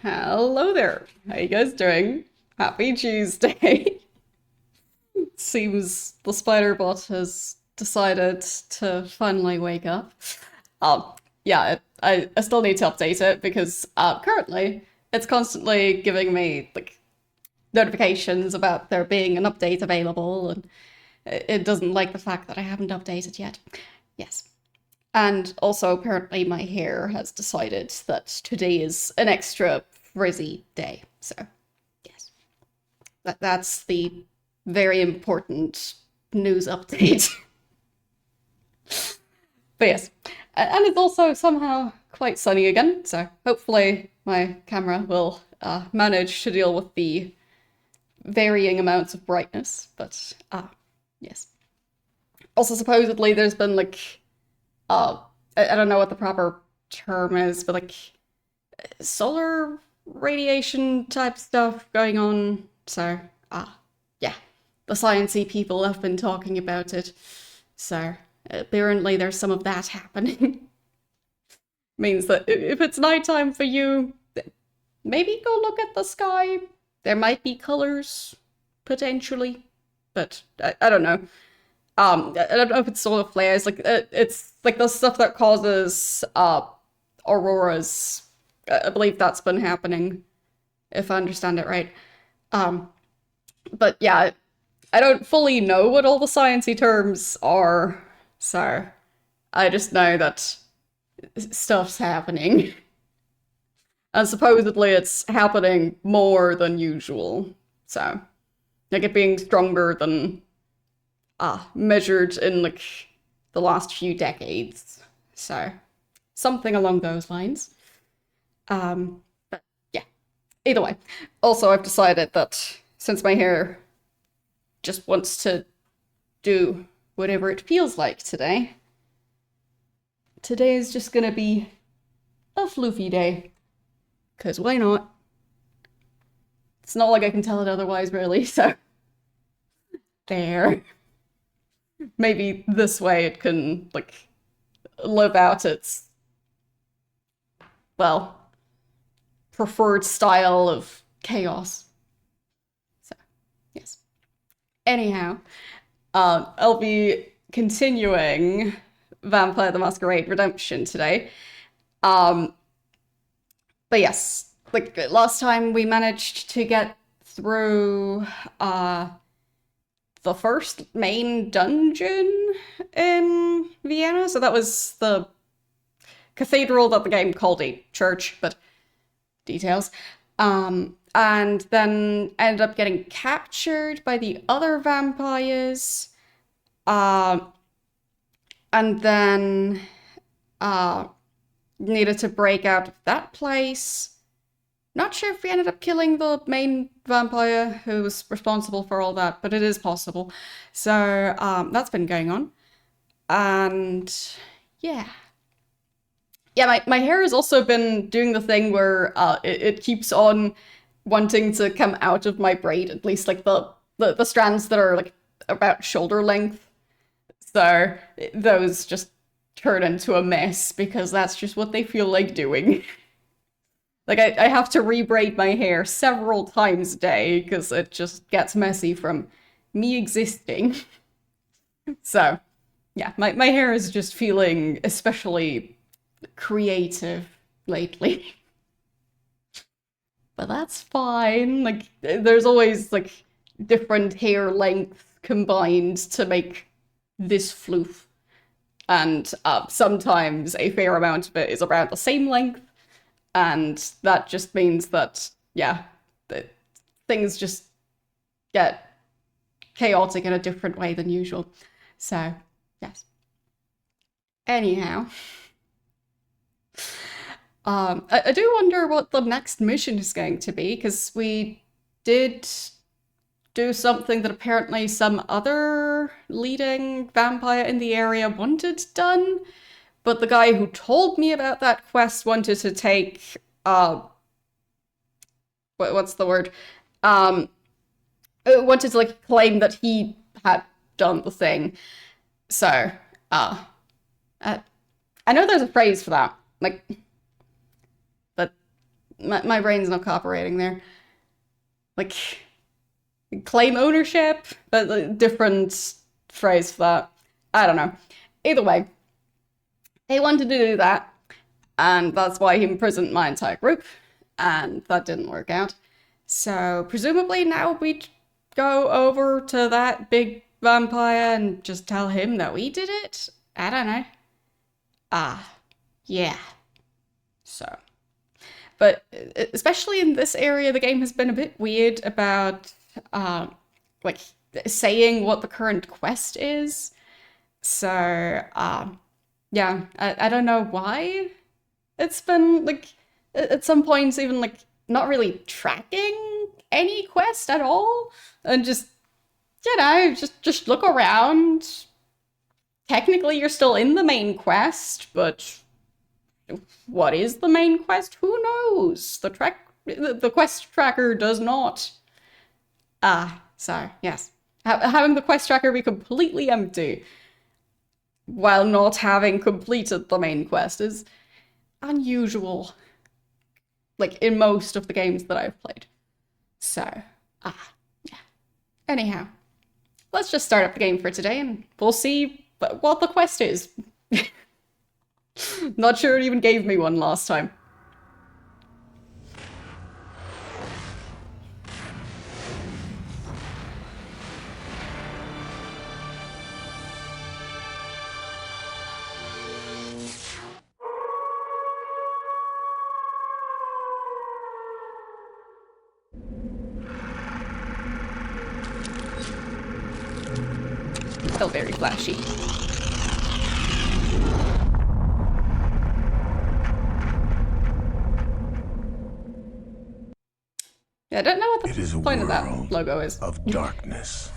Hello there. How you guys doing? Happy Tuesday. Seems the spider bot has decided to finally wake up. Um, yeah, I still need to update it because currently it's constantly giving me like notifications about there being an update available, and it doesn't like the fact that I haven't updated yet. Yes. And also, apparently, my hair has decided that today is an extra frizzy day. So, yes, that's the very important news update. But yes, and it's also somehow quite sunny again. So, hopefully, my camera will manage to deal with the varying amounts of brightness. But, yes. Also, supposedly, there's been like uh, I don't know what the proper term is, but like solar radiation type stuff going on. So, yeah, the sciencey people have been talking about it. So, apparently there's some of that happening. Means that if it's nighttime for you, maybe go look at the sky. There might be colors, potentially, but I don't know. I don't know if it's solar flares. Like it's like the stuff that causes auroras. I believe that's been happening, if I understand it right. Um, but yeah, I don't fully know what all the sciencey terms are, so I just know that stuff's happening, and supposedly it's happening more than usual. So like it being stronger than measured in like the last few decades. So something along those lines. But yeah, either way. Also, I've decided that since my hair just wants to do whatever it feels like today, today is just gonna be a floofy day. Because why not? It's not like I can tell it otherwise, really, so there. Maybe this way it can, like, live out its, well, preferred style of chaos. So, yes. Anyhow, I'll be continuing Vampire the Masquerade Redemption today. Um, but yes, like last time we managed to get through the first main dungeon in Vienna. So that was the cathedral that the game called a church, but details. And then ended up getting captured by the other vampires. Uh, and then needed to break out of that place. Not sure if we ended up killing the main vampire who was responsible for all that, but it is possible. So that's been going on. And yeah. Yeah, my hair has also been doing the thing where it keeps on wanting to come out of my braid, at least like the strands that are like about shoulder length. So those just turn into a mess because that's just what they feel like doing. Like I have to rebraid my hair several times a day because it just gets messy from me existing. So yeah, my hair is just feeling especially creative lately. But that's fine. Like there's always like different hair lengths combined to make this floof. And sometimes a fair amount of it is around the same length. And that just means that, yeah, that things just get chaotic in a different way than usual. So, yes. Anyhow, I do wonder what the next mission is going to be, because we did do something that apparently some other leading vampire in the area wanted done, but the guy who told me about that quest wanted to take, what's the word? Wanted to like claim that he had done the thing. So, uh, I know there's a phrase for that, like, but My brain's not cooperating there. Like, claim ownership, but a different phrase for that. I don't know. Either way, he wanted to do that, and that's why he imprisoned my entire group, and that didn't work out. So presumably now we'd go over to that big vampire and just tell him that we did it? I don't know. Yeah. So. But especially in this area, the game has been a bit weird about, like, saying what the current quest is. So, yeah, I don't know why it's been, like, at some points even, like, not really tracking any quest at all. And just, you know, just look around. Technically, you're still in the main quest, but what is the main quest? Who knows? The quest tracker does not. So, yes. Having the quest tracker be completely empty while not having completed the main quest is unusual. Like, in most of the games that I've played. So, yeah. Anyhow, let's just start up the game for today and we'll see what the quest is. Not sure it even gave me one last time. Still very flashy. Yeah, I don't know what the point of that logo is. Of darkness.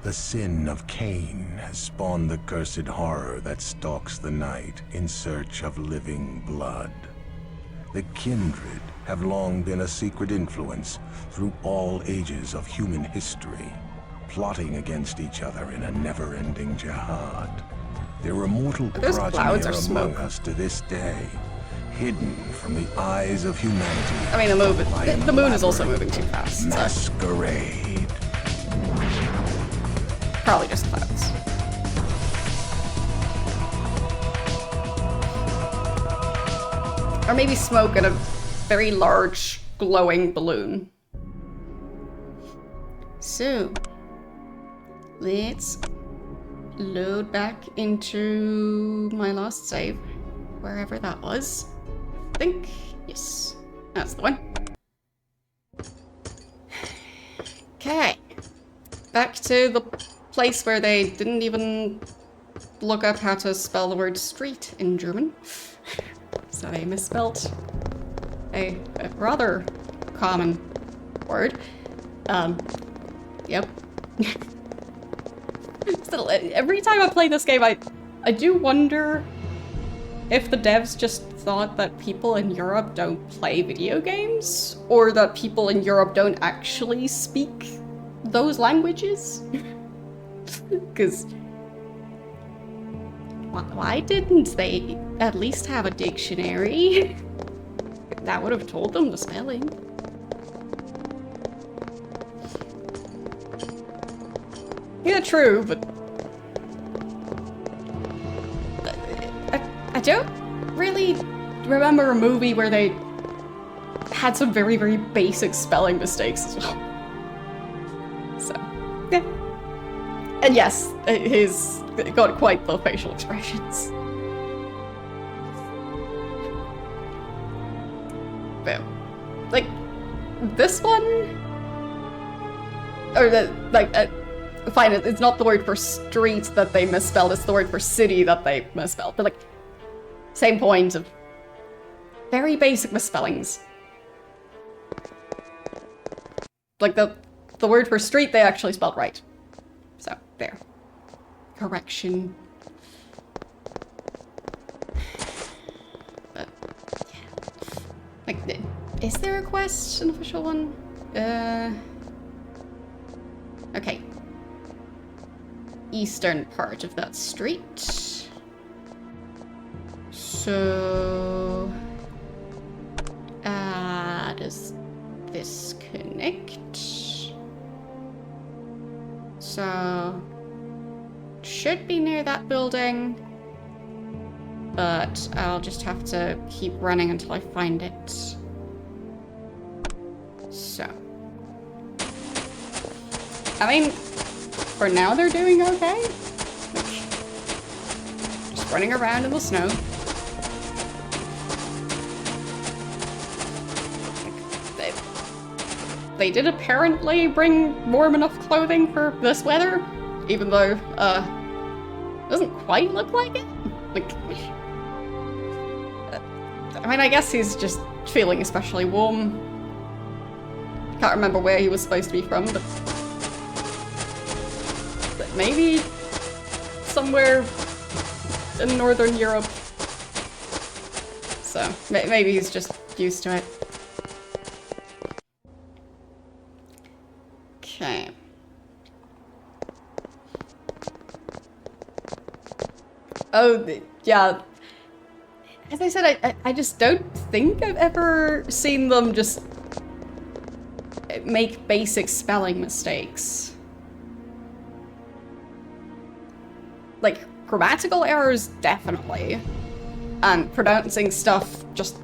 The sin of Cain has spawned the cursed horror that stalks the night in search of living blood. The kindred have long been a secret influence through all ages of human history, plotting against each other in a never-ending jihad. Their immortal progeny are among us to this day, hidden from the eyes of humanity. I mean, the moon is also moving too fast. Masquerade. Probably just clouds. Or maybe smoke in a very large, glowing balloon. So, let's load back into my last save, wherever that was. I think, yes, that's the one. Okay, back to the place where they didn't even look up how to spell the word street in German. So they misspelt a rather common word. Yep. Still, every time I play this game, I do wonder if the devs just thought that people in Europe don't play video games, or that people in Europe don't actually speak those languages. Because why didn't they at least have a dictionary? That would have told them the spelling. Yeah, true, but I don't really remember a movie where they had some very, very basic spelling mistakes as well. So, yeah. And yes, he's got quite the facial expressions. But, like, this one, or fine, it's not the word for street that they misspelled, it's the word for city that they misspelled. But, like, same point of very basic misspellings. Like, the word for street they actually spelled right. So, there. Correction. But, yeah. Like, is there a quest? An official one? Okay. Eastern part of that street. So... does this connect? So, should be near that building, but I'll just have to keep running until I find it. So, I mean, for now they're doing okay. Like, just running around in the snow. They did apparently bring warm enough clothing for this weather, even though, it doesn't quite look like it. Like, I mean, I guess he's just feeling especially warm. Can't remember where he was supposed to be from, but maybe somewhere in Northern Europe. So, maybe he's just used to it. Okay. Oh, yeah. As I said, I just don't think I've ever seen them just make basic spelling mistakes. Like, grammatical errors, definitely. And pronouncing stuff just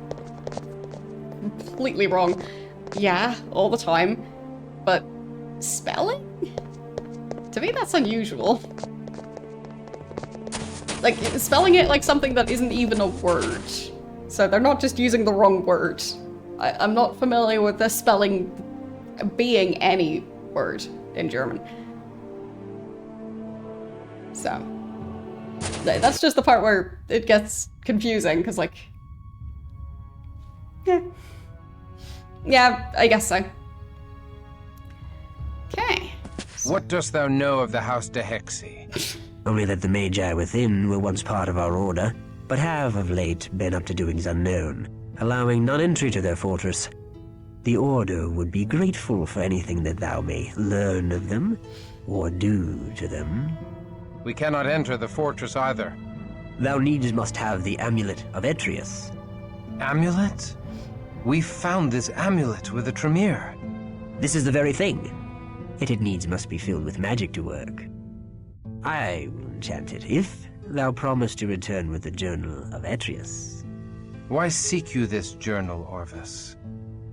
completely wrong. Yeah, all the time. But spelling? To me, that's unusual. Like, spelling it like something that isn't even a word. So they're not just using the wrong word. I'm not familiar with the spelling being any word in German. So, that's just the part where it gets confusing, because, like, yeah, I guess so. Okay. What dost thou know of the House de Hexy? Only that the Magi within were once part of our order, but have of late been up to doings unknown, allowing none entry to their fortress. The Order would be grateful for anything that thou may learn of them, or do to them. We cannot enter the fortress either. Thou needs must have the Amulet of Etrius. Amulet? We found this amulet with the Tremere. This is the very thing. Yet it needs must be filled with magic to work. I will enchant it, if thou promise to return with the Journal of Etrius. Why seek you this journal, Orvis?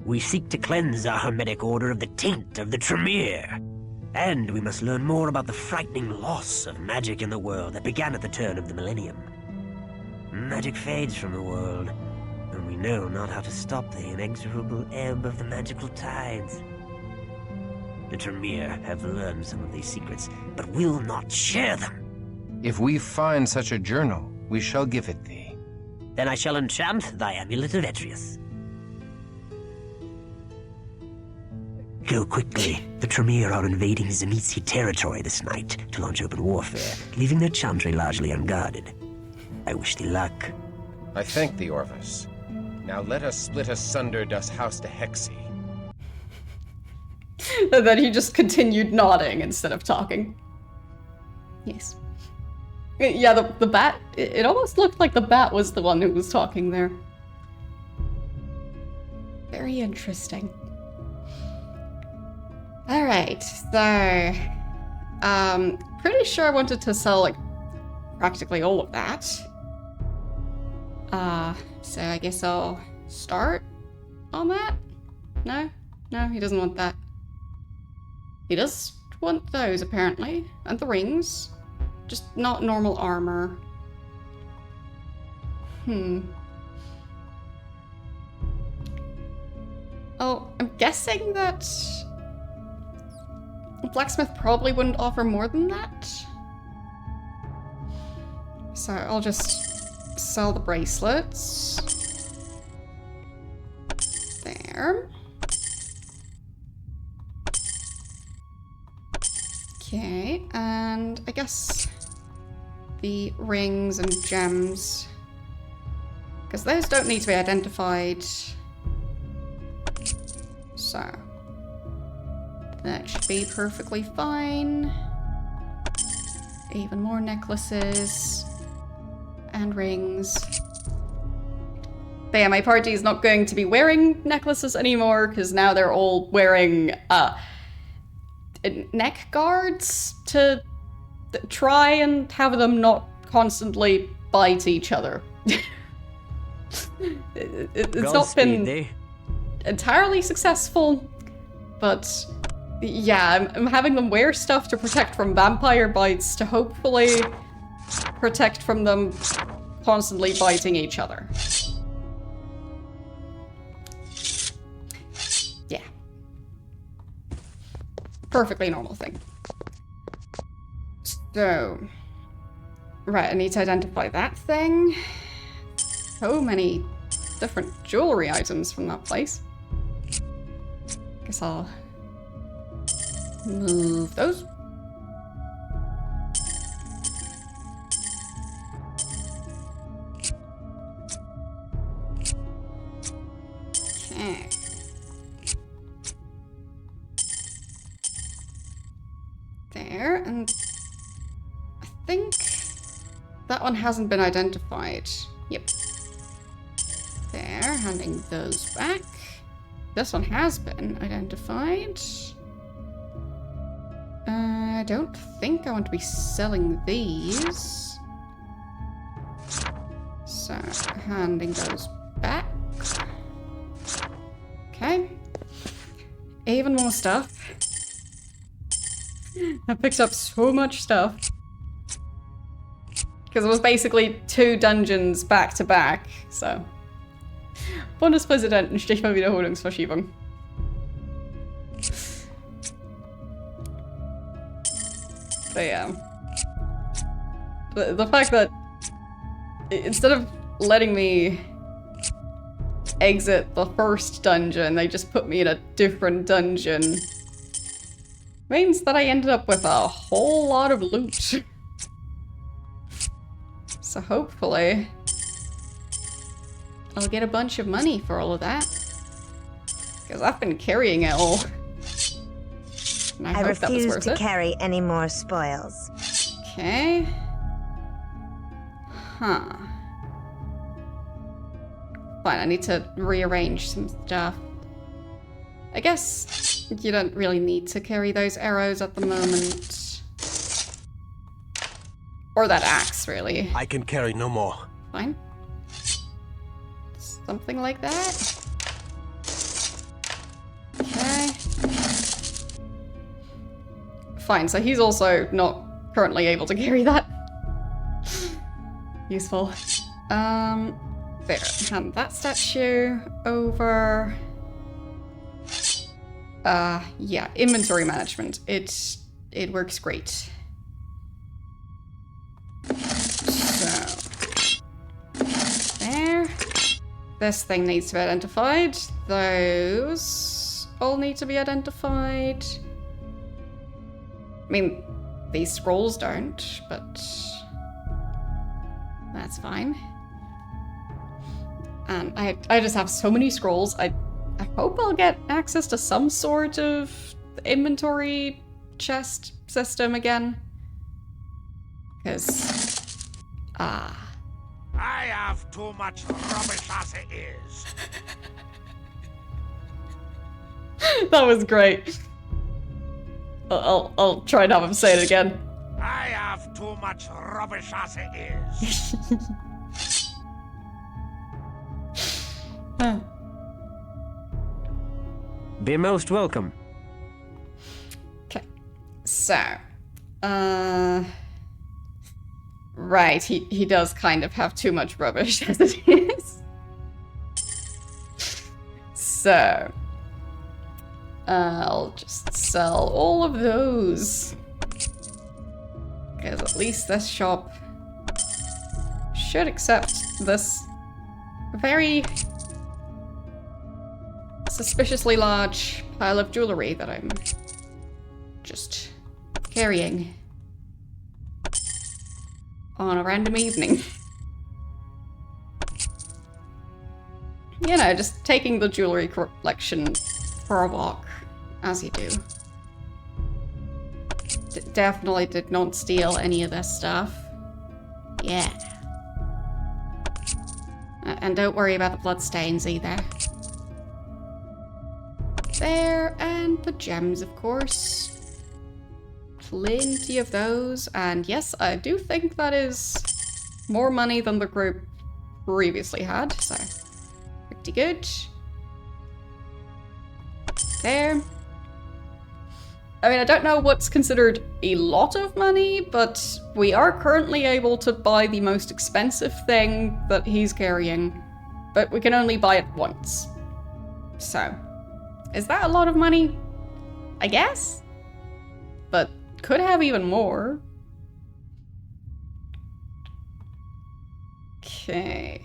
We seek to cleanse our hermetic order of the taint of the Tremere. And we must learn more about the frightening loss of magic in the world that began at the turn of the millennium. Magic fades from the world, and we know not how to stop the inexorable ebb of the magical tides. The Tremere have learned some of these secrets, but will not share them. If we find such a journal, we shall give it thee. Then I shall enchant thy Amulet of Etrius. Go quickly. The Tremere are invading Zenitsi territory this night to launch open warfare, leaving their chantry largely unguarded. I wish thee luck. I thank thee, Orvis. Now let us split asunder das House de Hexy. And then he just continued nodding instead of talking. Yes. Yeah, the bat, it almost looked like the bat was the one who was talking there. Very interesting. Alright, so... pretty sure I wanted to sell, like, practically all of that. So I guess I'll start on that? No? No, he doesn't want that. He does want those, apparently. And the rings. Just not normal armor. Oh, I'm guessing that... Blacksmith probably wouldn't offer more than that. So I'll just sell the bracelets. There. Okay, and I guess the rings and gems, because those don't need to be identified. So that should be perfectly fine. Even more necklaces and rings. But yeah, my party is not going to be wearing necklaces anymore, because now they're all wearing neck guards to try and have them not constantly bite each other. It's not been entirely successful, but yeah, I'm having them wear stuff to protect from vampire bites to hopefully protect from them constantly biting each other. Yeah. Perfectly normal thing. So, right, I need to identify that thing. So many different jewelry items from that place. Guess I'll move those. Okay. There, and I think that one hasn't been identified. Yep. There, handing those back. This one has been identified. I don't think I want to be selling these. So, handing those back. Okay. Even more stuff. I picked up so much stuff. Because it was basically 2 Dungeons back to back, so. Bundespräsidenten, Stichwort Wiederholungsverschiebung. But yeah. The fact that instead of letting me exit the first dungeon, they just put me in a different dungeon. Means that I ended up with a whole lot of loot. So hopefully I'll get a bunch of money for all of that. Because I've been carrying it all. And I hope that was refuse worth to it. carry any more spoils. Okay. Huh. Fine, I need to rearrange some stuff. I guess you don't really need to carry those arrows at the moment. Or that axe, really. I can carry no more. Fine. Something like that. Okay. Fine, so he's also not currently able to carry that. Useful. There. Hand that statue over. Yeah, inventory management. It works great. So, there. This thing needs to be identified. Those all need to be identified. I mean, these scrolls don't, but that's fine. And I just have so many scrolls. I hope I'll get access to some sort of inventory chest system again. Because, I have too much rubbish as it is. That was great. I'll try and have him say it again. I have too much rubbish as it is. Be most welcome. Okay. So, right, he does kind of have too much rubbish as it is. So, I'll just sell all of those. Because at least this shop should accept this very suspiciously large pile of jewelry that I'm just carrying on a random evening. You know, just taking the jewelry collection for a walk, as you do. Definitely did not steal any of this stuff. Yeah. And don't worry about the bloodstains either. There, and the gems, of course. Plenty of those, and yes, I do think that is more money than the group previously had, so pretty good. There. I mean, I don't know what's considered a lot of money, but we are currently able to buy the most expensive thing that he's carrying, but we can only buy it once. So, is that a lot of money? I guess? But could have even more. Okay.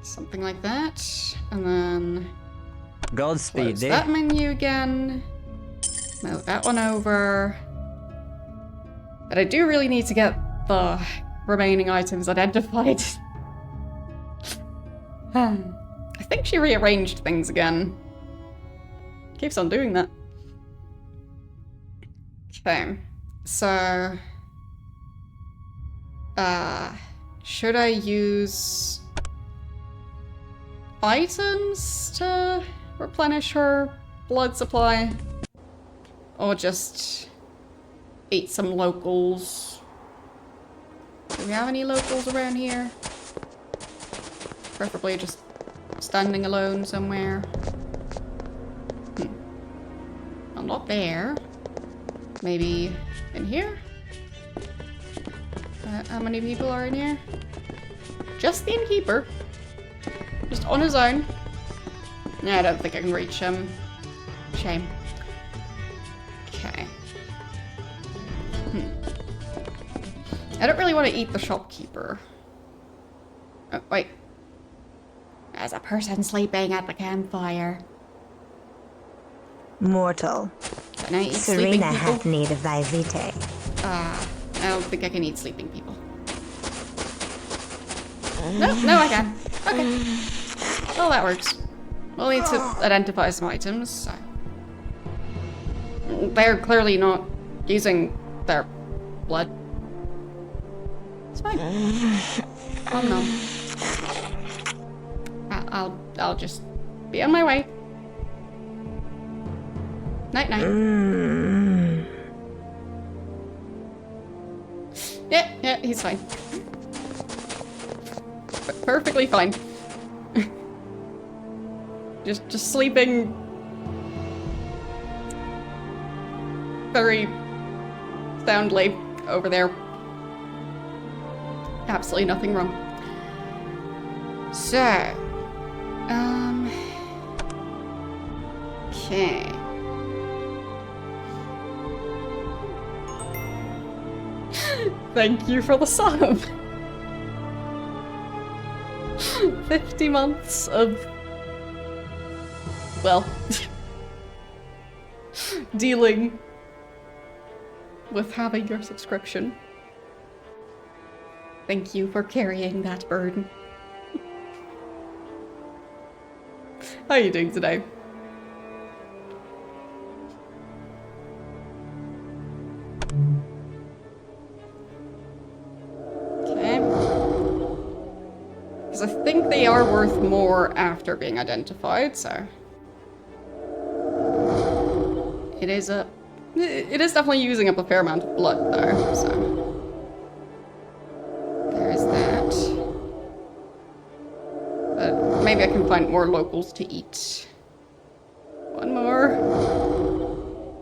Something like that. And then Godspeed, close dear. that menu again. Move that one over. But I do really need to get the remaining items identified. I think she rearranged things again. Keeps on doing that. Okay, so should I use items to replenish her blood supply? Or just eat some locals? Do we have any locals around here? Preferably just standing alone somewhere. Well, not there. Maybe in here? How many people are in here? Just the innkeeper. Just on his own. Yeah, I don't think I can reach him. Shame. Okay. I don't really want to eat the shopkeeper. Oh, wait. There's a person sleeping at the campfire. Mortal. Can I eat sleeping Serena people? hath need of thy vitae. I don't think I can eat sleeping people. No, I can. Okay. Well, that works. We'll need to identify some items, so. They're clearly not using their blood. It's fine. Oh no. I'll just be on my way. Night night. Yeah, he's fine. Perfectly fine. just sleeping very soundly over there. Absolutely nothing wrong. So, okay. Thank you for the sub. 50 months of, well, dealing with having your subscription. Thank you for carrying that burden. How are you doing today? Okay. Because I think they are worth more after being identified, so. It is definitely using up a fair amount of blood though, so. There's that. But maybe I can find more locals to eat. One more.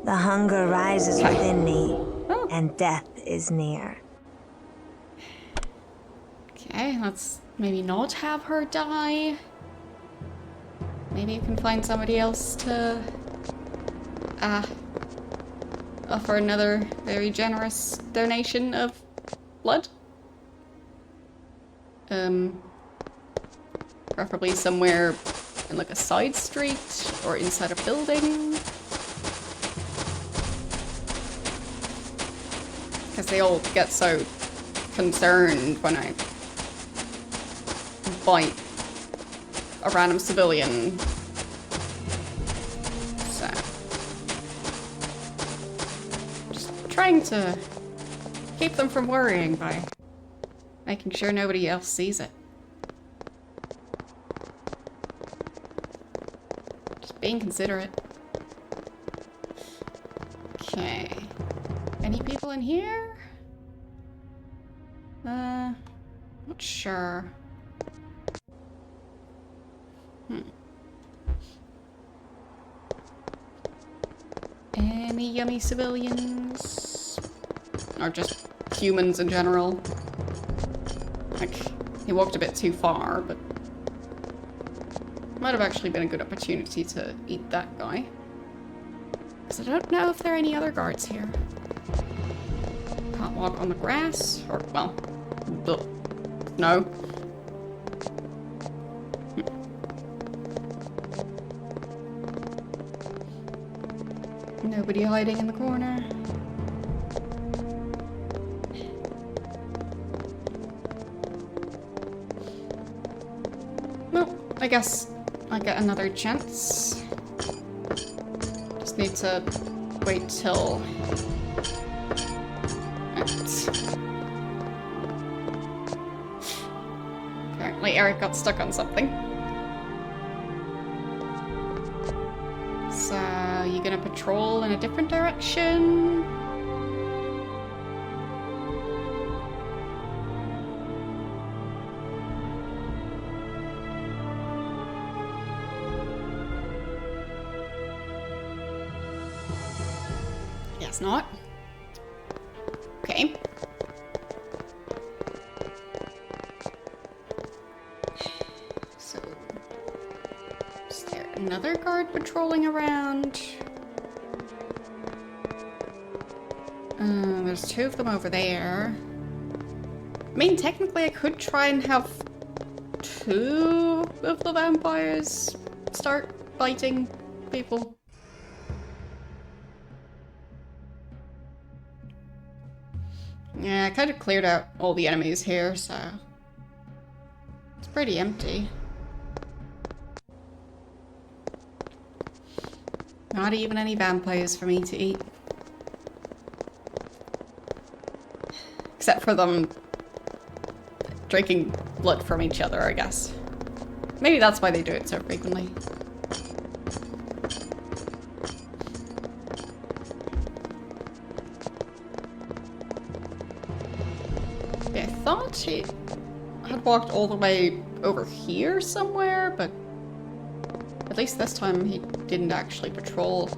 The hunger rises Okay. within me, Oh. and death is near. Okay, let's maybe not have her die. Maybe you can find somebody else to offer another very generous donation of blood. Preferably somewhere in like a side street or inside a building. Because they all get so concerned when I bite a random civilian. So, just trying to keep them from worrying by Making sure nobody else sees it. Just being considerate. Okay. Any people in here? Not sure. Any yummy civilians? Or just humans in general? Like, he walked a bit too far, but might have actually been a good opportunity to eat that guy. Because I don't know if there are any other guards here. Can't walk on the grass, or, well, no. Nobody hiding in the corner. Well, I guess I get another chance. Just need to wait till... Apparently Eric got stuck on something. So, you gonna patrol in a different direction? Guess not. Okay. So, is there another guard patrolling around? There's two of them over there. I mean, technically I could try and have two of the vampires start biting people. Yeah, I kind of cleared out all the enemies here, so it's pretty empty. Not even any vampires for me to eat. Except for them drinking blood from each other, I guess. Maybe that's why they do it so frequently. Yeah, I thought he had walked all the way over here somewhere, but at least this time he didn't actually patrol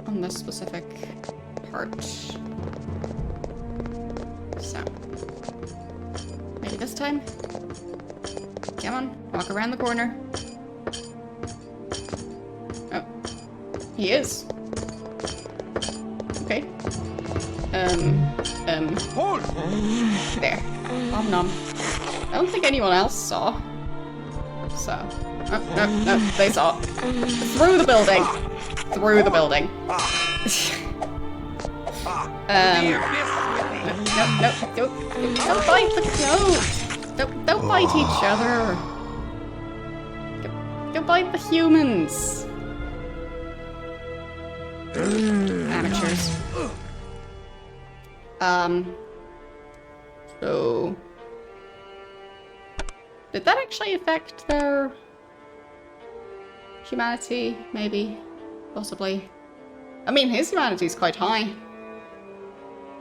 on this specific part. So, maybe this time? Come on, walk around the corner. Oh, he is. Okay. Hold! There. Om nom. I don't think anyone else saw. So, no, they saw. Through the building. Through the building. No, don't bite the don't bite each other. Go bite the humans. Amateurs. So did that actually affect their humanity? Maybe, possibly. I mean, his humanity is quite high.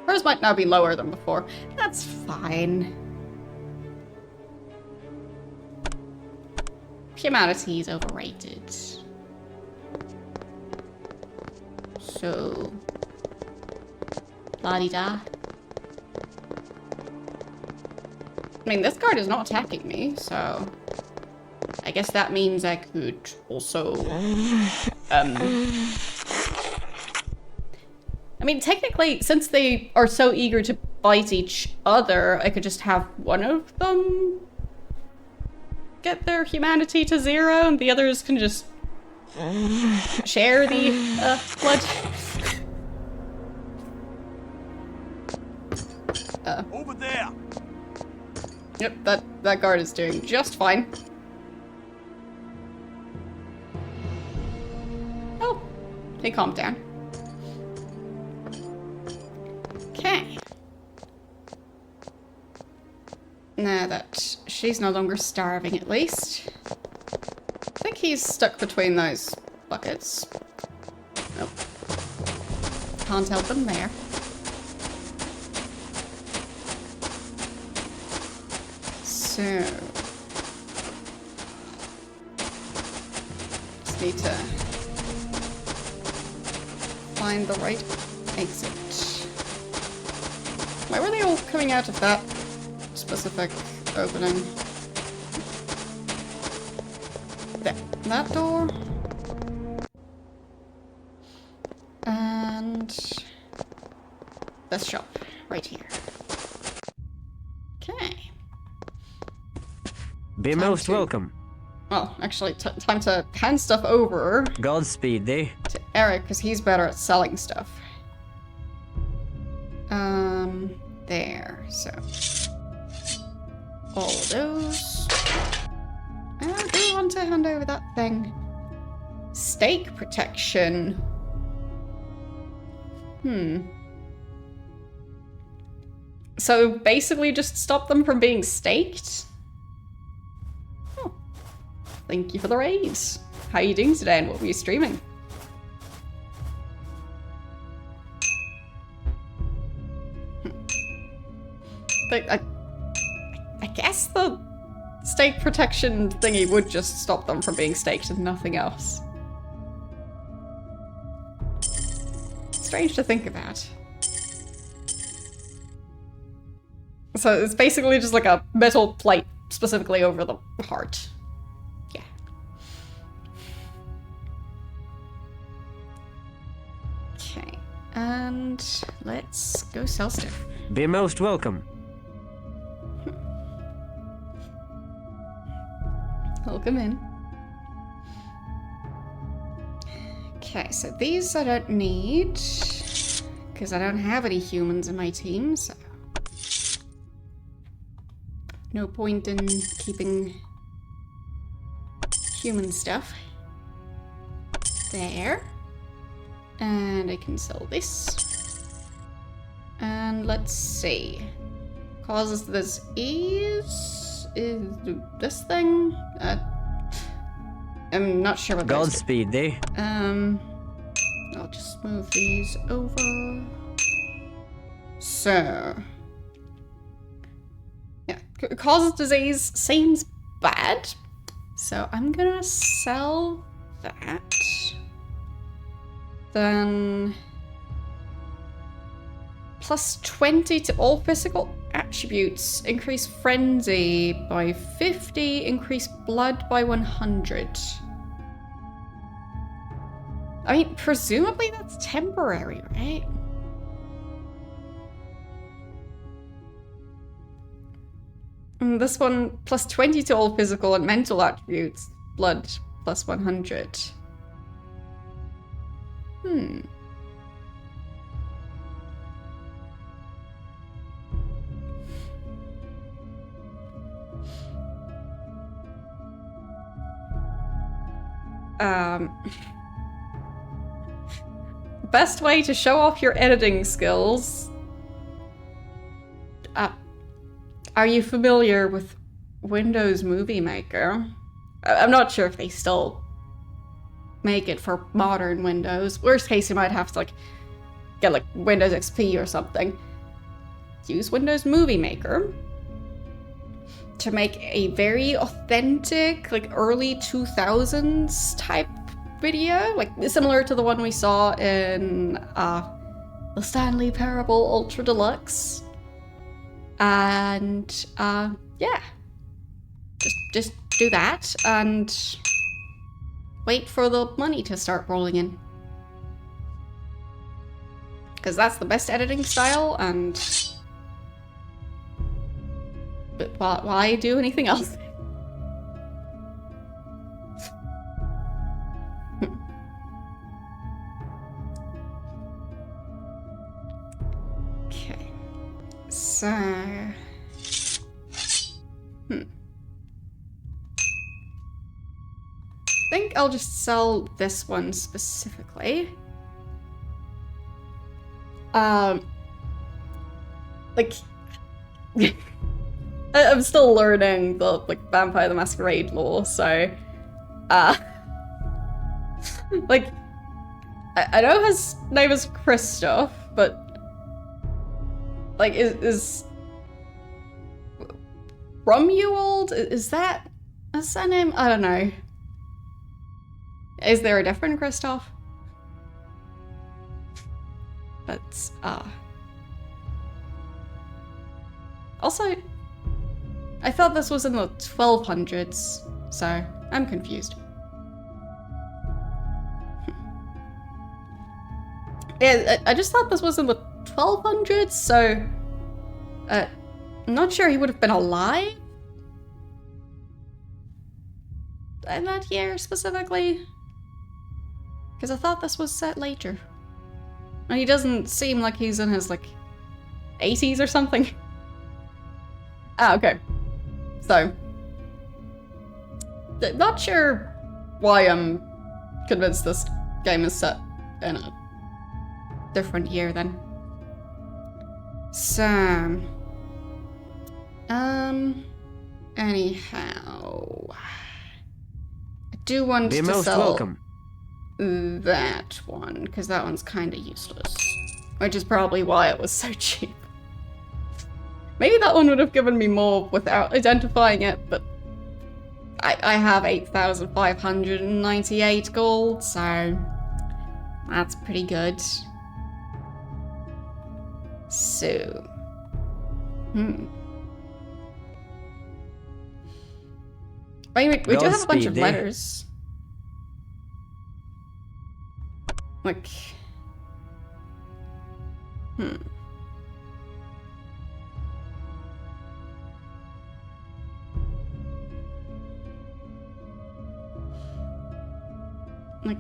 Hers might now be lower than before. That's fine. Humanity is overrated. So... la-di-da. I mean, this guard is not attacking me, so... I guess that means I could also... I mean, technically, since they are so eager to bite each other, I could just have one of them get their humanity to 0, and the others can just share the blood. Over there! Yep, that guard is doing just fine. Oh, he calmed down. Okay. Now that she's no longer starving, at least. I think he's stuck between those buckets. Nope. Can't help him there. So... just need to find the right exit. Why were they all coming out of that specific opening? There. That door. And this shop right here. Okay. Be most welcome. Well, actually, time to hand stuff over Godspeed, thee. to Eric, because he's better at selling stuff. There. So. All of those. I do want to hand over that thing. Stake protection. So basically just stop them from being staked? Oh. Thank you for the raise. How are you doing today and what were you streaming? But I guess the stake protection thingy would just stop them from being staked and nothing else. Strange to think about. So it's basically just like a metal plate specifically over the heart. Yeah. Okay, and let's go sell stuff. Be most welcome. Welcome in. Okay, so these I don't need, because I don't have any humans in my team, so no point in keeping human stuff. There. And I can sell this. And let's see. Causes disease is this thing? I'm not sure what those do. Godspeed, thee. I'll just move these over. So, yeah, causes disease seems bad. So I'm gonna sell that. Then plus 20 to all physical attributes. Increase frenzy by 50. Increase blood by 100. I mean, presumably that's temporary, right? And this one, plus 20 to all physical and mental attributes. Blood, plus 100. Best way to show off your editing skills. Are you familiar with Windows Movie Maker? I'm not sure if they still make it for modern Windows. Worst case, you might have to get Windows XP or something. Use Windows Movie Maker to make a very authentic, early 2000s type video, similar to the one we saw in the Stanley Parable Ultra Deluxe. And yeah, just do that and wait for the money to start rolling in, because that's the best editing style. And but why do anything else? Okay, so I think I'll just sell this one specifically. I'm still learning the, like, Vampire the Masquerade lore, so... like... I know his name is Christoph, but... like, is Romuald? Is that a surname? I don't know. Is there a different Christoph? But, also, I thought this was in the 1200s, so I'm confused. Yeah, I just thought this was in the 1200s, so I'm not sure he would have been alive in that year specifically, because I thought this was set later. And he doesn't seem like he's in his, like, 80s or something. Ah, okay. So, not sure why I'm convinced this game is set in a different year then. So, anyhow, I do want Be to most sell welcome. that one, because that one's kind of useless. Which is probably why it was so cheap. Maybe that one would have given me more without identifying it, but I have 8,598 gold, so that's pretty good. So, Wait, we do have a bunch of letters. Like, like,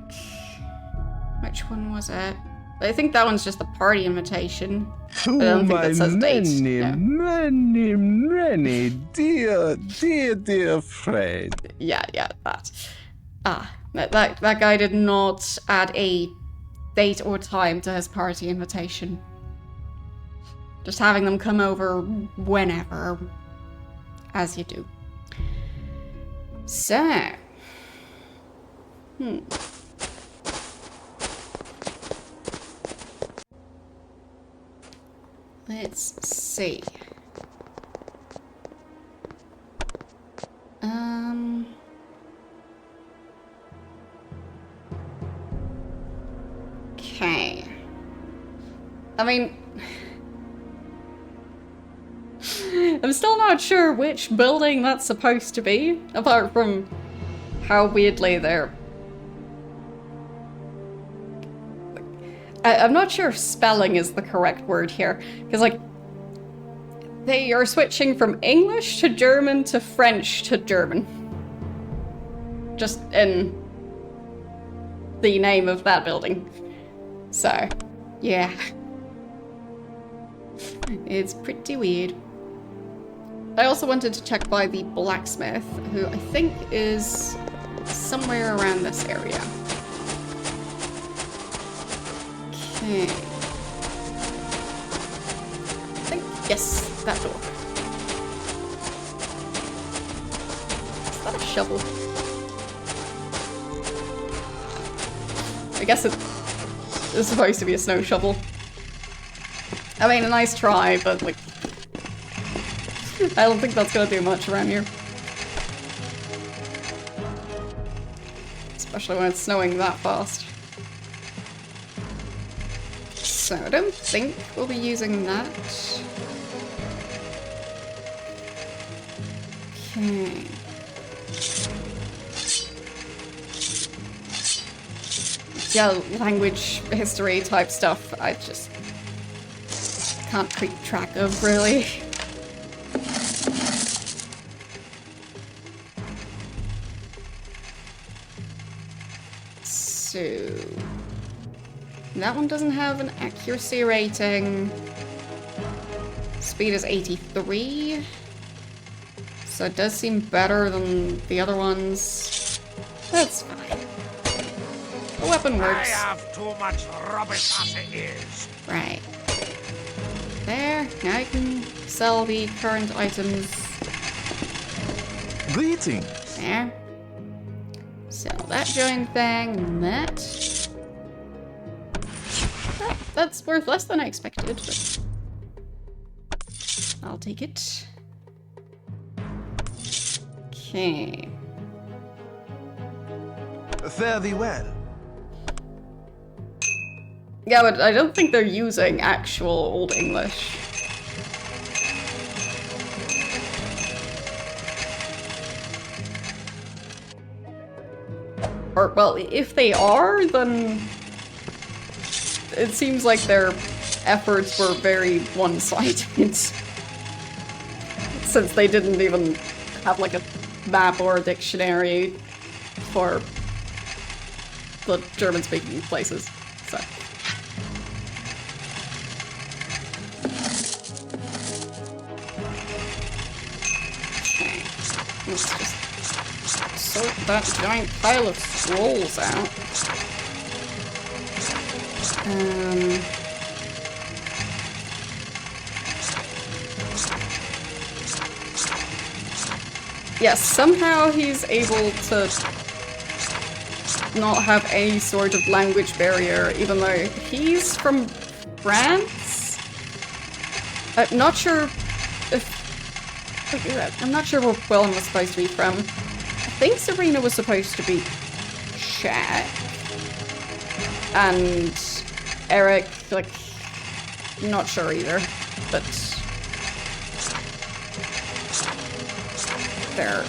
which one was it? I think that one's just the party invitation. I don't think that says date. No. Many dear friend. Yeah, that. That guy did not add a date or time to his party invitation. Just having them come over whenever, as you do. So, let's see. Okay. I mean, I'm still not sure which building that's supposed to be, apart from how weirdly they're... I'm not sure if spelling is the correct word here, because, like, they are switching from English to German to French to German. Just in the name of that building. So, yeah. It's pretty weird. I also wanted to check by the blacksmith, who I think is somewhere around this area. Okay. I think, yes, that door. Is that a shovel? I guess it is supposed to be a snow shovel. I mean, a nice try, but, like, I don't think that's gonna do much around here. Especially when it's snowing that fast. So I don't think we'll be using that. Okay. Yeah, language, history type stuff, I just can't keep track of, really. So... that one doesn't have an accuracy rating. Speed is 83. So it does seem better than the other ones. That's fine. The weapon works. I have too much rubbish as it is. Right. There. Now I can sell the current items. Greetings. There. Sell that join thing, and that. That's worth less than I expected, but I'll take it. Okay. Fare thee well. Yeah, but I don't think they're using actual Old English. Or, well, if they are, then it seems like their efforts were very one-sided. Since they didn't even have, like, a map or a dictionary for the German-speaking places, so. Okay, let's just sort that giant pile of scrolls out. Yes, somehow he's able to not have any sort of language barrier, even though he's from France. I'm not sure if... I'm not sure where Willem was supposed to be from. I think Serena was supposed to be Czech. And Eric, like, not sure either, but they're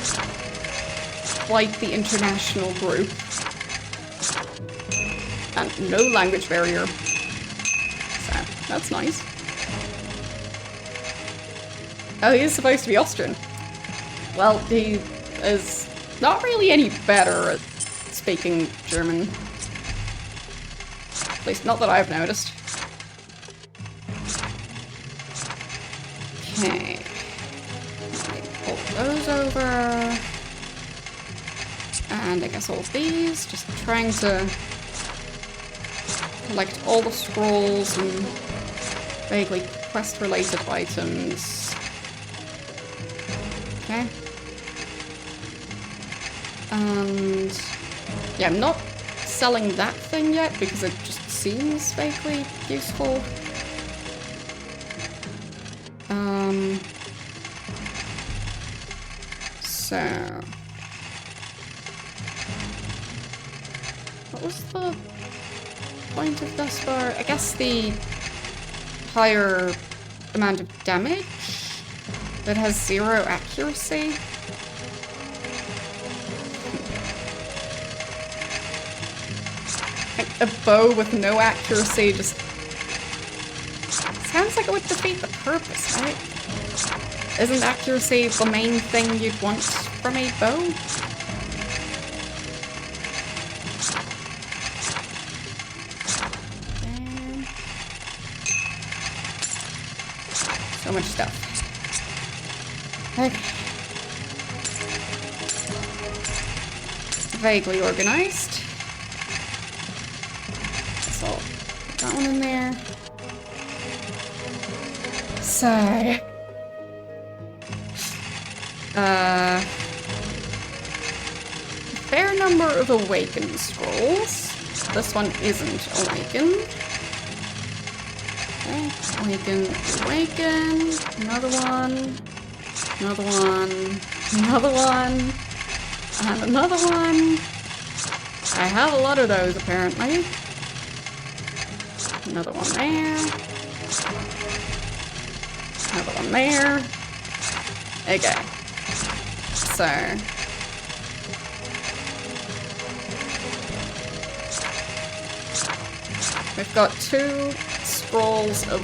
quite the international group. And no language barrier. So, that's nice. Oh, he is supposed to be Austrian. Well, he is not really any better at speaking German. At least not that I've noticed. Okay. Pull those over. And I guess all of these. Just trying to collect all the scrolls and vaguely quest-related items. Okay. And yeah, I'm not selling that thing yet because it just seems vaguely useful. So what was the point of this bar? I guess the higher amount of damage that has 0 accuracy. Like a bow with no accuracy just sounds like it would defeat the purpose, right? Isn't accuracy the main thing you'd want from a bow? So much stuff. Okay. Vaguely organized. So, put that one in there. So... a fair number of awakened scrolls. This one isn't awakened. Okay, awaken, another one, another one, another one, and another one. I have a lot of those apparently. Another one there. Another one there. Okay. So we've got 2 scrolls of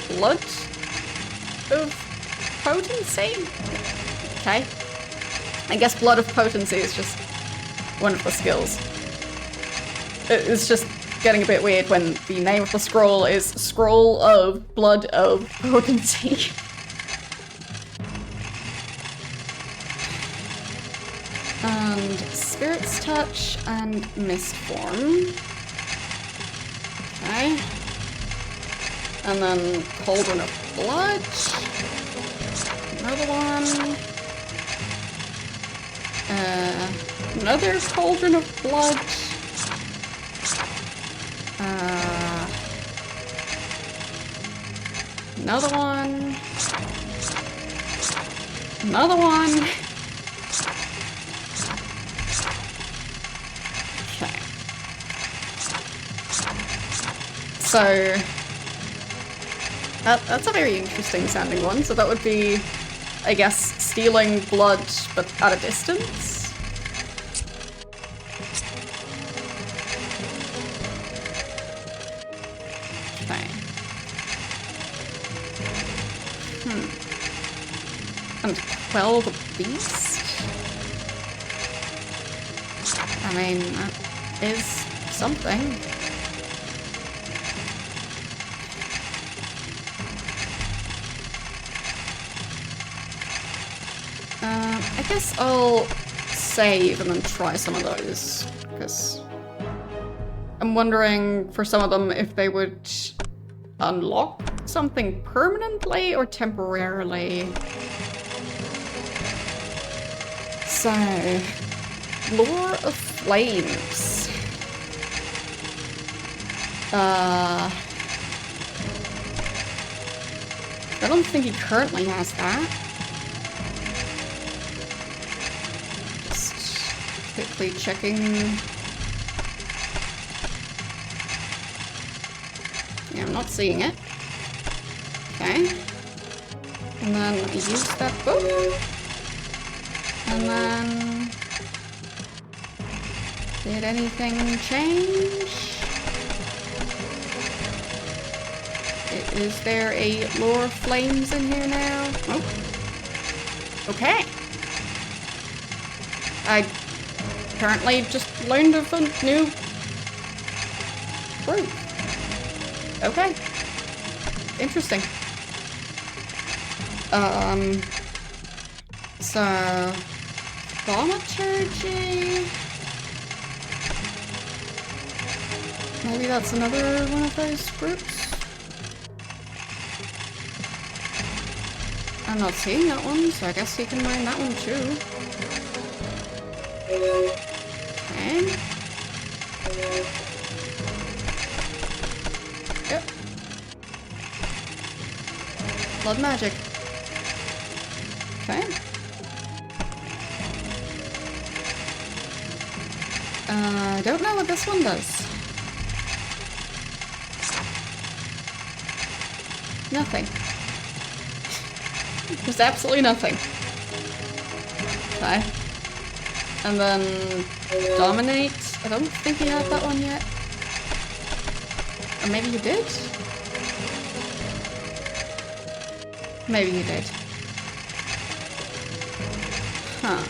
blood of potency. Okay. I guess blood of potency is just one of the skills. It's just getting a bit weird when the name of the scroll is Scroll of Blood of Potency. And Spirit's Touch and Mist Form. Okay. And then Cauldron of Blood. Another one. Another cauldron of blood. Another one. Another one. Okay. So that's a very interesting sounding one. So that would be, I guess, stealing blood but at a distance. And quell the beast? I mean, that is something. I guess I'll save and then try some of those, because I'm wondering for some of them if they would unlock something permanently or temporarily. So, Lure of Flames. I don't think he currently has that. Just quickly checking. Yeah, I'm not seeing it. Okay. And then I use that book. And then... did anything change? Is there a Lure of Flames in here now? Oh. Okay. I apparently just learned of a new fruit. Okay. Interesting. So... thaumaturgy? Maybe that's another one of those fruits? I'm not seeing that one, so I guess you can learn that one too. Okay. Yep. Blood magic. Okay. I don't know what this one does. Nothing. There's absolutely nothing. Okay. And then Dominate. I don't think he had that one yet. Or maybe he did? Maybe he did. Huh.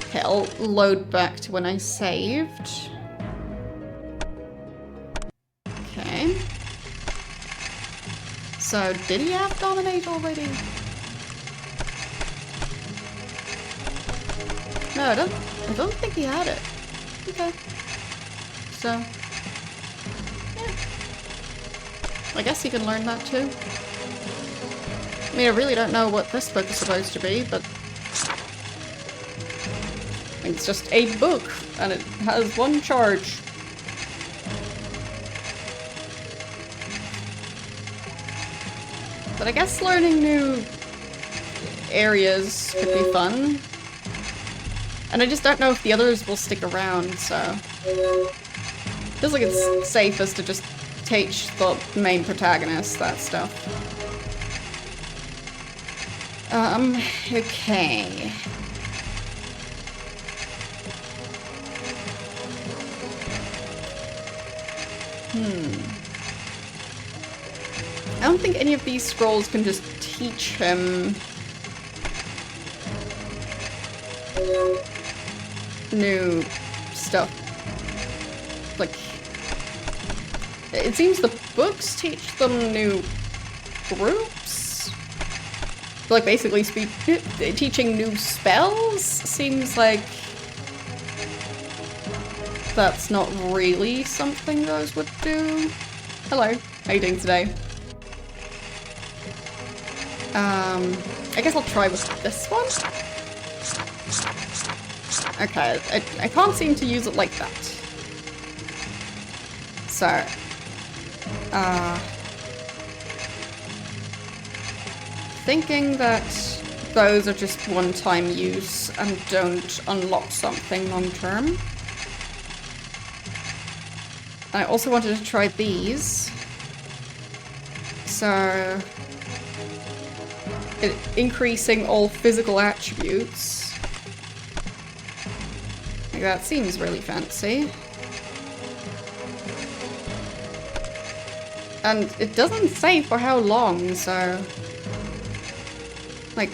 Okay, I'll load back to when I saved. Okay. So, did he have Dominate already? No, I don't think he had it. Okay. So, yeah. I guess he can learn that too. I mean, I really don't know what this book is supposed to be, but it's just a book, and it has one charge. But I guess learning new areas could be fun. And I just don't know if the others will stick around, so... feels like it's safest to just teach the main protagonist that stuff. Okay. I don't think any of these scrolls can just teach him new stuff. Like, it seems the books teach them new groups. Like, basically teaching new spells seems like that's not really something those would do. Hello, how you doing today? I guess I'll try with this one. Okay, I can't seem to use it like that. So, thinking that those are just one-time use and don't unlock something long-term. I also wanted to try these. So, increasing all physical attributes. Like, that seems really fancy. And it doesn't say for how long, so... Like...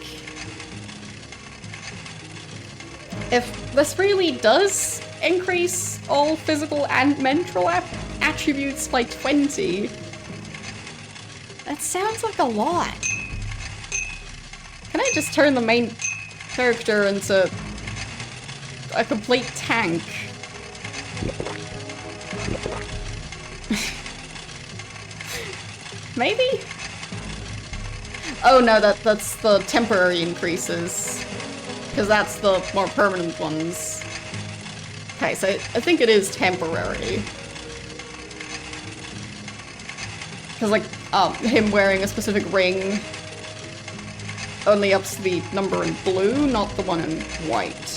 If this really does increase all physical and mental attributes by 20, that sounds like a lot. Can I just turn the main character into a complete tank? Maybe? Oh no, that's the temporary increases. Because that's the more permanent ones. Okay, so I think it is temporary. Because like, him wearing a specific ring only ups the number in blue, not the one in white.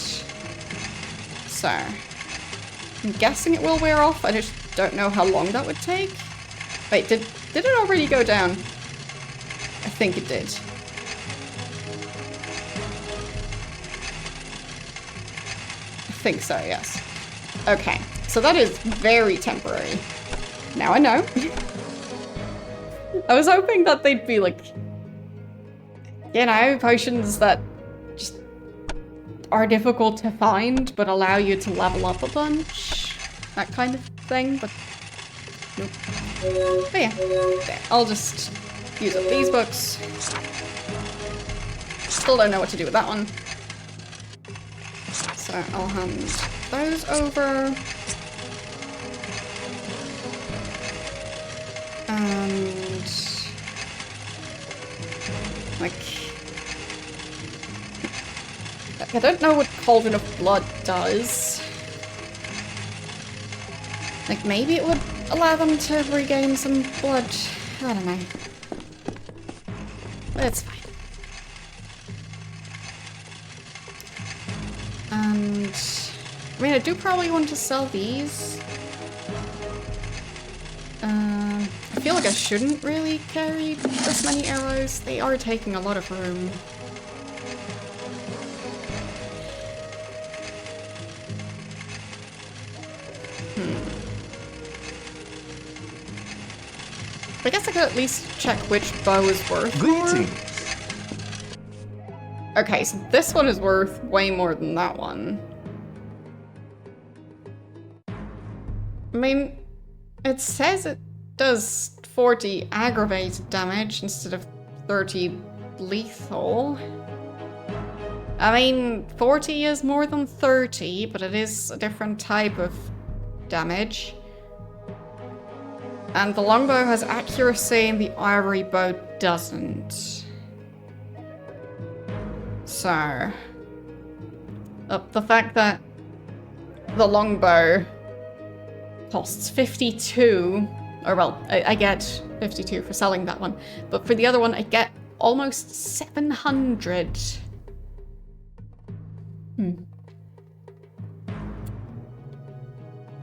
So, I'm guessing it will wear off, I just don't know how long that would take. Wait, did it already go down? I think it did. I think so, yes. Okay, so that is very temporary. Now I know. I was hoping that they'd be like, you know, potions that just are difficult to find but allow you to level up a bunch. That kind of thing, but nope. But yeah, there. I'll just use up these books. Still don't know what to do with that one. So I'll hand those over. And... like... I don't know what Cauldron of Blood does. Like, maybe it would allow them to regain some blood. I don't know. But it's fine. And... I mean, I do probably want to sell these. I feel like I shouldn't really carry this many arrows. They are taking a lot of room. I guess I could at least check which bow is worth more. Okay, so this one is worth way more than that one. I mean, it says it does 40 aggravated damage instead of 30 lethal. I mean, 40 is more than 30, but it is a different type of damage. And the longbow has accuracy and the ivory bow doesn't. So... the fact that the longbow costs 52, or well, I get 52 for selling that one, but for the other one I get almost 700.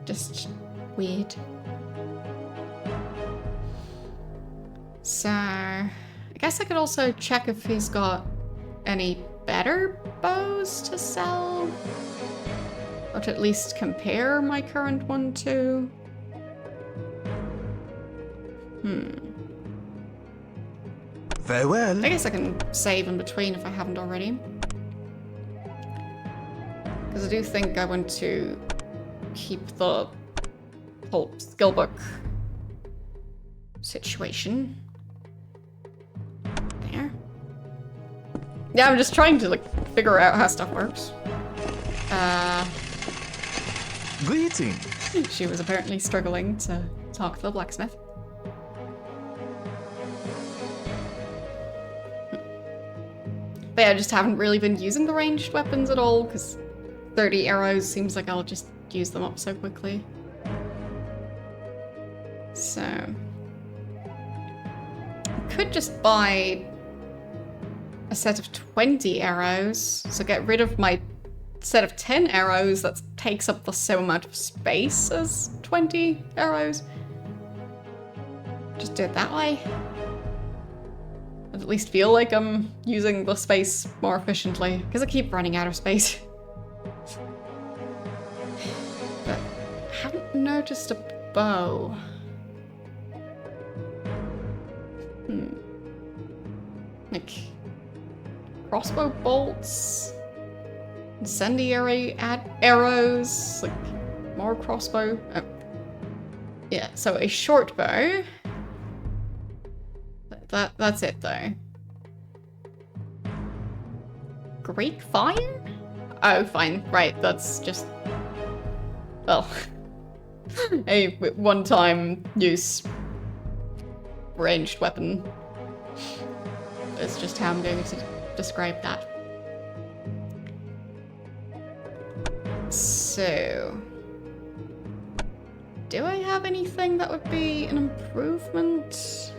Just weird. So, I guess I could also check if he's got any better bows to sell. Or to at least compare my current one to. Very well. I guess I can save in between if I haven't already. Because I do think I want to keep the whole skill book situation. There. Yeah, I'm just trying to like figure out how stuff works. Greetings. She was apparently struggling to talk to the blacksmith. But yeah, I just haven't really been using the ranged weapons at all, because 30 arrows seems like I'll just use them up so quickly. So... I could just buy a set of 20 arrows, so get rid of my set of 10 arrows that takes up the same amount of space as 20 arrows. Just do it that way. I'd at least feel like I'm using the space more efficiently, because I keep running out of space. But I haven't noticed a bow. Like crossbow bolts, incendiary arrows, like more crossbow. Oh. Yeah, so a short bow. That's it though. Great fire? Oh, fine. Right, that's just... Well... a one-time use ranged weapon. That's just how I'm going to describe that. So... do I have anything that would be an improvement?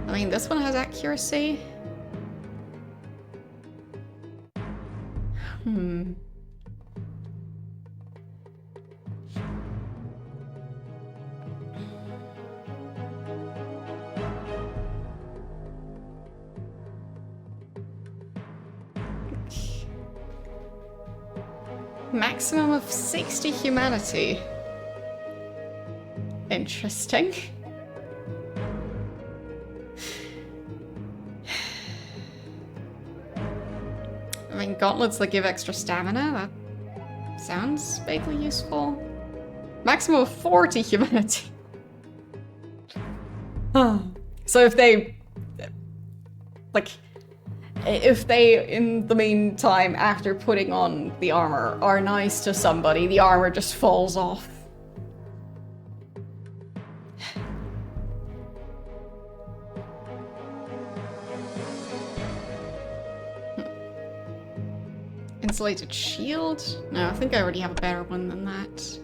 I mean, this one has accuracy. Maximum of 60 humanity. Interesting. I mean, gauntlets that give extra stamina, that sounds vaguely useful. Maximum of 40 humanity. So if they... like... if they, in the meantime, after putting on the armor, are nice to somebody, the armor just falls off. Insulated shield? No, I think I already have a better one than that.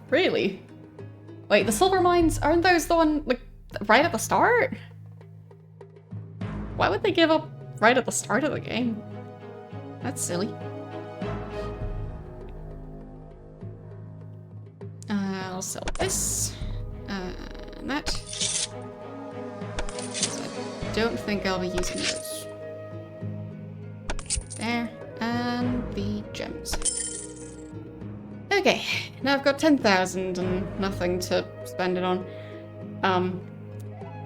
Really? Wait, the silver mines, aren't those the one, like, right at the start? Why would they give up right at the start of the game? That's silly. I'll sell this. And that. So I don't think I'll be using those. There. And the gems. Okay, now I've got 10,000 and nothing to spend it on.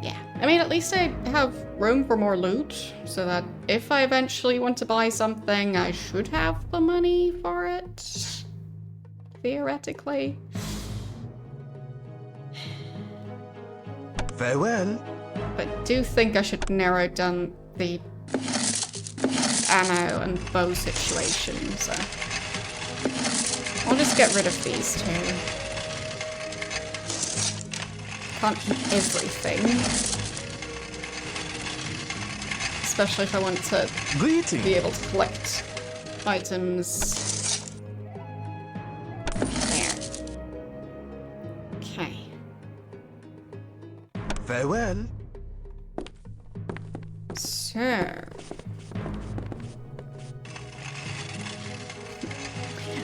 Yeah. I mean, at least I have room for more loot, so that if I eventually want to buy something, I should have the money for it. Theoretically. Farewell. But I do think I should narrow down the ammo and bow situation, so... I'll just get rid of these two. Can't keep everything. Especially if I want to be able to collect items. There. Okay. Farewell. So...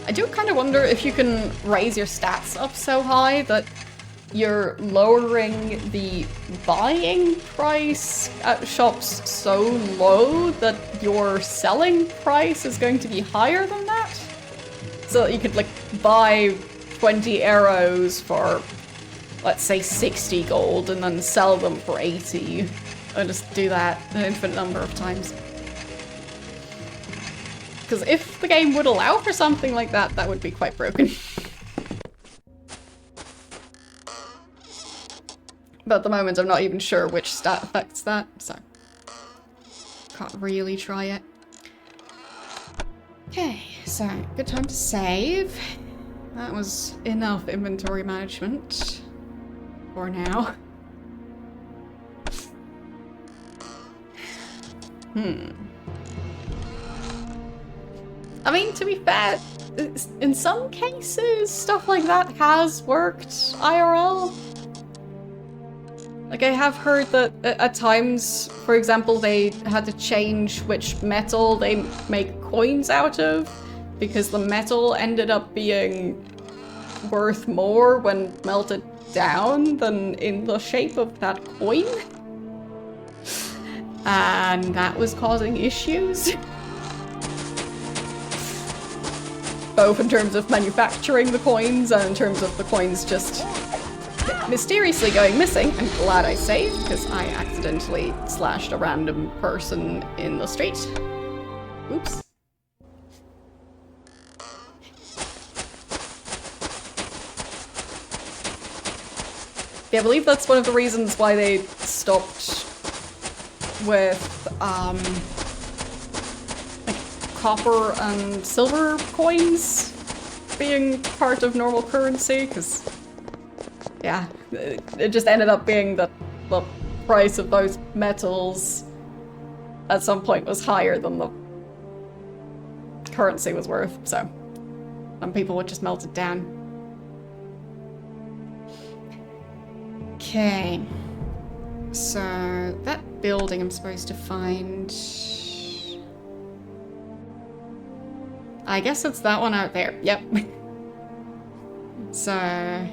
I do kind of wonder if you can raise your stats up so high that you're lowering the buying price at shops so low that your selling price is going to be higher than that? So that you could, like, buy 20 arrows for, let's say, 60 gold and then sell them for 80. And just do that an infinite number of times. Because if the game would allow for something like that, that would be quite broken. But at the moment, I'm not even sure which stat affects that, so... can't really try it. Okay, so good time to save. That was enough inventory management for now. I mean, to be fair, in some cases, stuff like that has worked IRL. Like, I have heard that at times, for example, they had to change which metal they make coins out of, because the metal ended up being worth more when melted down than in the shape of that coin. And that was causing issues. Both in terms of manufacturing the coins and in terms of the coins just mysteriously going missing. I'm glad I saved, because I accidentally slashed a random person in the street. Oops. Yeah, I believe that's one of the reasons why they stopped with, like, copper and silver coins being part of normal currency, because, yeah, it just ended up being that the price of those metals at some point was higher than the currency was worth, so some people would just melt it down. Okay, so that building I'm supposed to find, I guess it's that one out there. Yep. So,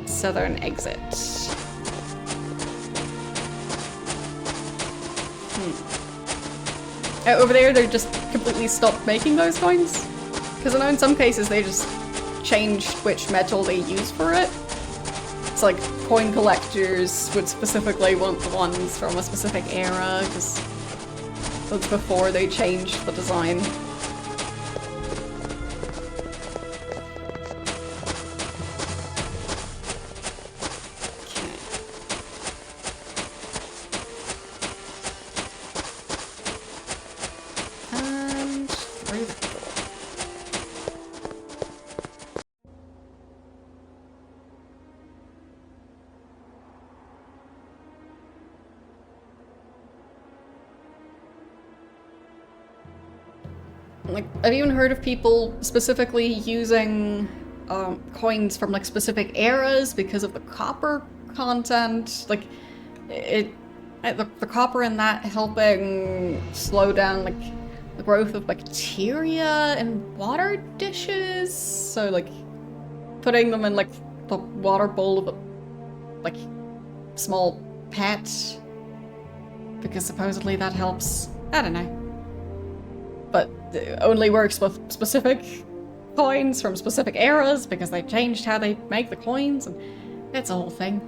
southern exit. Over there, they just completely stopped making those coins. Because I know in some cases they just changed which metal they use for it. It's like coin collectors would specifically want the ones from a specific era, because that's before they changed the design. And through the door. Like, I've even heard of people specifically using coins from like specific eras because of the copper content. Like, the copper in that helping slow down like the growth of bacteria in water dishes. So like, putting them in like the water bowl of a like small pet, because supposedly that helps. I don't know. But it only works with specific coins from specific eras because they changed how they make the coins, and it's a whole thing.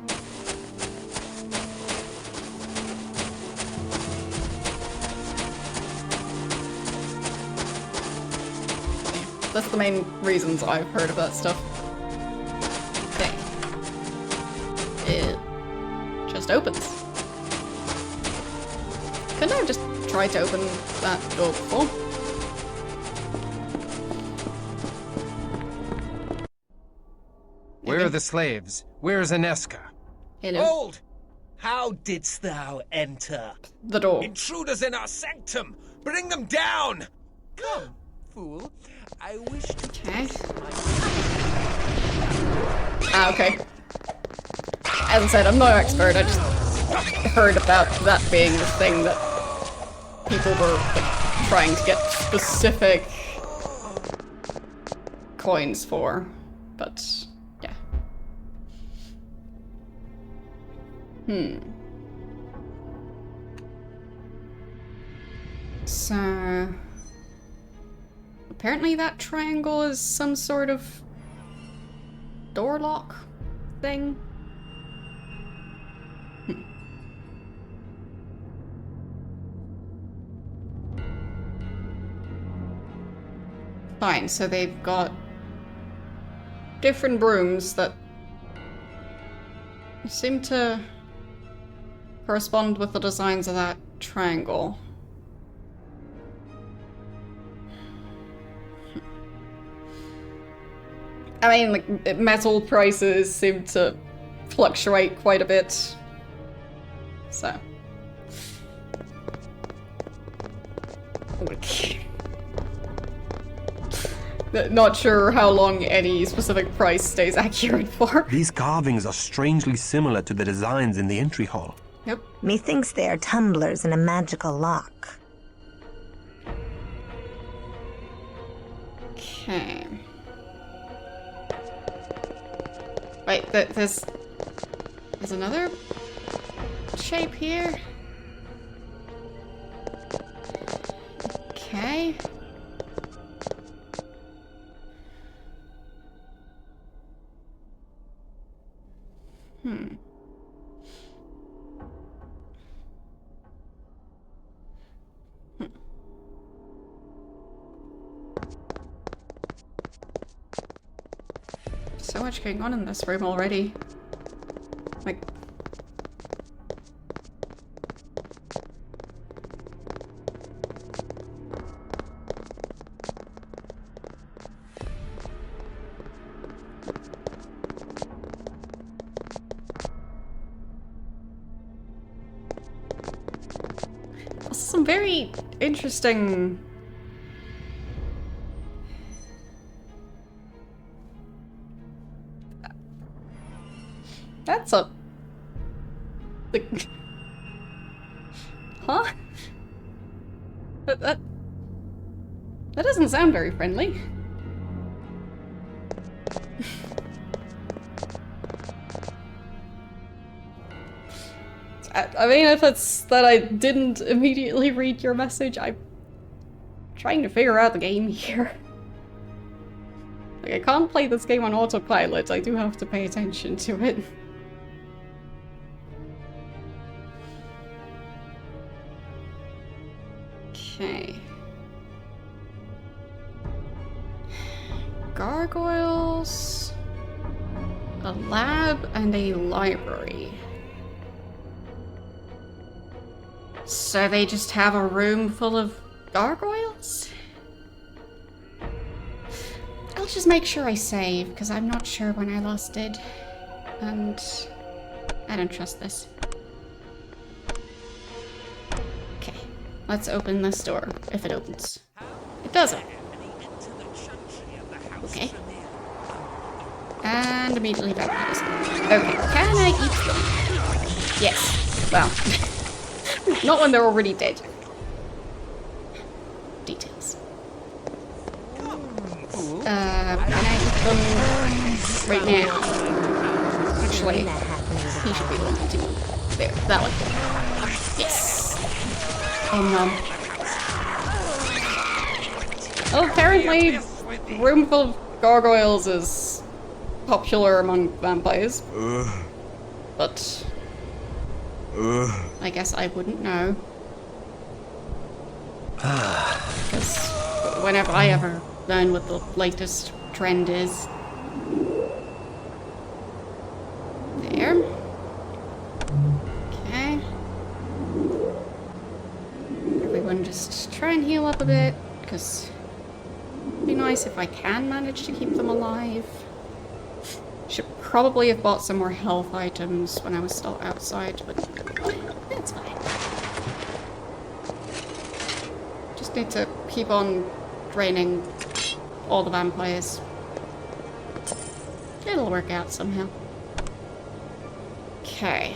Yeah, that's the main reasons I've heard of that stuff. Okay. It just opens. Couldn't I have just tried to open that door before? Where are the slaves? Where is Inesca? Hello. Hold! How didst thou enter? The door. Intruders in our sanctum! Bring them down! Come, fool. I wish to Okay. Ah, okay. As I said, I'm no expert, I just heard about that being the thing that people were like, trying to get specific coins for, but yeah. So apparently that triangle is some sort of door lock thing. Fine, so they've got different rooms that seem to correspond with the designs of that triangle. I mean, like, metal prices seem to fluctuate quite a bit. So. Not sure how long any specific price stays accurate for. These carvings are strangely similar to the designs in the entry hall. Yep. Methinks they are tumblers in a magical lock. Okay. Wait, there's another shape here? Okay. So much going on in this room already. Like... some very interesting... That's a... Like... Huh? That doesn't sound very friendly. I mean, if it's that I didn't immediately read your message, I'm trying to figure out the game here. Like, I can't play this game on autopilot, I do have to pay attention to it. Okay. Gargoyles, a lab, and a library. So they just have a room full of gargoyles? I'll just make sure I save, because I'm not sure when I last did. And I don't trust this. Okay, let's open this door, if it opens. It doesn't. Okay. And immediately vampires. Okay, can I eat them? Yes. Well, not when they're already dead. Details. Can I eat them right now? Actually, he should be the one to. There, that one. Yes. Oh no. Well, apparently, room full of gargoyles is popular among vampires. But I guess I wouldn't know. Because whenever I ever learn what the latest trend is. There. Okay. Everyone just try and heal up a bit, because it'd be nice if I can manage to keep them alive. Should probably have bought some more health items when I was still outside, but that's fine. Just need to keep on draining all the vampires. It'll work out somehow. Okay.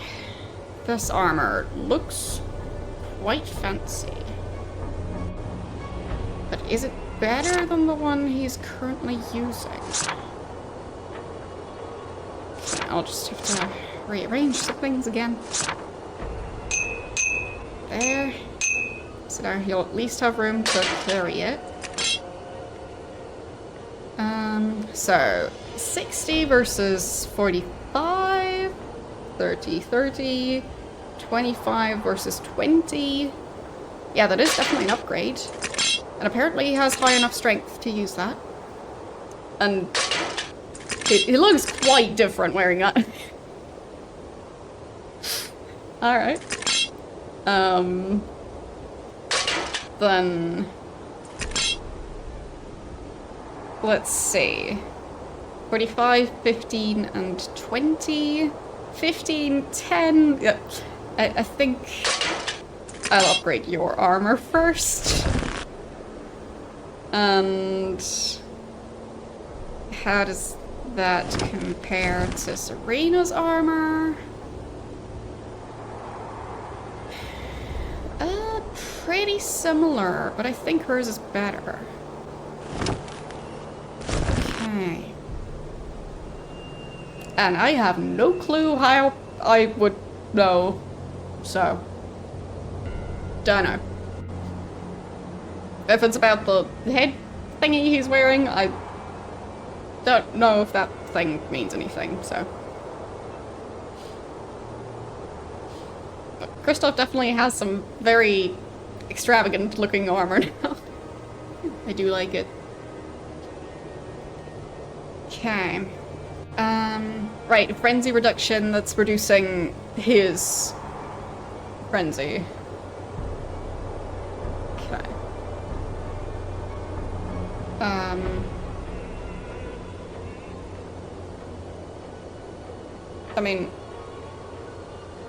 This armor looks quite fancy. But is it better than the one he's currently using? I'll just have to rearrange some things again. There. So now he'll at least have room to carry it. So 60 versus 45, 30, 30, 25 versus 20. Yeah, that is definitely an upgrade. And apparently he has high enough strength to use that. And he looks quite different wearing that. Alright. Then... let's see. 45, 15, and 20. 15, 10. Yeah. I think I'll upgrade your armor first. And how does that compare to Serena's armor? Pretty similar, but I think hers is better. Okay. And I have no clue how I would know, so don't know. If it's about the head thingy he's wearing, I don't know if that thing means anything, so. But Kristoff definitely has some very extravagant looking armor now. I do like it. Okay. Right, frenzy reduction, that's reducing his frenzy. Okay. I mean,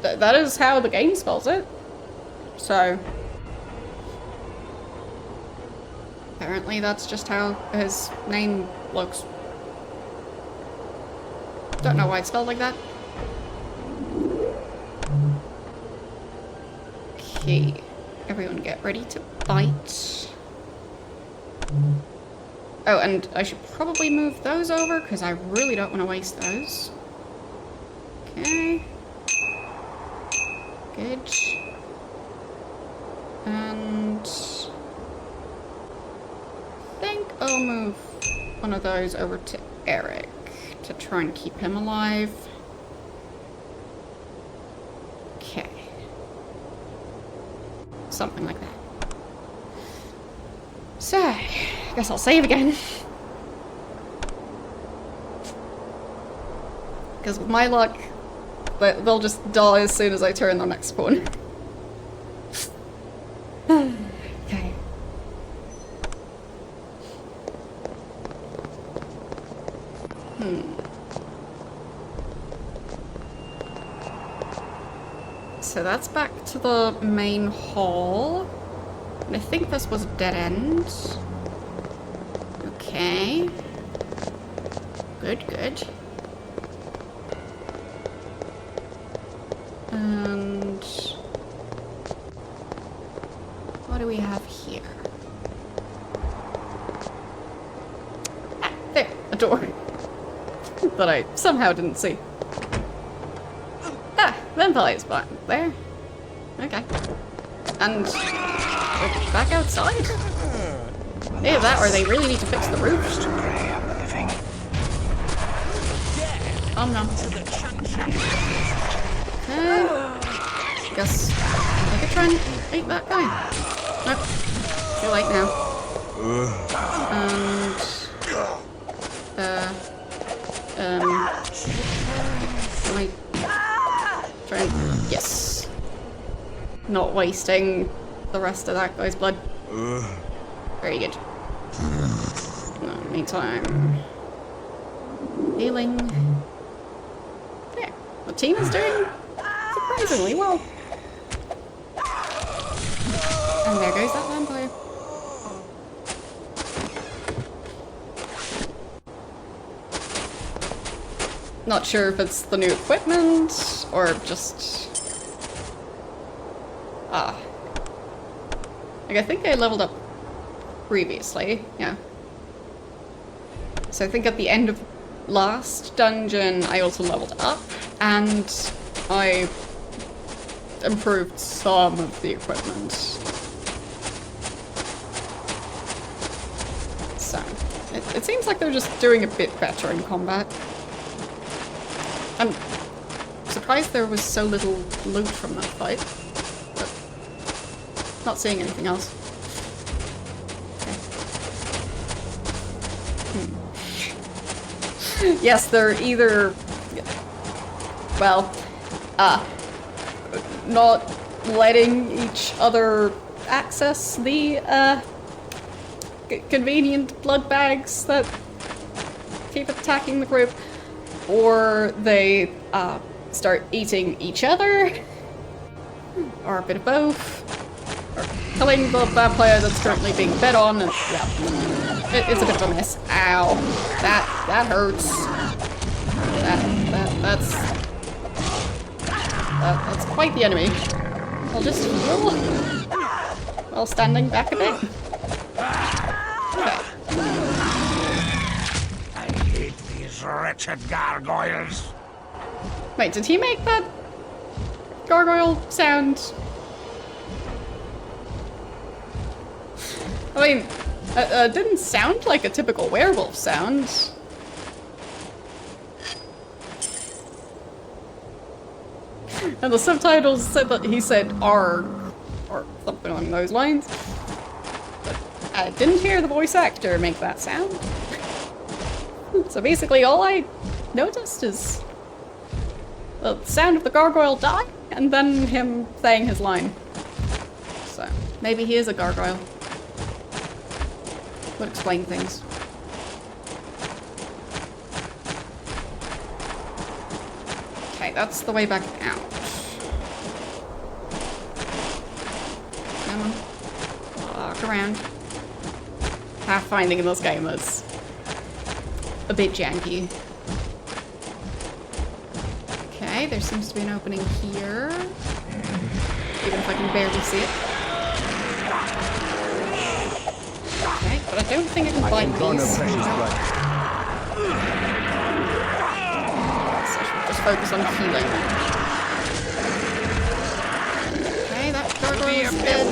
that is how the game spells it. So, apparently that's just how his name looks. Don't know why it's spelled like that. Okay, everyone get ready to bite. Oh, and I should probably move those over because I really don't want to waste those. Okay. Good. And I think I'll move one of those over to Eric to try and keep him alive. Okay. Something like that. So, I guess I'll save again. Because with my luck, they'll just die as soon as I turn the next one. Okay. So that's back to the main hall. And I think this was a dead end. Okay. Good, good. And what do we have here? Ah, there, a door that I somehow didn't see. Ah, vampires back there. Okay. And we're back outside. Either that or they really need to fix the roof. Oh no. Guess I could try and eat that guy. Nope. Too late now. Can I try and... Yes. Not wasting the rest of that guy's blood. Very good. Meantime... Healing. There. The team is doing surprisingly well. And there goes that vampire. Not sure if it's the new equipment or just... Like, I think I leveled up previously, yeah. So I think at the end of last dungeon I also leveled up and I improved some of the equipment. So, it seems like they're just doing a bit better in combat. I'm surprised there was so little loot from that fight, but not seeing anything else. Okay. Yes, they're either, well, not letting each other access the convenient blood bags that keep attacking the group, or they start eating each other, or a bit of both, or killing the vampire that's currently being fed on, and yeah, it's a bit of a mess. Ow, that hurts. That's quite the enemy. I'll just heal while standing back a bit. Okay. I hate these wretched gargoyles. Wait, did he make that gargoyle sound? I mean, it didn't sound like a typical werewolf sound. And the subtitles said that he said "arg" or something along those lines. But I didn't hear the voice actor make that sound. So basically all I noticed is the sound of the gargoyle die and then him saying his line. So maybe he is a gargoyle. Would explain things. Okay, that's the way back out. Come on. Walk around. Pathfinding in this game is a bit janky. Okay, there seems to be an opening here. Even if I can barely see it. Okay, but I don't think I can find these. Focus on healing. Okay, that gargoyle is dead.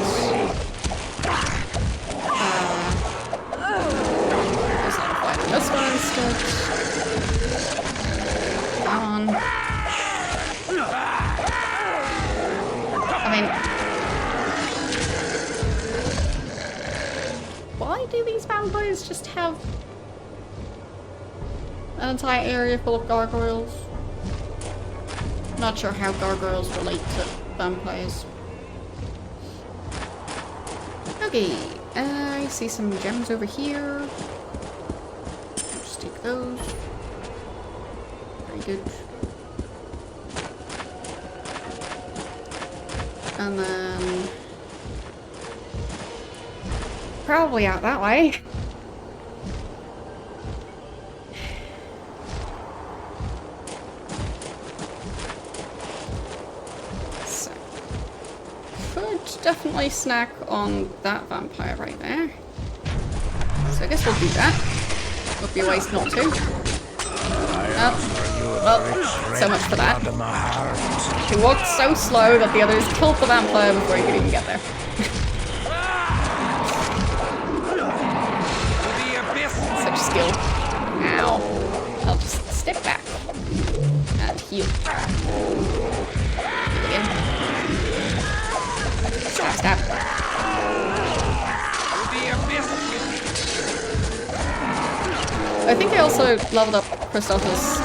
Guess I'll fight this one instead. Come on. I mean, why do these vampires just have an entire area full of gargoyles? Not sure how gargoyles relate to vampires. Okay, I see some gems over here. Just take those. Very good. And then probably out that way. Definitely snack on that vampire right there. So I guess we'll do that. Would be a waste not to. Oh, well, so much for that. He walked so slow that the others killed the vampire before he could even get there. Such skill. Ow. I'll just step back and heal. Again. Stab. I think I also leveled up Christoph's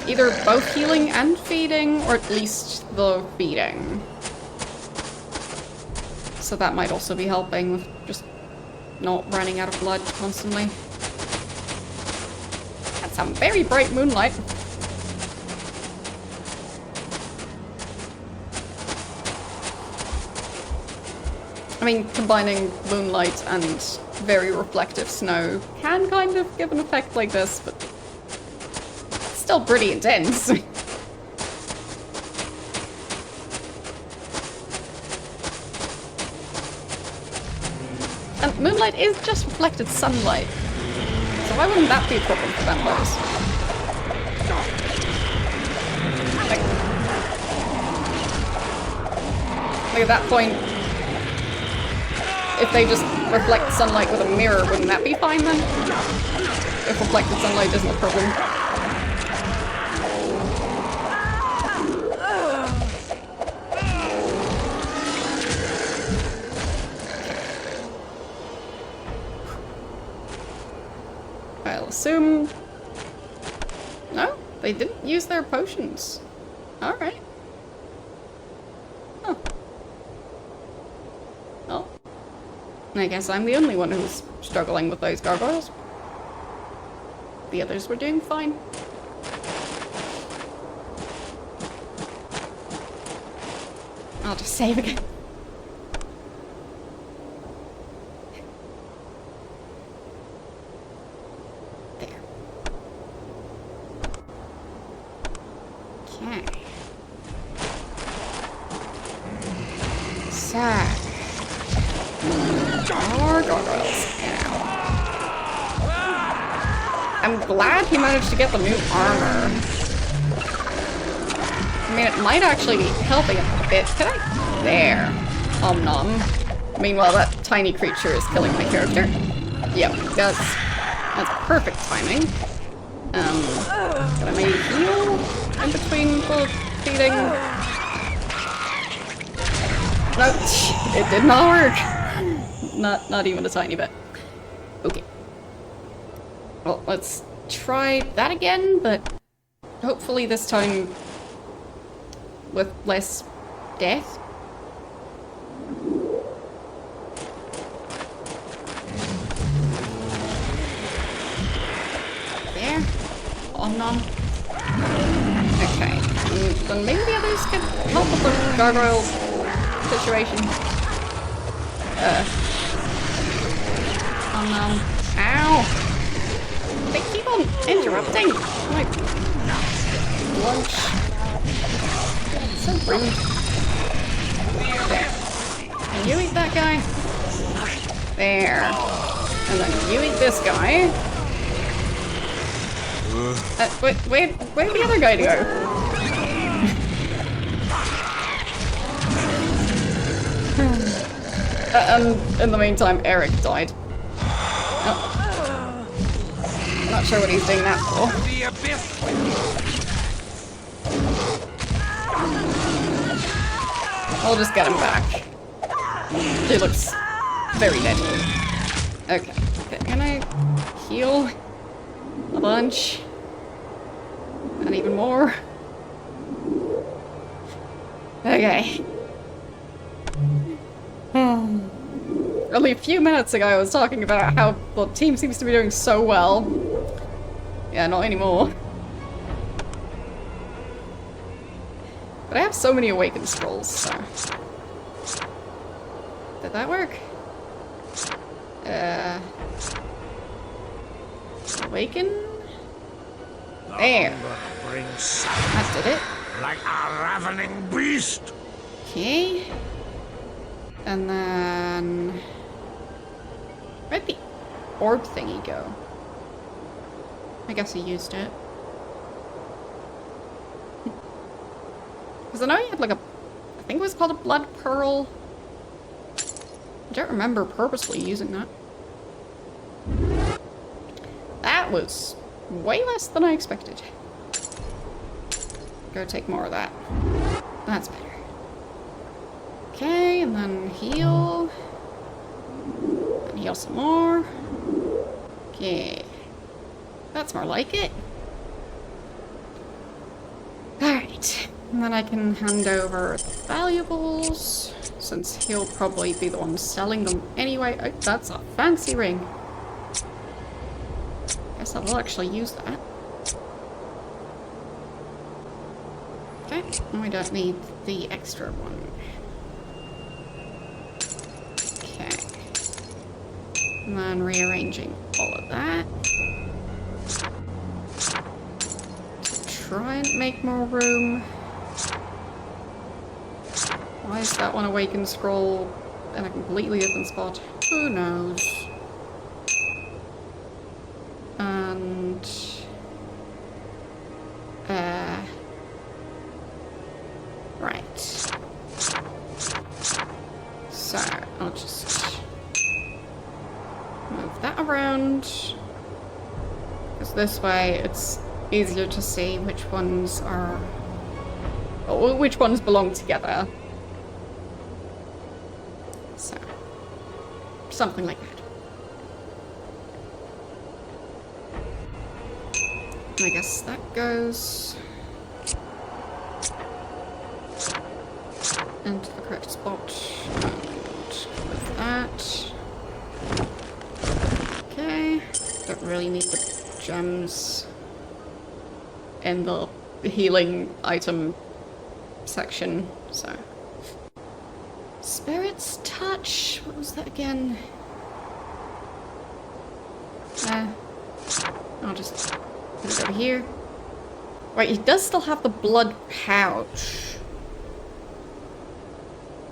either both healing and feeding, or at least the feeding. So that might also be helping with just not running out of blood constantly. That's some very bright moonlight. I mean, combining moonlight and very reflective snow can kind of give an effect like this, but it's still pretty intense. And moonlight is just reflected sunlight, so why wouldn't that be a problem for vampires? Like at that point, if they just reflect sunlight with a mirror, wouldn't that be fine then? If reflected sunlight isn't a problem. I'll assume... No, they didn't use their potions. Alright. Huh. Well, I guess I'm the only one who's struggling with those gargoyles. the others were doing fine. I'll just save again. There. Okay. So. More gargoyles. I'm glad he managed to get the new armor. I mean, it might actually be helping a bit. Can I? There. Om nom. Meanwhile, that tiny creature is killing my character. Yep, that's perfect timing. Can I maybe heal in between the feeding? No, it did not work. Not even a tiny bit. Okay. Well, let's try that again, but hopefully this time with less death. There. Om nom. Okay. Then maybe the others can help with the gargoyle situation. Om nom. Ow! They keep on interrupting my lunch. So rude. There. And you eat that guy. There. And then you eat this guy. Where'd the other guy go? In the meantime, Eric died. Oh. Not sure what he's doing that for. The abyss. I'll just get him back. He looks very dead. Okay. Can I heal a bunch? And even more? Okay. Only a few minutes ago I was talking about how the team seems to be doing so well. Yeah, not anymore. But I have so many awakened scrolls, so... Did that work? Awaken? There. That did it. Like a ravening beast. Okay. And then... Where'd the orb thingy go? I guess he used it. Because I know he had like a... I think it was called a blood pearl. I don't remember purposely using that. That was way less than I expected. Go take more of that. That's better. Okay, and then heal. And heal some more. Okay. That's more like it. Alright. And then I can hand over the valuables, since he'll probably be the one selling them anyway. Oh, that's a fancy ring. Guess I will actually use that. Okay, and we don't need the extra one. Okay. And then rearranging all of that. Try and make more room. Why is that one awakened scroll in a completely different spot? Who knows? And... right. So, I'll just move that around. Because this way it's easier to see which ones are... or which ones belong together. So, something like that. I guess that goes into the correct spot. And with that. Okay. Don't really need the gems in the healing item section, so. Spirit's Touch, what was that again? I'll just put it over here. Right, he does still have the blood pouch.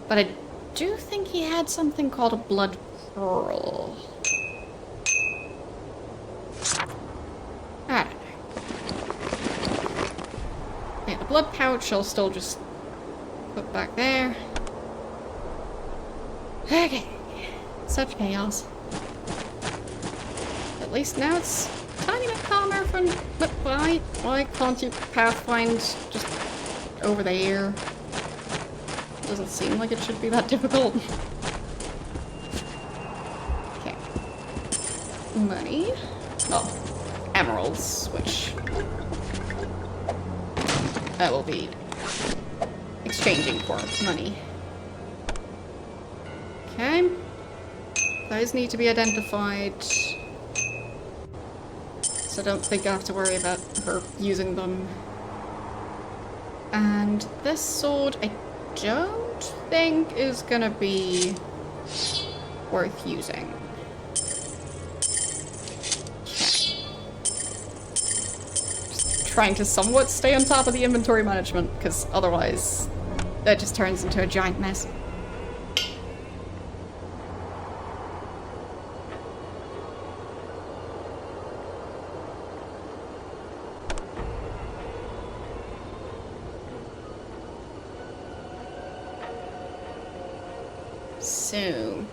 But I do think he had something called a blood pearl. I don't know. Yeah, the blood pouch I'll still just put back there. Okay. Such chaos. At least now it's a tiny bit calmer from... But why can't you pathfind just over there? Doesn't seem like it should be that difficult. Okay. Money. Oh. Emeralds, which I will be exchanging for money. Okay. Those need to be identified. So I don't think I have to worry about her using them. And this sword, I don't think is gonna be worth using. Okay. Just trying to somewhat stay on top of the inventory management, because otherwise that just turns into a giant mess. So,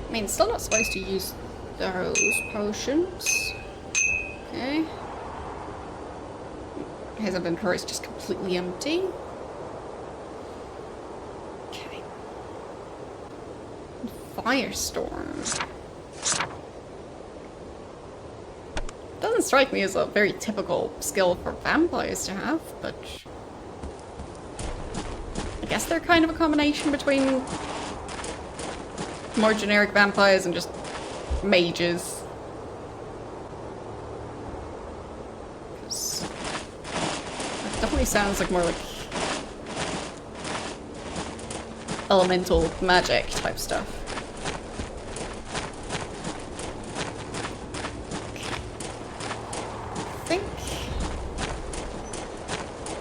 I mean, still not supposed to use those potions. Okay. His inventory is just completely empty. Okay. Firestorm. Doesn't strike me as a very typical skill for vampires to have, but I guess they're kind of a combination between more generic vampires and just mages. Because it definitely sounds like more like elemental magic type stuff. I think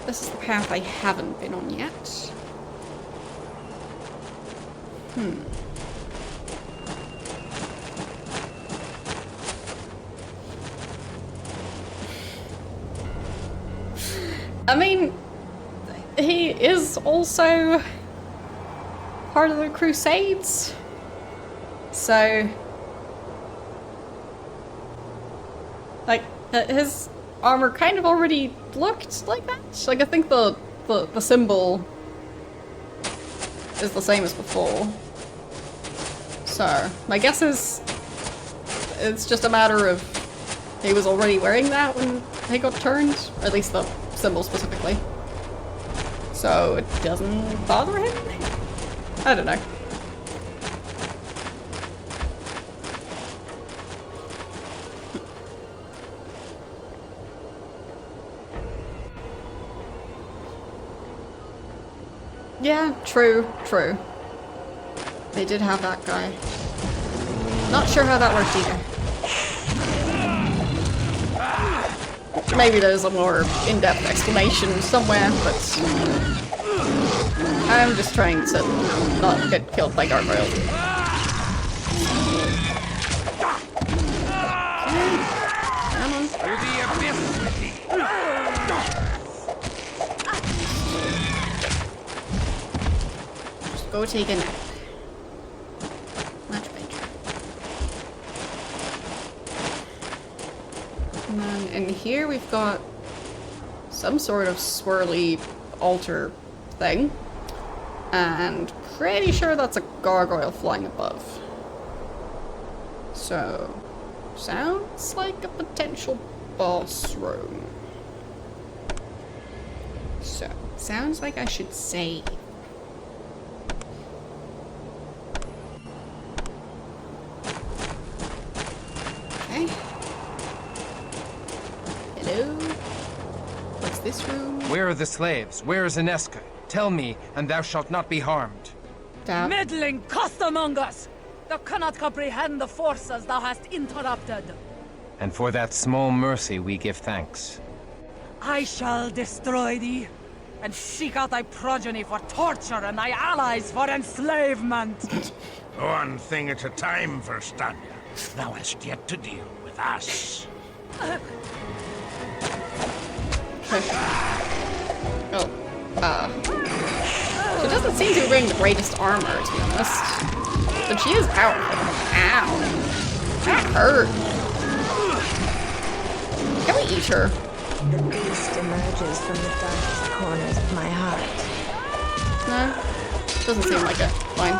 this is the path I haven't been on yet. I mean, he is also part of the Crusades, so like his armor kind of already looked like that. Like I think the symbol is the same as before. So my guess is it's just a matter of he was already wearing that when he got turned, or at least the symbol specifically. So it doesn't bother him? I don't know. Yeah, true. They did have that guy. Not sure how that worked either. Maybe there's a more in-depth explanation somewhere, but I'm just trying to not get killed by gargoyles. Come on. Just go take a nap. Much better. And then in here we've got some sort of swirly altar thing. And pretty sure that's a gargoyle flying above. So, sounds like a potential boss room. So, sounds like I should save. Okay. Hello? What's this room? Where are the slaves? Where is Inesca? Tell me, and thou shalt not be harmed. Down. Meddling costermongers! Thou cannot comprehend the forces thou hast interrupted. And for that small mercy we give thanks. I shall destroy thee, and seek out thy progeny for torture and thy allies for enslavement. One thing at a time, Verstania. Thou hast yet to deal with us. Oh. She doesn't seem to be wearing the greatest armor, to be honest. But she is powerful. Ow. That hurt. Can we eat her? The beast emerges from the darkest corners of my heart. No? Doesn't seem like it. Fine.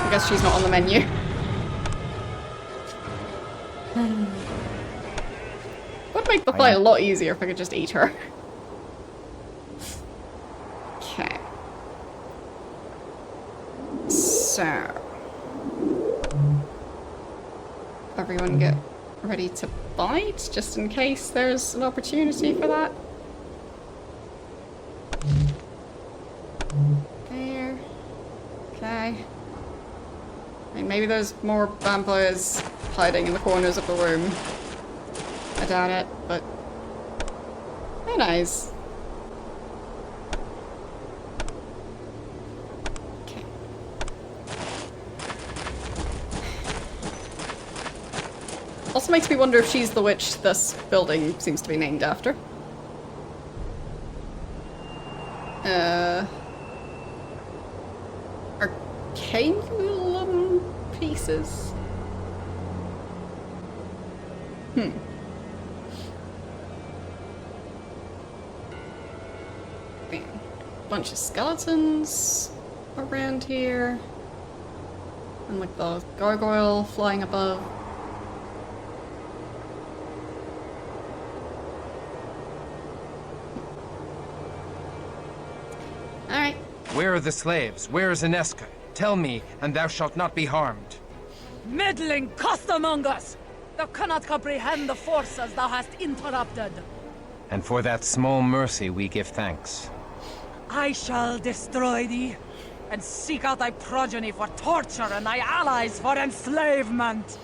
I guess she's not on the menu. Would make the fight a lot easier if I could just eat her. Okay. So. Everyone get ready to fight, just in case there's an opportunity for that. There. Okay. I mean, maybe there's more vampires hiding in the corners of the room. I doubt it, but who knows? Okay. Also makes me wonder if she's the witch this building seems to be named after. Arcanum pieces? Bunch of skeletons around here. And like the gargoyle flying above. Alright. Where are the slaves? Where is Inesca? Tell me, and thou shalt not be harmed. Meddling costermongers! Thou cannot comprehend the forces thou hast interrupted. And for that small mercy we give thanks. I shall destroy thee, and seek out thy progeny for torture and thy allies for enslavement.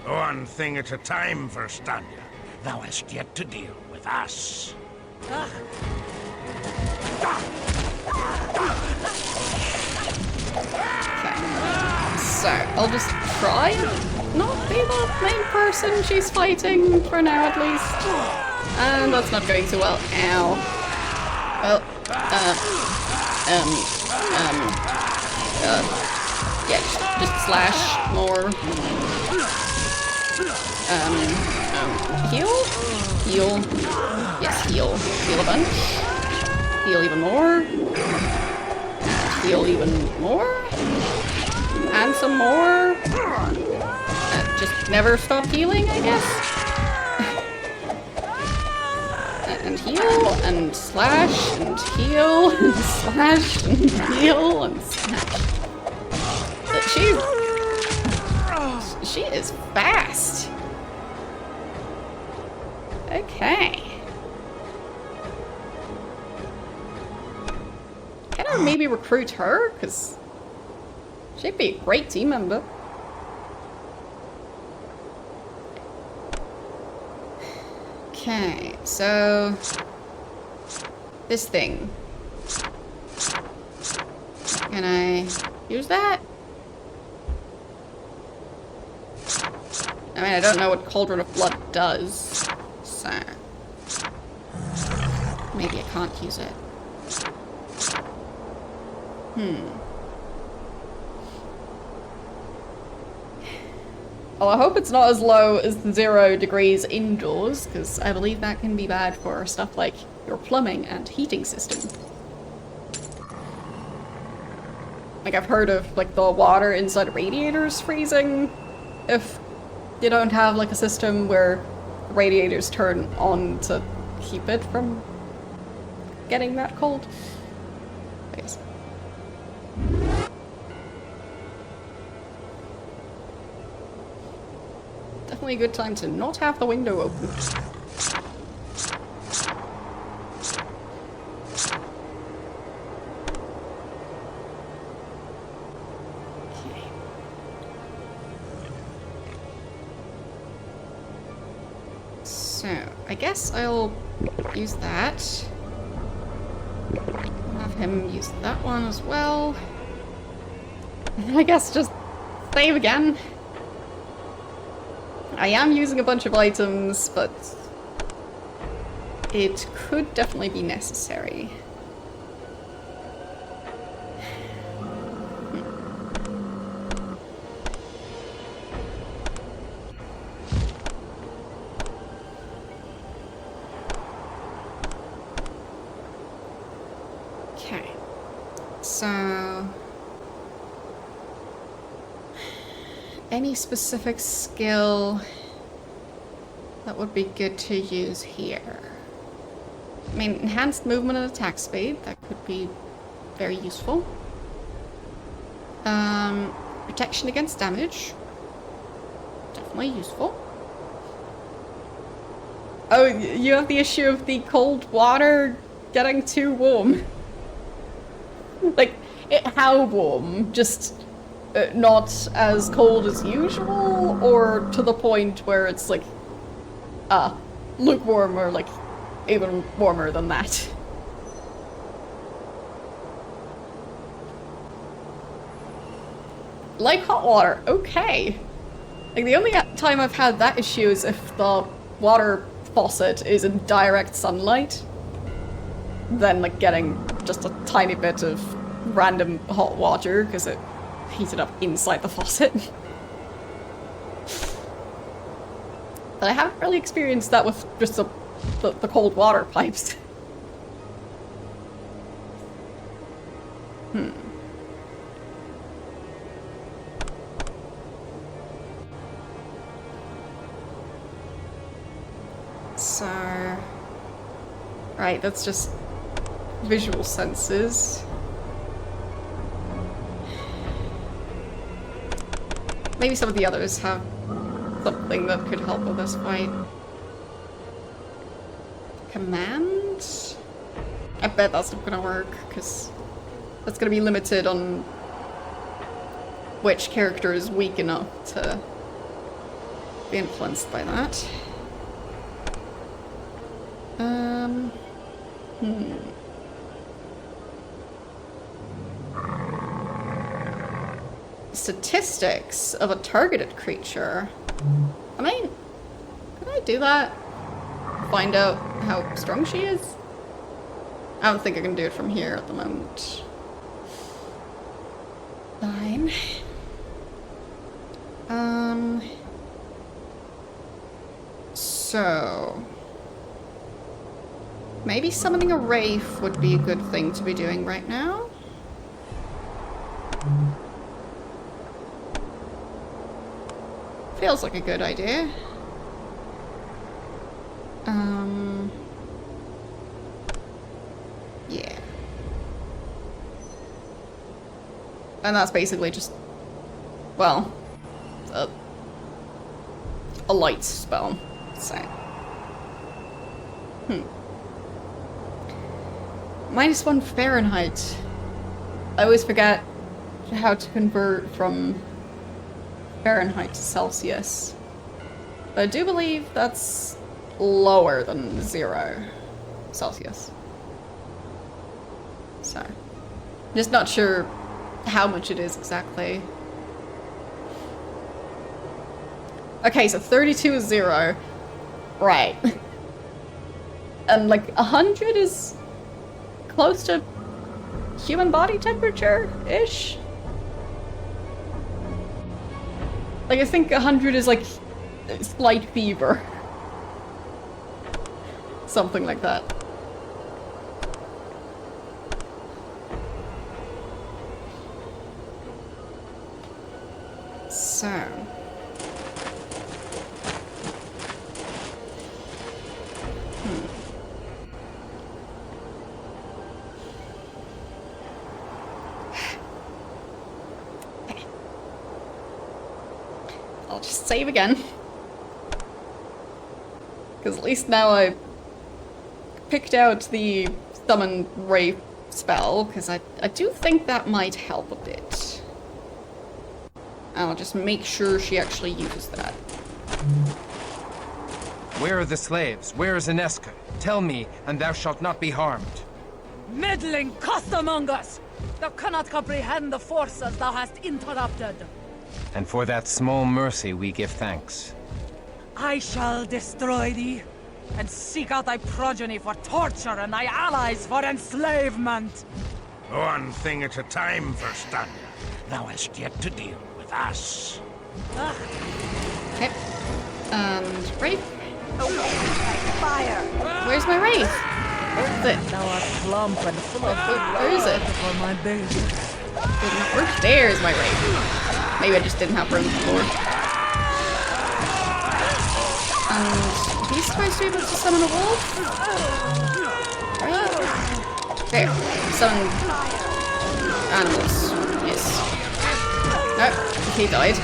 One thing at a time, Verstania. Thou hast yet to deal with us. So, I'll just try and not be the main person she's fighting, for now at least. And that's not going so well. Ow. Well, yeah, just slash more. Heal? Heal. Yes, heal. Heal a bunch. Heal even more. Heal even more. And some more. Just never stop healing, I guess. And heal, and slash, and heal, and slash, and heal, and slash. She is fast. Okay. Can I maybe recruit her? Because she'd be a great team member. Okay, so this thing. Can I use that? I mean, I don't know what Cauldron of Blood does, so maybe I can't use it. Oh, I hope it's not as low as 0 degrees indoors, because I believe that can be bad for stuff like your plumbing and heating system. Like, I've heard of, like, the water inside radiators freezing if you don't have, like, a system where radiators turn on to keep it from getting that cold. I guess. Definitely a good time to not have the window open. Okay. So, I guess I'll use that. I'll have him use that one as well. I guess just save again. I am using a bunch of items, but it could definitely be necessary. Okay, so any specific skill that would be good to use here? I mean, enhanced movement and attack speed, that could be very useful. Protection against damage, definitely useful. Oh, you have the issue of the cold water getting too warm. Like, how warm? Just not as cold as usual, or to the point where it's like lukewarm or like even warmer than that? Like hot water, okay. Like the only time I've had that issue is if the water faucet is in direct sunlight, then like getting just a tiny bit of random hot water because it heated up inside the faucet. But I haven't really experienced that with just the cold water pipes. So, right, that's just visual senses. Maybe some of the others have something that could help with this fight. Command? I bet that's not gonna work, because that's gonna be limited on which character is weak enough to be influenced by that. Statistics of a targeted creature. I mean, could I do that? Find out how strong she is? I don't think I can do it from here at the moment. Fine. So maybe summoning a wraith would be a good thing to be doing right now. Feels like a good idea. Yeah. And that's basically just, well, a light spell, so. -1 Fahrenheit. I always forget how to convert from Fahrenheit to Celsius. But I do believe that's lower than 0 Celsius. So, just not sure how much it is exactly. Okay, so 32 is 0. Right. And like 100 is close to human body temperature-ish? Like, I think 100 is like slight fever. Something like that. So. I'll just save again. Because at least now I picked out the Summon Ray spell, because I do think that might help a bit. I'll just make sure she actually uses that. Where are the slaves? Where is Ineska? Tell me, and thou shalt not be harmed. Meddling costermongers! Thou cannot comprehend the forces thou hast interrupted. And for that small mercy we give thanks. I shall destroy thee, and seek out thy progeny for torture and thy allies for enslavement. One thing at a time, Verstania. Thou hast yet to deal with us. Okay. And Wraith. Fire! Where's my Wraith? Where's it? Thou art plump and full of Where is it? for my baby. Did not work. There's my Wraith. Maybe I just didn't have room before. And he's supposed to be able to summon a wolf? Right? There. Summon animals. Yes. Nope. He died.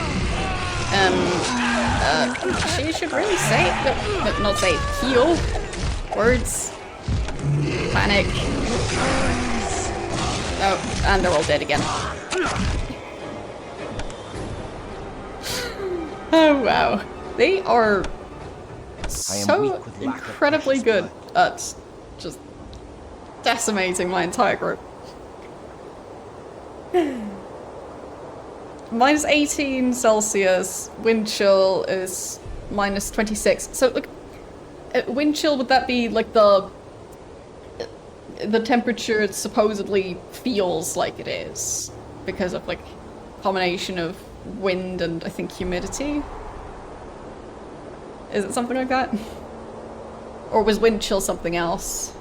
She should really say, no, not say, heal. Words. Panic. Oh, and they're all dead again. Oh wow. They are so incredibly good at just decimating my entire group. Minus 18 Celsius, wind chill is minus 26. So, look, wind chill, would that be like the temperature it supposedly feels like it is? Because of, like, combination of wind and, I think, humidity? Is it something like that? Or was wind chill something else?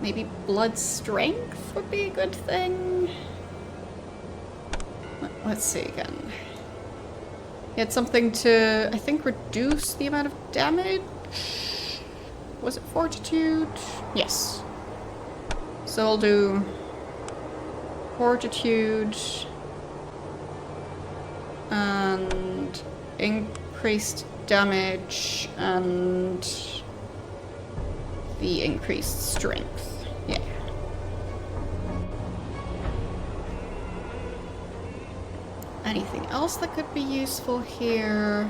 Maybe blood strength would be a good thing. Let's see again. He had something to, I think, reduce the amount of damage. Was it fortitude? Yes. So I'll do fortitude and increased damage and the increased strength. Yeah. Anything else that could be useful here?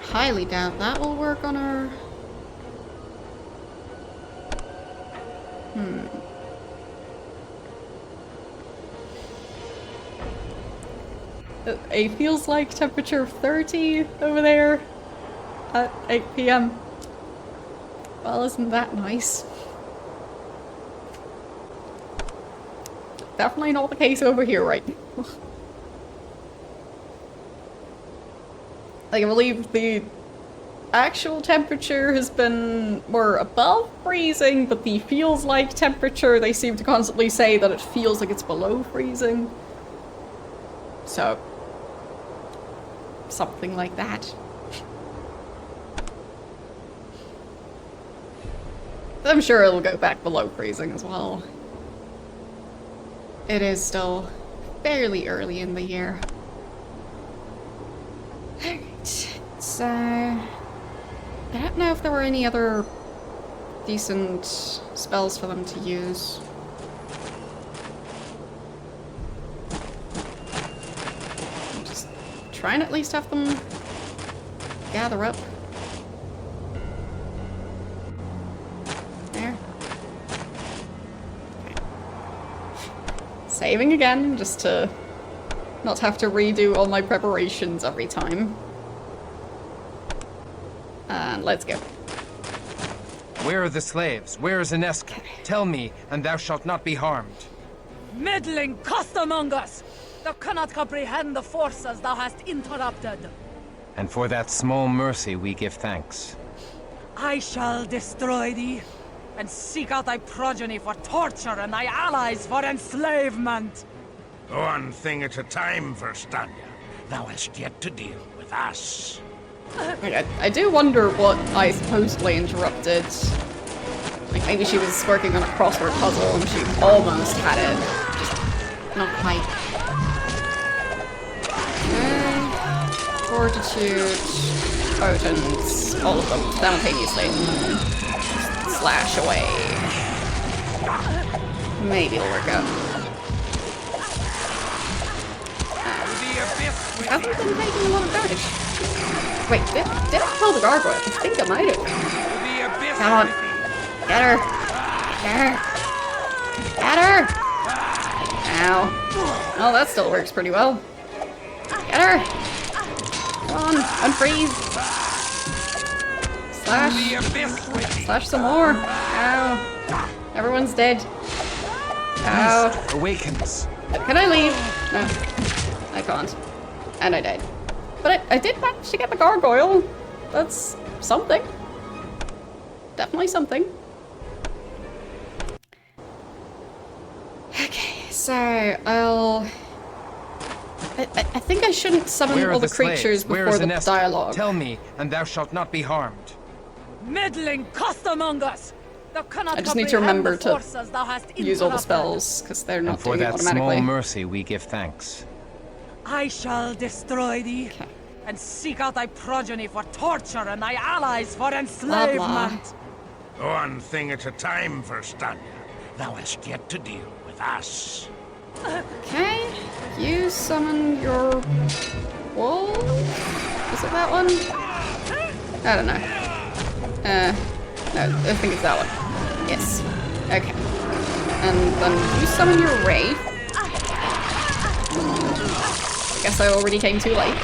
Highly doubt that will work on her. It feels like temperature of 30 over there at 8 PM. Well, isn't that nice? Definitely not the case over here right now. Like, I believe the actual temperature has been more above freezing, but the feels like temperature, they seem to constantly say that it feels like it's below freezing. So, something like that. I'm sure it'll go back below freezing as well. It is still fairly early in the year. Alright, so I don't know if there were any other decent spells for them to use. I'm just trying to at least have them gather up. There. Okay. Saving again, just to not have to redo all my preparations every time. And let's go. Where are the slaves? Where is Ineska? Tell me, and thou shalt not be harmed. Meddling costermongers! Thou cannot comprehend the forces thou hast interrupted. And for that small mercy we give thanks. I shall destroy thee, and seek out thy progeny for torture and thy allies for enslavement. One thing at a time, Verstania. Thou hast yet to deal with us. I do wonder what I supposedly interrupted. Like, maybe she was working on a crossword puzzle and she almost had it. Just not quite. Fortitude, potions, all of them simultaneously. Just slash away. Maybe it'll work out. Hasn't been taking a lot of damage. Wait, did I kill the gargoyle? I think I might have. Come on. Get her. Get her. Get her. Ow. Oh, that still works pretty well. Get her. Come on. Unfreeze. Slash. Slash some more. Ow. Everyone's dead. Ow. Awakens. Can I leave? No. I can't. And I died. But I did manage to get the gargoyle. That's something. Definitely something. Okay, so I'll... I think I shouldn't summon all the creatures before the dialogue. Tell me, and thou shalt not be harmed. Meddling costermongers! Thou cannot I just need to comprehend remember the to forces thou hast use all the interrupted. spells, because they're And not for doing it that small automatically. mercy we give thanks. I shall destroy thee, Okay. and seek out thy progeny for torture and thy allies for enslavement. One thing at a time, Verstania. Thou hast yet to deal with us. Okay, you summon your wolf? Is it that one? I don't know. No, I think it's that one. Yes. Okay. And then you summon your wraith. Guess I already came too late.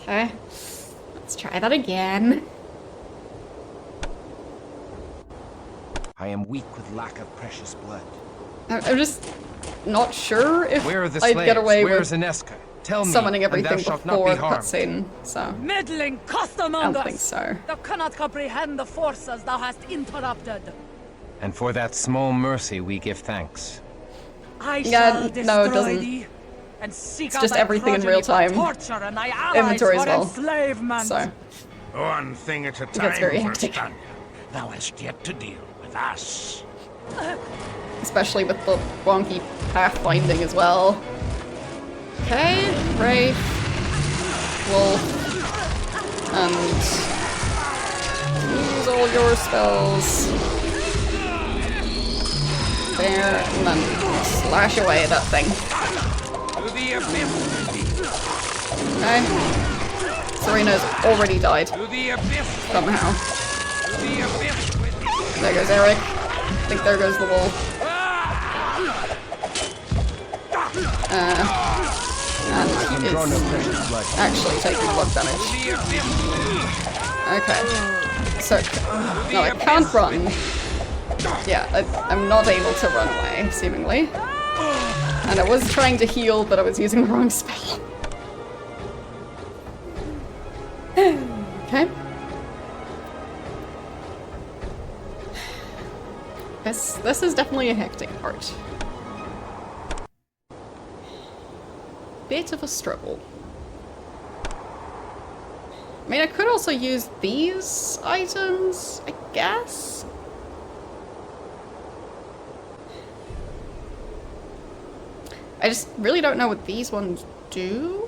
Okay. Let's try that again. I am weak with lack of precious blood. I'm just not sure if Where are the I'd slaves? get away Where with is Inesca? Tell me, summoning and thou everything shalt not before be the harmed. cutscene, so Meddling I costermongers! don't think so. Thou cannot comprehend the forces thou hast interrupted. And for that small mercy we give thanks. I Yeah, shall no, it destroy doesn't. thee, and seek It's out just thy everything in progeny real for time. torture and thy allies Inventory as for well. enslavement. So, One thing at a gets time, very hectic. Verstania. Thou hast yet to deal with us. especially with the wonky pathfinding as well. Okay, Wraith, Wolf, and use all your spells. There, and then slash away at that thing. To the abyss! Okay. Serena's already died, To the abyss! somehow. To the abyss with thee! There goes Eric. I think there goes the wolf. And he Draw no is precious blood. actually taking blood damage. The abyss! Okay. So, no, I can't run. Yeah, I'm not able to run away, seemingly. And I was trying to heal, but I was using the wrong spell. Okay. This is definitely a hectic part. Bit of a struggle. I mean, I could also use these items, I guess? I just really don't know what these ones do.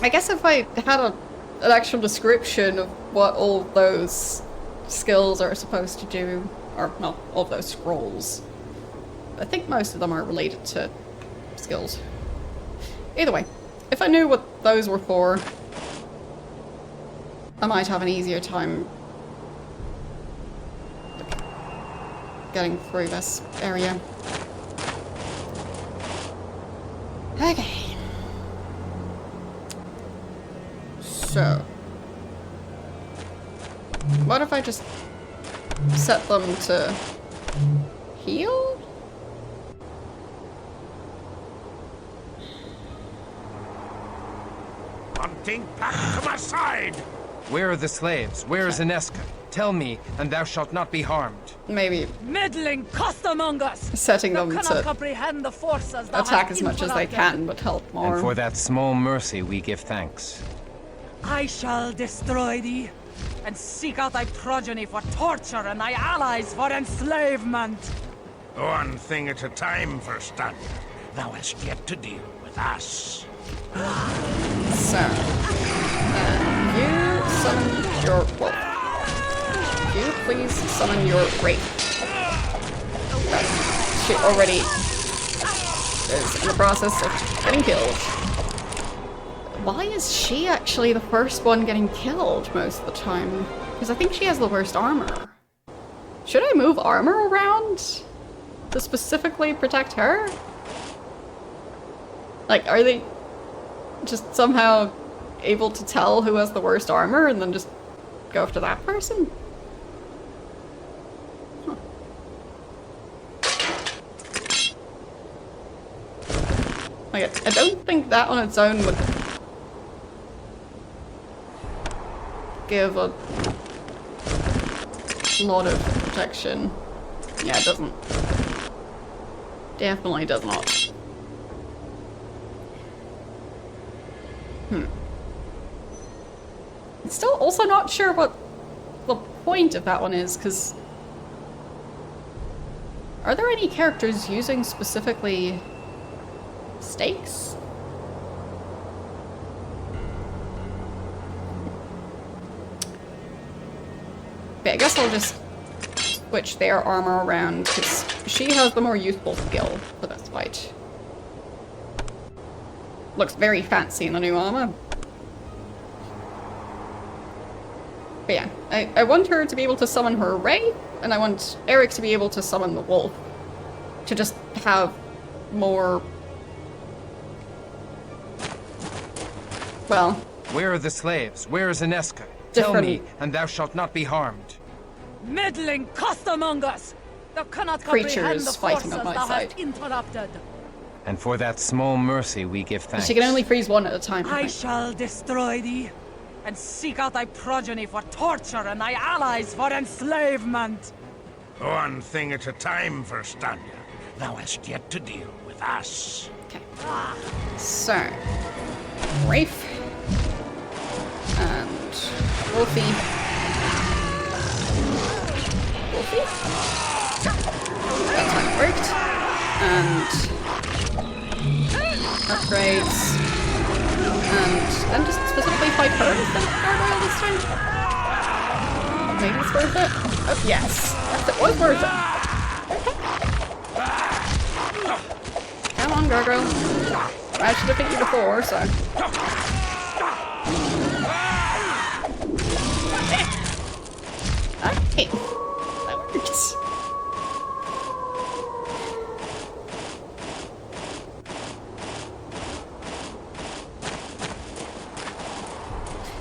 I guess if I had an actual description of what all those skills are supposed to do, or not all of those scrolls. I think most of them are related to skills. Either way, if I knew what those were for, I might have an easier time getting through this area. Okay. So. What if I just set them to heal? Hunting back to my side! Where are the slaves? Where is Ineska? Tell me, and thou shalt not be harmed. Maybe Meddling costermongers! setting Thou them cannot to comprehend the forces that attack have as much as they interrupted. can, but help more. And for that small mercy we give thanks. I shall destroy thee, and seek out thy progeny for torture and thy allies for enslavement. One thing at a time, Verstander. Thou hast yet to deal with us. So, you summon your wolf. You please summon your wraith. She already is in the process of getting killed. Why is she actually the first one getting killed most of the time? Because I think she has the worst armor. Should I move armor around to specifically protect her? Like, are they just somehow able to tell who has the worst armor and then just go after that person? Huh. Like, I don't think that on its own would give a lot of protection. Yeah, it doesn't. Definitely does not. Still also not sure what the point of that one is, because are there any characters using specifically stakes? Okay, I guess I'll just switch their armor around, because she has the more useful skill for this fight. Looks very fancy in the new armor. But yeah, I want her to be able to summon her Ray, and I want Eric to be able to summon the wolf. To just have more... well... Where are the slaves? Where is Ineska? Tell Different- me, and thou shalt not be harmed. Meddling costermongers! Thou cannot Creatures comprehend the fighting forces on my thou side. hast interrupted. And for that small mercy we give thanks. She can only freeze one at a time. I shall destroy thee, and seek out thy progeny for torture and thy allies for enslavement. One thing at a time, Verstander. Thou hast yet to deal with us. Okay. So, Rafe and Wolfie. Wolfie? That time worked. And upgrades. And then just specifically fight her instead of Gargoyle this time. Maybe it's worth it. Oh, yes. Yes, it was worth it. Come on, Gargoyle. I should have hit you before, so... Okay. That worked.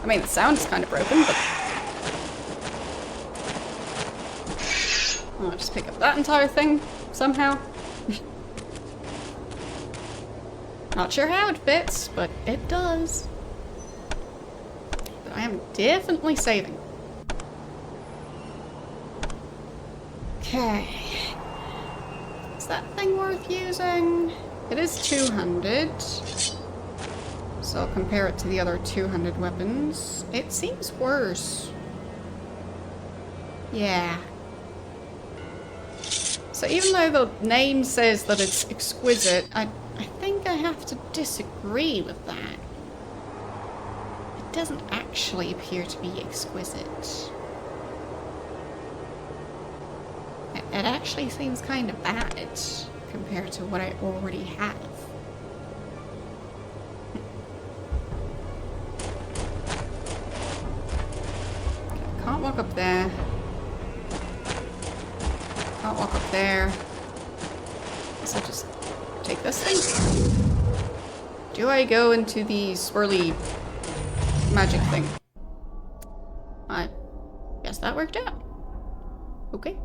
I mean, the sound is kind of broken, but... I'll just pick up that entire thing, somehow. Not sure how it fits, but it does. But I am definitely saving. Okay. Is that thing worth using? It is 200. So I'll compare it to the other 200 weapons. It seems worse. Yeah. So even though the name says that it's exquisite, I think I have to disagree with that. It doesn't actually appear to be exquisite. It actually seems kind of bad compared to what I already have. Okay, can't walk up there. Can't walk up there. Guess I'll just take this thing. Do I go into the swirly magic thing? I guess guess that worked out. Okay.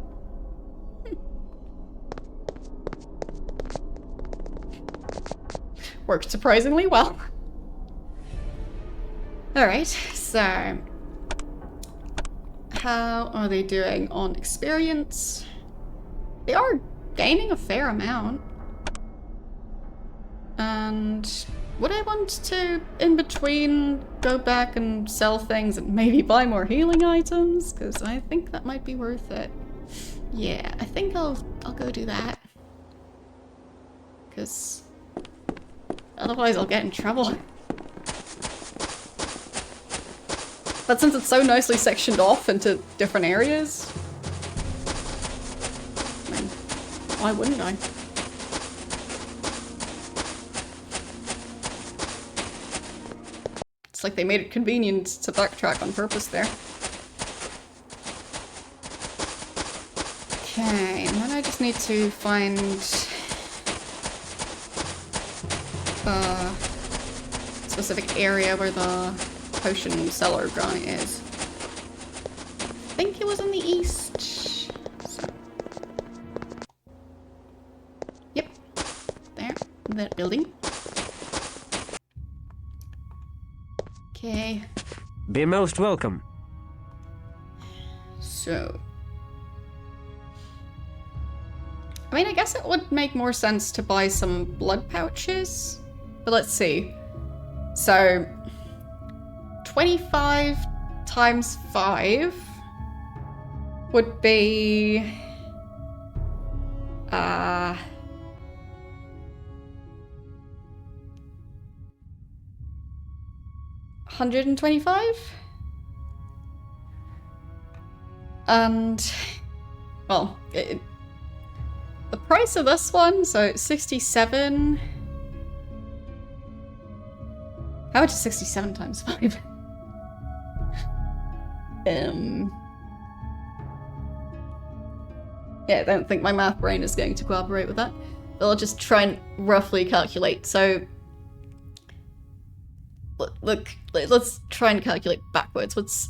Worked surprisingly well. Alright, so... how are they doing on experience? They are gaining a fair amount. And would I want to, in between, go back and sell things and maybe buy more healing items? Because I think that might be worth it. Yeah, I think I'll go do that. Because otherwise I'll get in trouble. But since it's so nicely sectioned off into different areas, I mean, why wouldn't I? It's like they made it convenient to backtrack on purpose there. Okay, and then I just need to find the specific area where the potion seller guy is. I think it was in the east. So. Yep. There. In that building. Okay. Be most welcome. So. I mean, I guess it would make more sense to buy some blood pouches. But let's see. So, 25 times 5 would be 125? And well, the price of this one, so 67. How much is 67 times 5? Yeah, I don't think my math brain is going to cooperate with that. But I'll just try and roughly calculate. So, look, let's try and calculate backwards. What's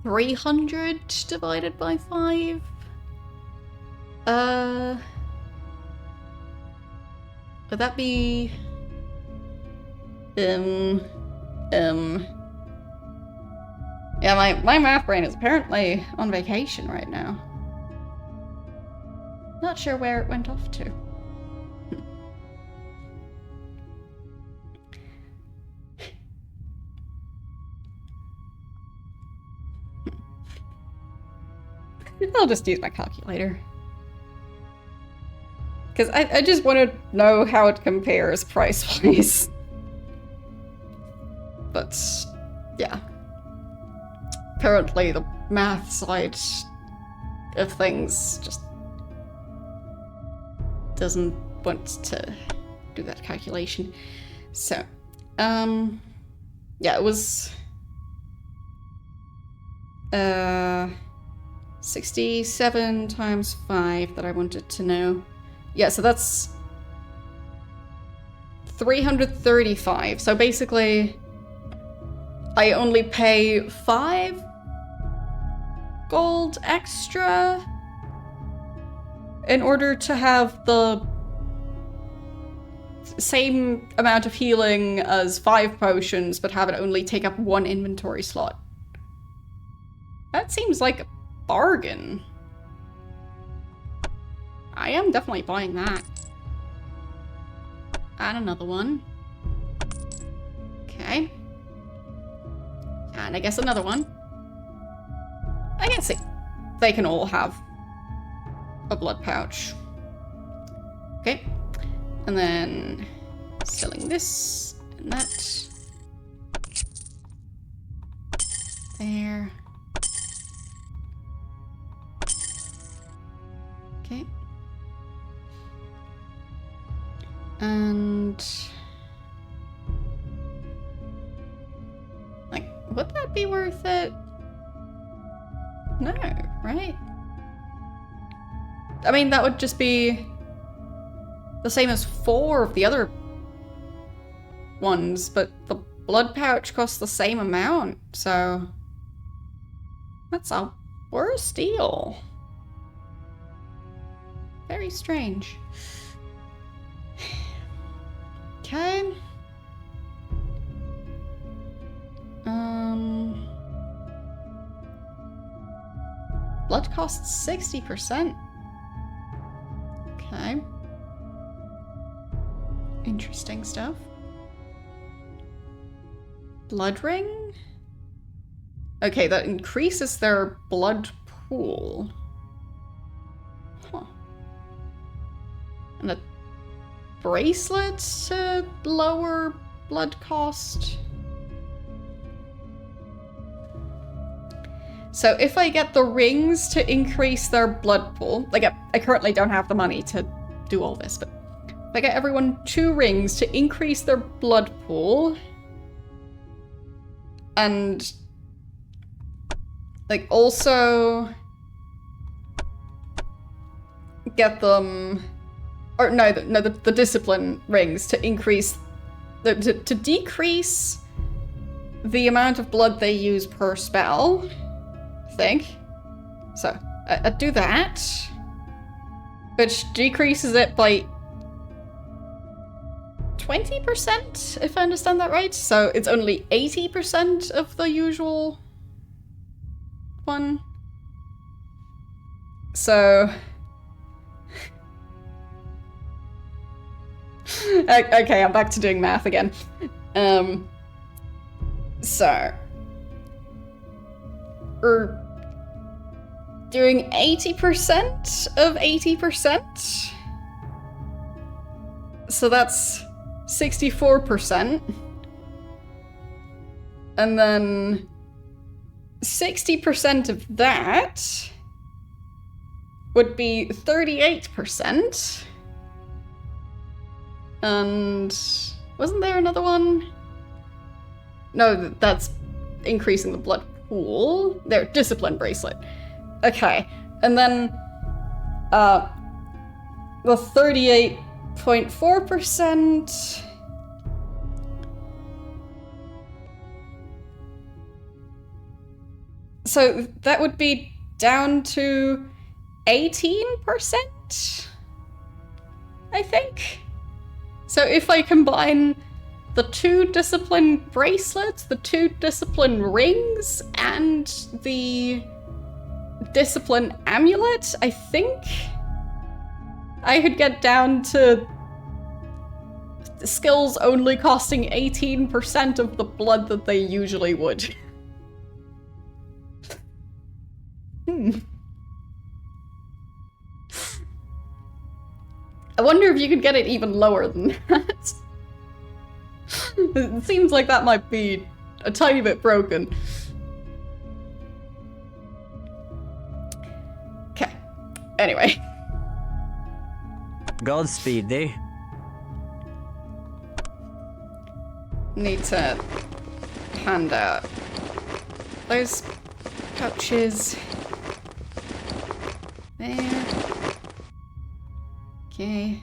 300 divided by 5? Would that be... Yeah, my math brain is apparently on vacation right now. Not sure where it went off to. I'll just use my calculator. Because I just want to know how it compares price-wise. But, yeah. Apparently the math side of things just doesn't want to do that calculation. So, yeah, it was 67 times 5 that I wanted to know. Yeah, so that's 335. So basically, I only pay 5 gold extra in order to have the same amount of healing as 5 potions, but have it only take up 1 inventory slot. That seems like a bargain. I am definitely buying that. And another one. Okay. And I guess another one. I can see. They can all have a blood pouch. Okay. And then selling this and that. There. Okay. And like, would that be worth it? No, right? I mean, that would just be the same as 4 of the other ones, but the blood pouch costs the same amount, so that's a or a steel. Very strange. Okay. Blood costs 60%. Okay. Interesting stuff. Blood ring? Okay, that increases their blood pool. Huh. And a bracelet to lower blood cost. So if I get the rings to increase their blood pool, like I currently don't have the money to do all this, but if I get everyone 2 rings to increase their blood pool, and like also get them, or no, the discipline rings to increase, to decrease the amount of blood they use per spell, I think. So I do that, which decreases it by 20%, if I understand that right. So it's only 80% of the usual one. So okay, I'm back to doing math again. So we're doing 80% of 80%. So that's 64%. And then 60% of that would be 38%. And wasn't there another one? No, that's increasing the blood pool. There, discipline bracelet. Okay, and then the 38.4%. So that would be down to 18%, I think. So if I combine the 2 discipline bracelets, the 2 discipline rings, and the discipline amulet, I think I could get down to the skills only costing 18% of the blood that they usually would. I wonder if you could get it even lower than that. It seems like that might be a tiny bit broken. Okay. Anyway. Godspeed, eh? Need to hand out those pouches. There. Okay.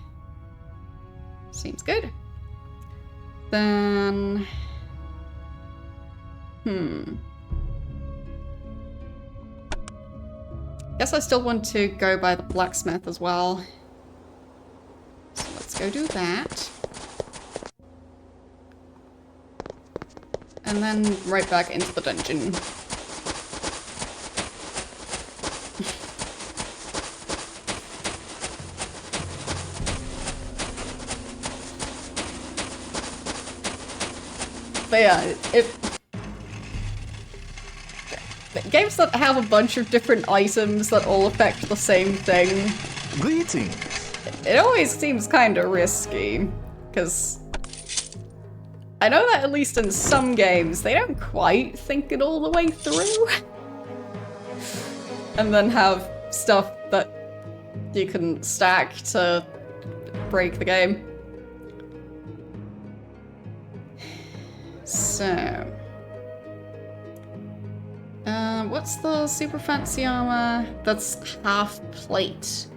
Seems good. Then... Guess I still want to go by the blacksmith as well. So let's go do that. And then right back into the dungeon. But yeah, games that have a bunch of different items that all affect the same thing. Greetings. It always seems kind of risky, because I know that at least in some games, they don't quite think it all the way through. And then have stuff that you can stack to break the game. So... what's the super fancy armor? That's half plate.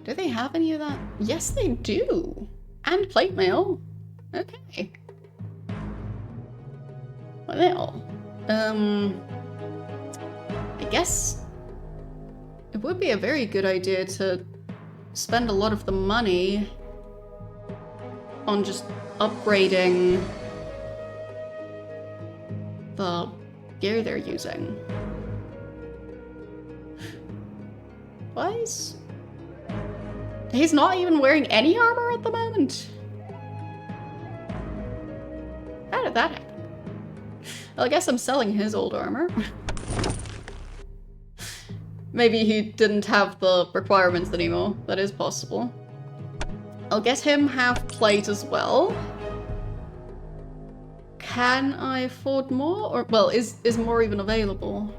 Do they have any of that? Yes, they do. And plate mail. Okay. Well, I guess It would be a very good idea to spend a lot of the money on just upgrading the gear they're using. Why is... He's not even wearing any armor at the moment? How did that happen? Well, I guess I'm selling his old armor. Maybe he didn't have the requirements anymore. That is possible. I'll get him half plate as well. Can I afford more? Or, well, is more even available?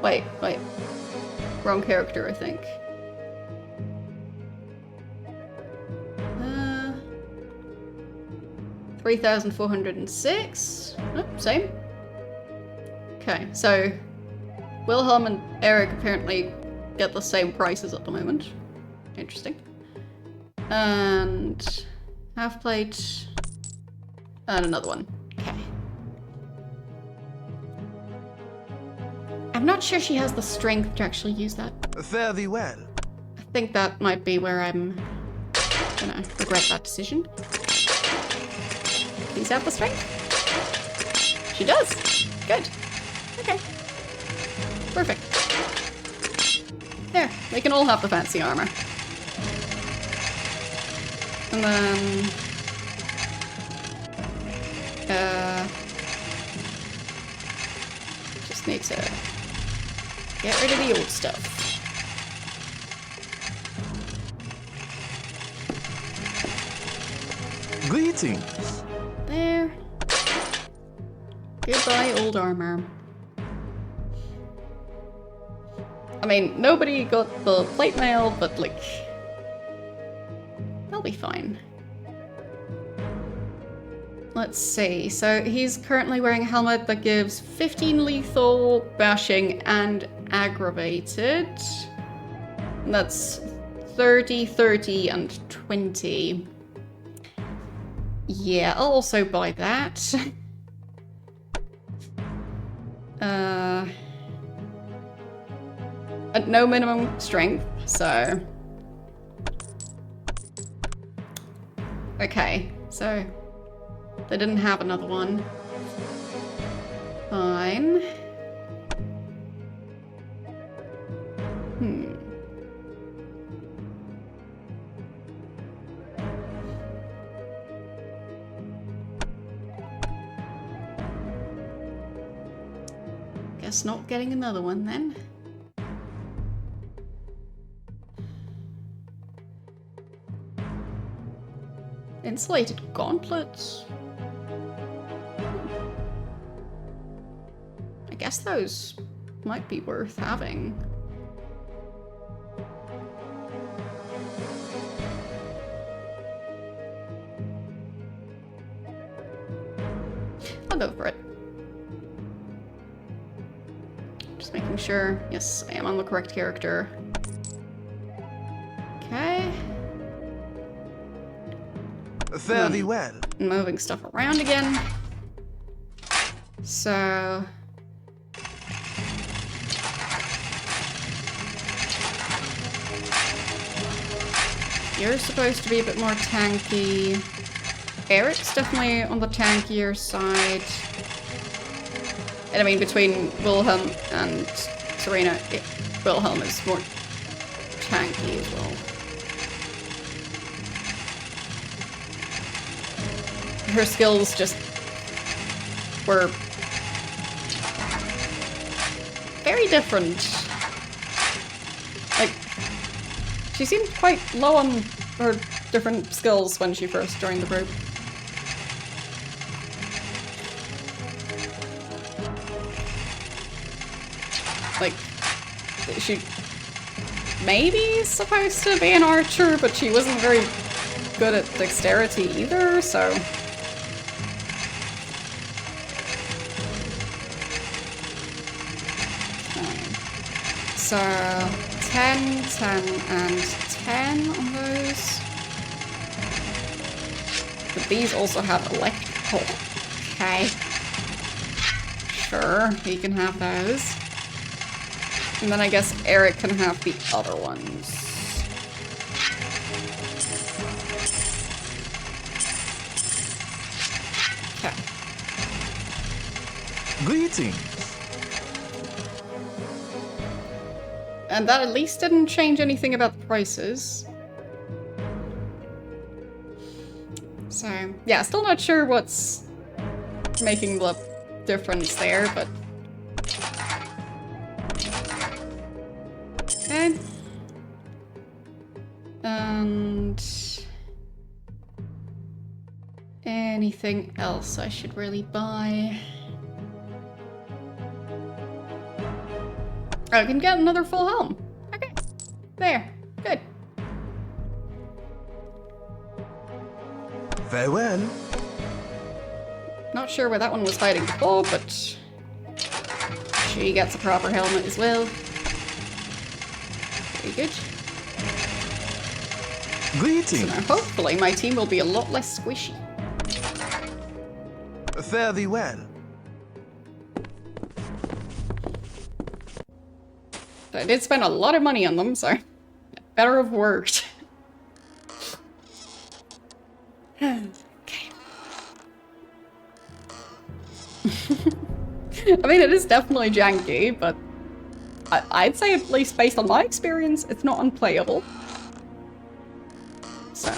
Wait. Wrong character, I think. 3,406. Oh, same. Okay, so Wilhelm and Eric apparently get the same prices at the moment. Interesting. And half plate. And another one. Okay. I'm not sure she has the strength to actually use that. Fare thee well. I think that might be where I'm gonna regret that decision. Please have the strength. She does. Good. Okay. Perfect. There. They can all have the fancy armor. And then... just need to get rid of the old stuff. Greetings. There. Goodbye, old armor. I mean, nobody got the plate mail, but like... they'll be fine. Let's see, so he's currently wearing a helmet that gives 15 lethal, bashing, and aggravated. And that's 30, 30, and 20. Yeah, I'll also buy that. At no minimum strength, so... Okay, so... they didn't have another one. Fine. Guess not getting another one then. Insulated gauntlets. I guess those might be worth having. I'll go for it. Just making sure. Yes, I am on the correct character. Okay. Fare thee well. Moving stuff around again. So... you're supposed to be a bit more tanky. Eric's definitely on the tankier side. And I mean, between Wilhelm and Serena, Wilhelm is more tanky as well. Her skills just were very different. Like, she seemed quite low on her different skills when she first joined the group. Like, she maybe is supposed to be an archer, but she wasn't very good at dexterity either, so... So, 10, 10, and 10 on those. But these also have electrical. Okay. Sure, you can have those. And then I guess Eric can have the other ones. Okay. Greetings. And that at least didn't change anything about the prices. So, yeah, still not sure what's making the difference there, but... Okay. And... anything else I should really buy? Oh, I can get another full helm. Okay. There. Good. Very well. Not sure where that one was hiding before, but she gets a proper helmet as well. Very good. So Greetings. now hopefully my team will be a lot less squishy. Fare thee well. But I did spend a lot of money on them, so it better have worked. Okay. I mean, it is definitely janky, but I'd say, at least based on my experience, it's not unplayable. So.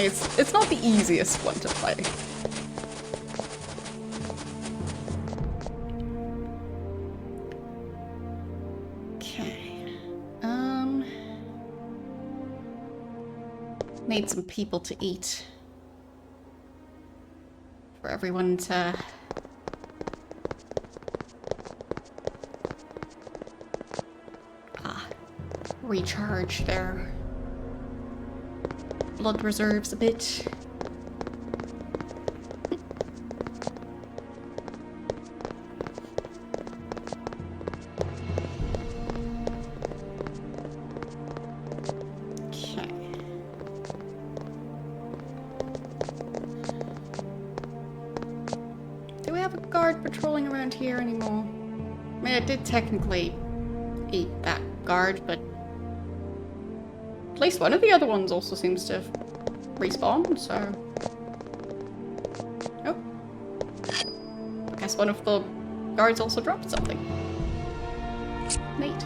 It's not the easiest one to play. Okay. Need some people to eat. For everyone to... recharge their blood reserves a bit. Okay. Do we have a guard patrolling around here anymore? I mean, I did technically eat that guard, but at least one of the other ones also seems to respawn, so... Oh. I guess one of the guards also dropped something. Neat.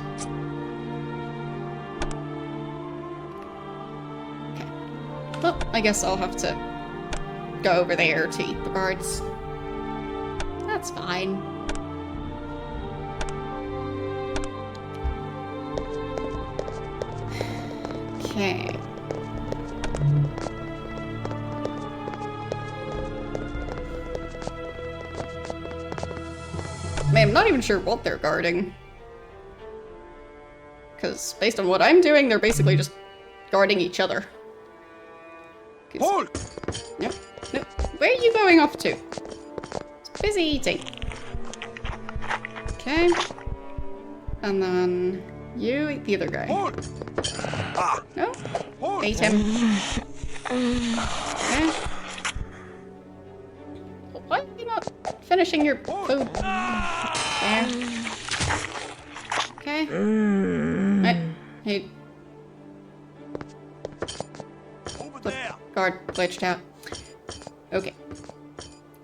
Okay. Well, I guess I'll have to go over there to eat the guards. That's fine. Okay. Man, I'm not even sure what they're guarding. Because based on what I'm doing, they're basically just guarding each other. Halt! Nope. Nope. Where are you going off to? It's busy eating. Okay. And then you eat the other guy. Halt! Ah! No? Halt! Ate him. Okay. Why are you not finishing your food? There. Okay. Right. Hey. Over there! Guard glitched out. Okay.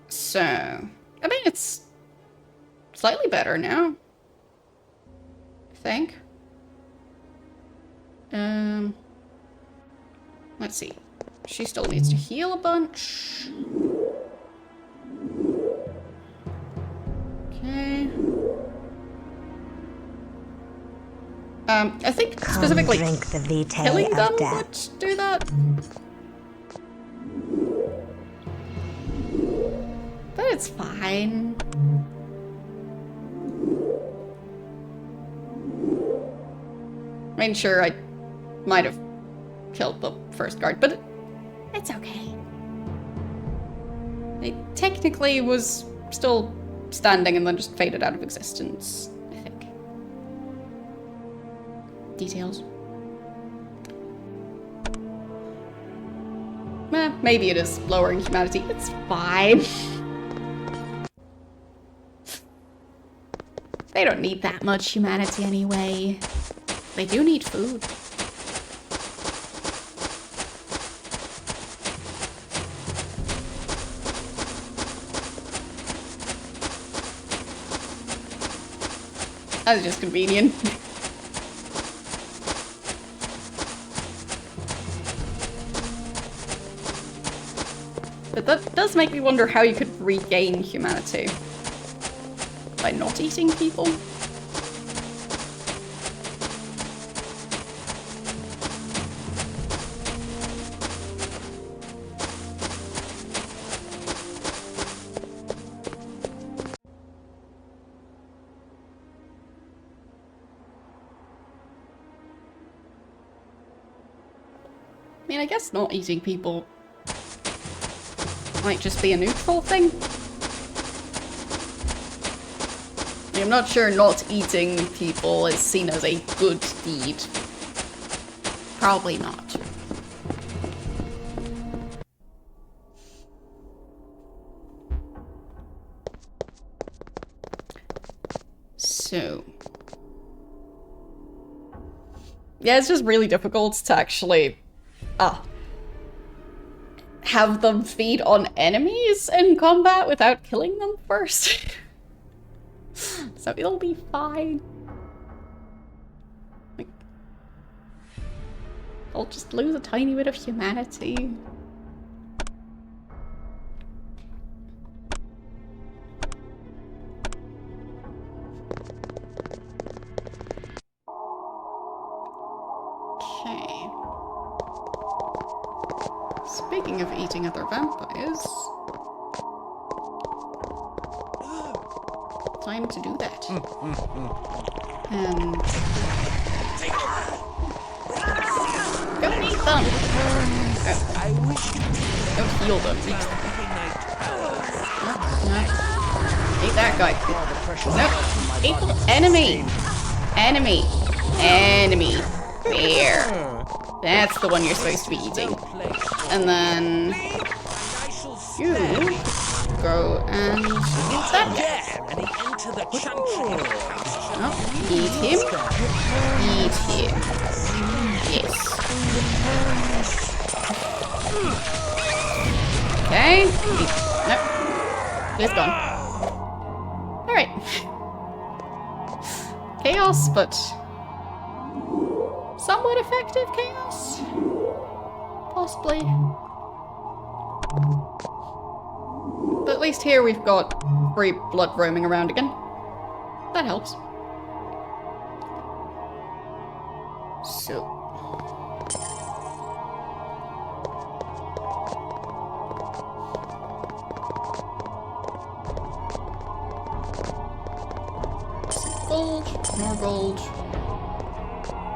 So, I mean, it's slightly better now. I think. Let's see. She still needs to heal a bunch. Okay. I think specifically drink the vitae killing them of death. would do that. But it's fine. I mean, sure, I might have killed the first guard, but it's okay. It technically was still standing and then just faded out of existence, I think. Details. maybe it is lowering humanity. It's fine. They don't need that much humanity anyway. They do need food. That's just convenient. But that does make me wonder how you could regain humanity. By not eating people? I mean, I guess not eating people might just be a neutral thing. I'm not sure not eating people is seen as a good deed. Probably not. So... yeah, it's just really difficult to actually... have them feed on enemies in combat without killing them first. So it'll be fine. Like, I'll just lose a tiny bit of humanity. Okay. Speaking of eating other vampires, time to do that. And go and eat them. Go heal them. No. Eat that guy. No. Eat the enemy. Enemy. Enemy. There. That's the one you're supposed to be eating. And then you go and eat that guy. Oh, eat him. Eat him. Yes. Okay. Nope. It's gone. Alright. Chaos, but somewhat effective chaos? Possibly. But at least here we've got free blood roaming around again. That helps. So. Gold, more gold.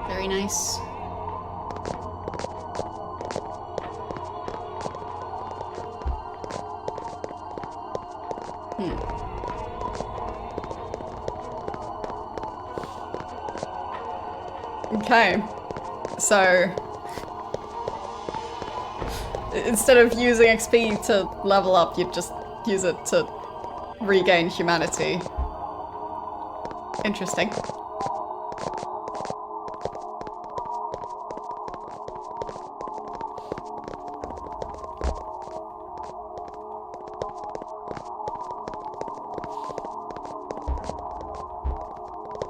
Very nice. Okay, so instead of using XP to level up, you'd just use it to regain humanity. Interesting.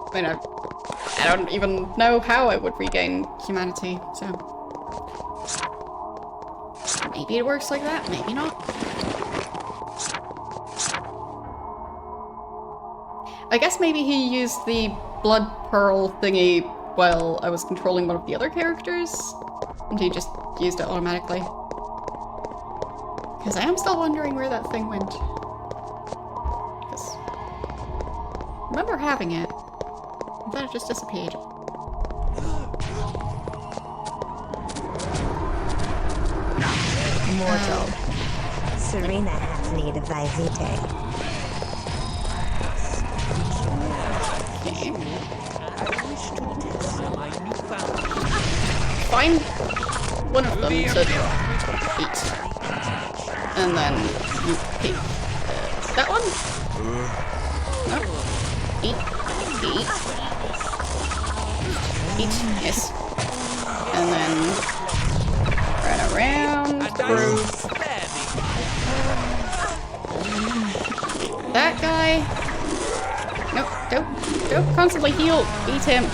I mean, I don't even know how I would regain humanity, so... maybe it works like that, maybe not. I guess maybe he used the blood pearl thingy while I was controlling one of the other characters, and he just used it automatically. Because I am still wondering where that thing went. Because I remember having it. I thought it just disappeared. Mortal. Serena has need of thy vitae. Okay. Find one of them to eat. And then you pick that one. No. Eat. Yes. And then run around through that guy. Nope, don't constantly heal. Eat him.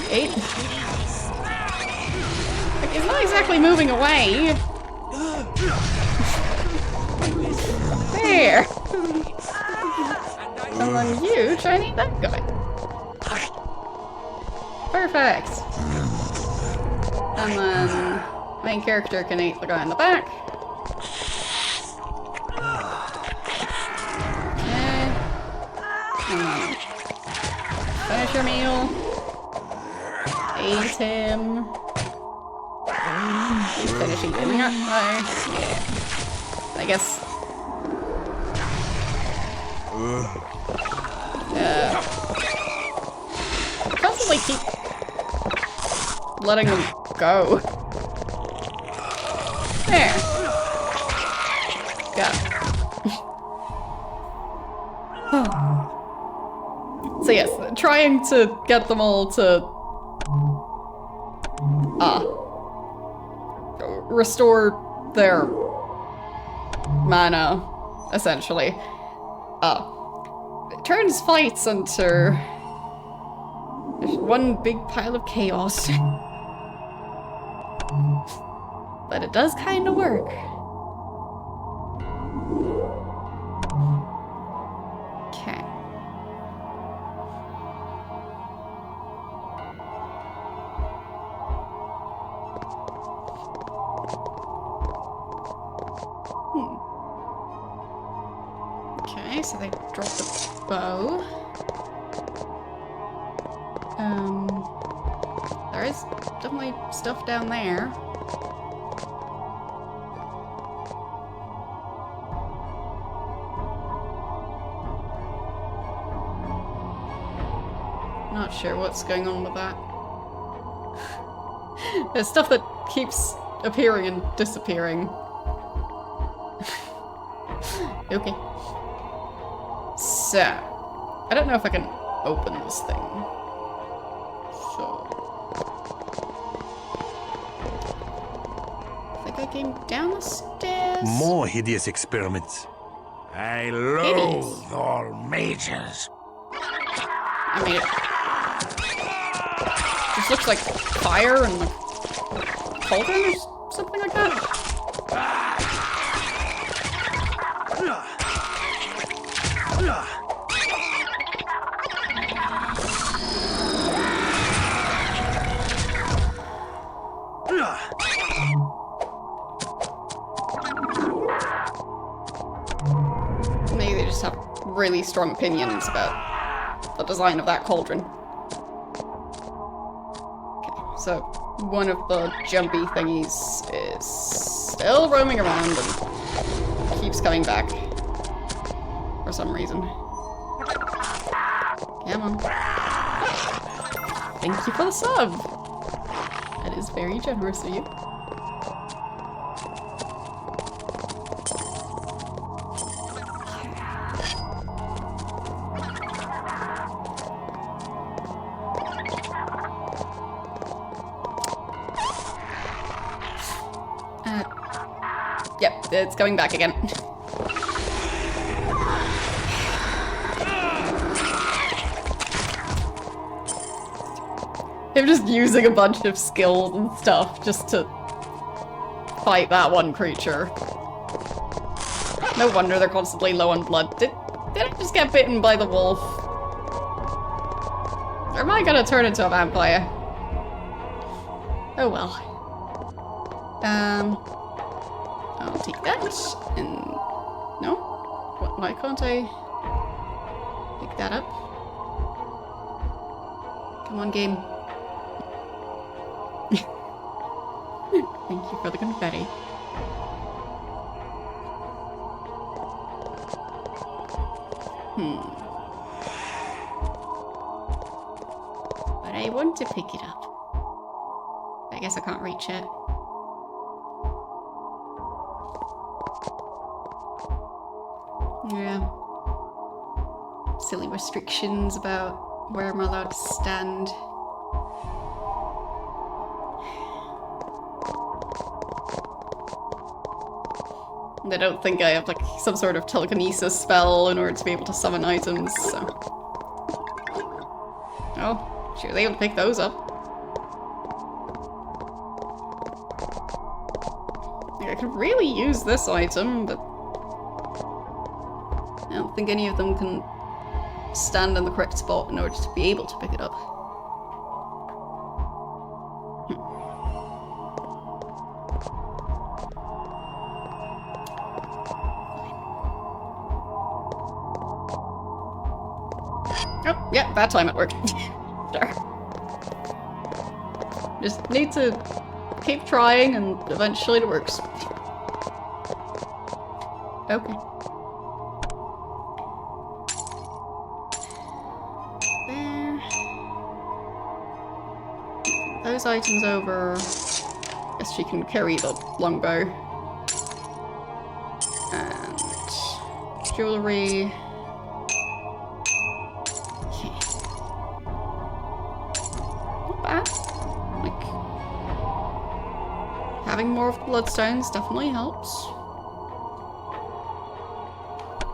Eight. Like, it's not exactly moving away. There. And then you try and eat that guy. Perfect. And then main character can eat the guy in the back. Okay. And then finish your meal. Eat him. He's finishing eating that guy. Yeah. I guess. Constantly keep letting them go. There. Got it. So yes, trying to get them all to restore their mana, essentially. It turns fights into just one big pile of chaos. But it does kind of work. Okay. Okay, so they dropped the bow. There is definitely stuff down there. Not sure what's going on with that. There's stuff that keeps appearing and disappearing. Okay. So, I don't know if I can open this thing. So, I think I came down the stairs. More hideous experiments. I loathe all mages. I mean, it just looks like fire and like cauldron or something like that. Maybe they just have really strong opinions about the design of that cauldron. Okay, so one of the jumpy thingies is still roaming around and keeps coming back for some reason. Come on. Thank you for the sub. That is very generous of you. Yep, it's coming back again. I'm just using a bunch of skills and stuff just to fight that one creature. No wonder they're constantly low on blood. Did I just get bitten by the wolf? Or am I gonna turn into a vampire? Oh well. I'll take that, and... No? Why can't I pick that up? Come on, game. Thank you for the confetti. But I want to pick it up. guess I can't reach it. Yeah. Silly restrictions about where I'm allowed to stand. And I don't think I have like some sort of telekinesis spell in order to be able to summon items, so. Oh, sure they would pick those up. Like, I could really use this item, but I don't think any of them can stand in the correct spot in order to be able to pick it up. Oh, yeah, bad time at work. Sure. Just need to keep trying and eventually it works. Okay. There. Those items over. Guess she can carry the longbow. And jewelry. Having more of the bloodstones definitely helps.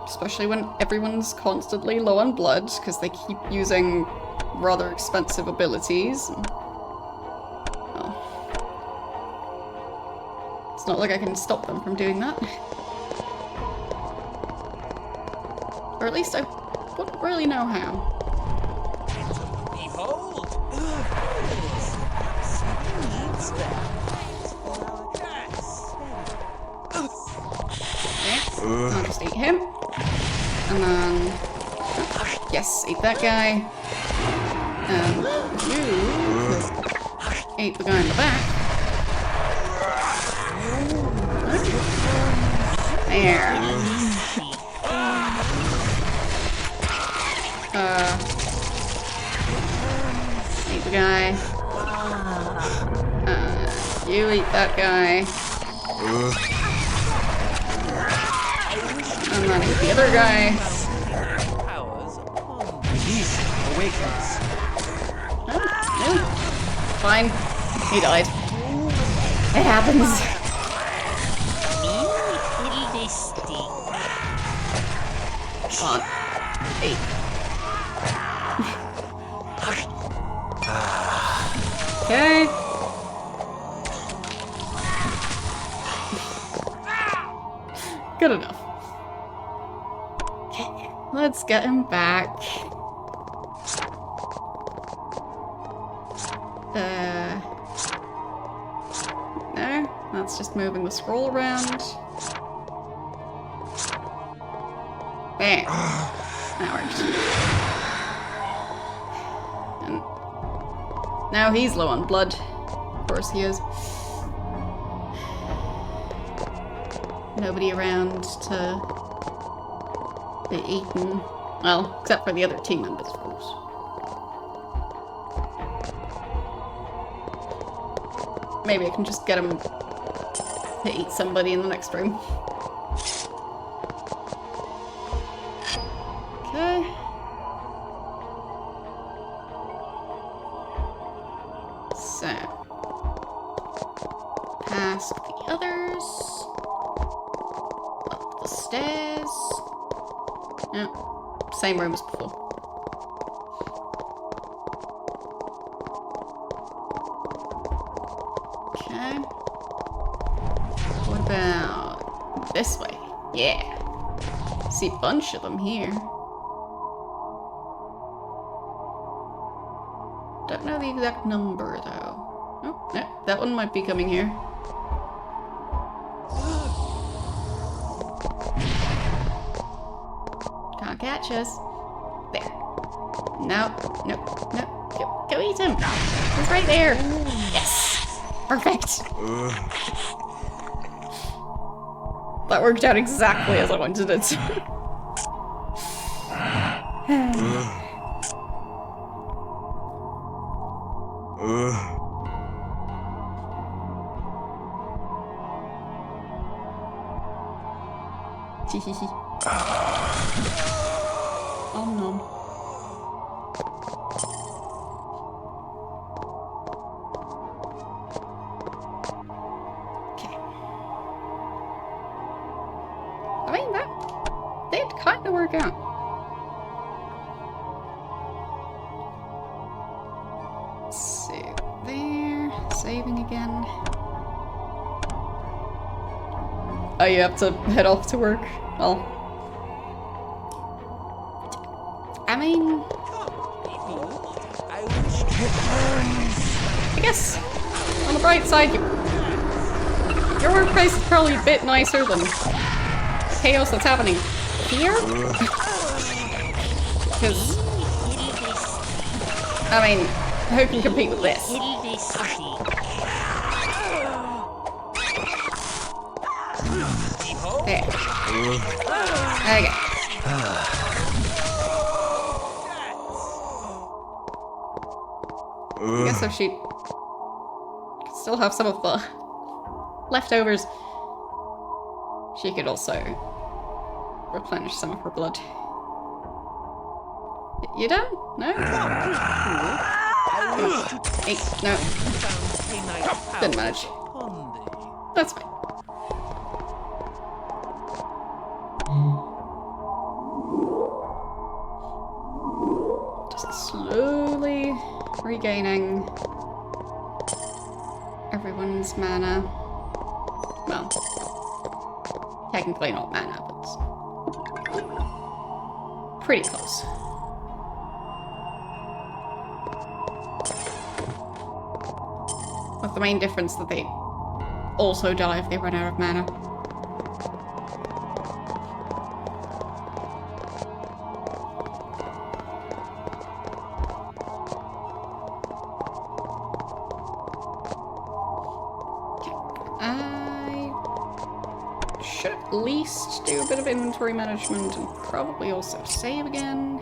Especially when everyone's constantly low on blood, because they keep using rather expensive abilities. Well, it's not like I can stop them from doing that. Or at least I wouldn't really know how. Behold! I'll just eat him. And then... yes, eat that guy. You... ate the guy in the back. There. Eat the guy. You eat that guy. And then eat the other guy. Oh, really? Fine. He died. It happens. Come on. 8. Okay. Good enough. Okay, let's get him back. No, that's just moving the scroll around. There. That works. And now he's low on blood. Of course he is. Nobody around to be eaten. Well, except for the other team members, of course. Maybe I can just get him to eat somebody in the next room. Okay. So. Past the others. Up the stairs. Yep. Same room as before. Okay. What about this way? Yeah. See a bunch of them here. Don't know the exact number though. Oh, no, that one might be coming here. Can't catch us. There. No, no, no. Go eat him. He's right there. Yes. Perfect. That worked out exactly as I wanted it to. Om nom. Okay. I mean, that did kind of work out. Let's see. There. Saving again. Oh, you have to head off to work? Well. I mean... I guess, on the bright side, your workplace is probably a bit nicer than chaos that's happening here. Because, I mean, who can compete with this? There. Okay. I guess if she could still have some of the leftovers, she could also replenish some of her blood. You done? No? Eight. No. Didn't manage. That's fine. Just slowly regaining everyone's mana. Well, technically not mana, but pretty close. With the main difference that they also die if they run out of mana. At least do a bit of inventory management and probably also save again.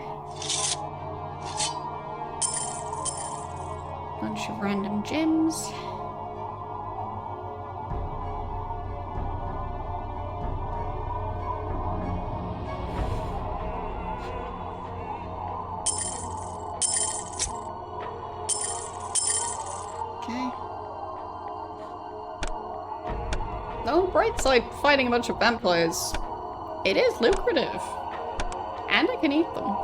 Bunch of random gems. Okay. On the bright side, fighting a bunch of vampires, it is lucrative. And I can eat them.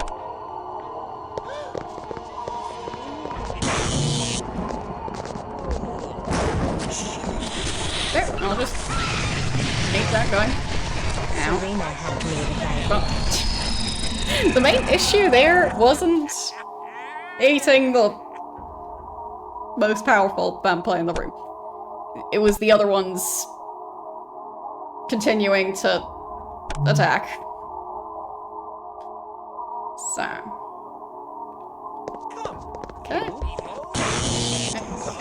There, I'll just eat that guy. Ow. Well, the main issue there wasn't eating the most powerful vampire in the room. It was the other ones continuing to attack. So. Okay.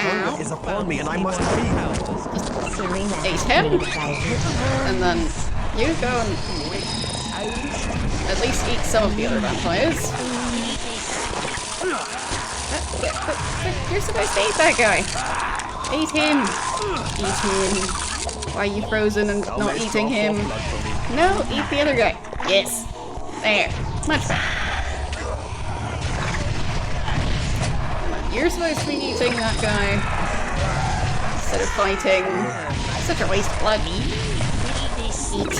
Ow. Is upon me and I must flee. Eat him. And then you go and at least eat some of the other vampires. You're supposed to eat that guy. Eat him. Eat him. Why are you frozen and not eating him? No, eat the other guy. Yes. There. Much better. You're supposed to be eating that guy instead of fighting. Such a waste of blood. Eat. Eat.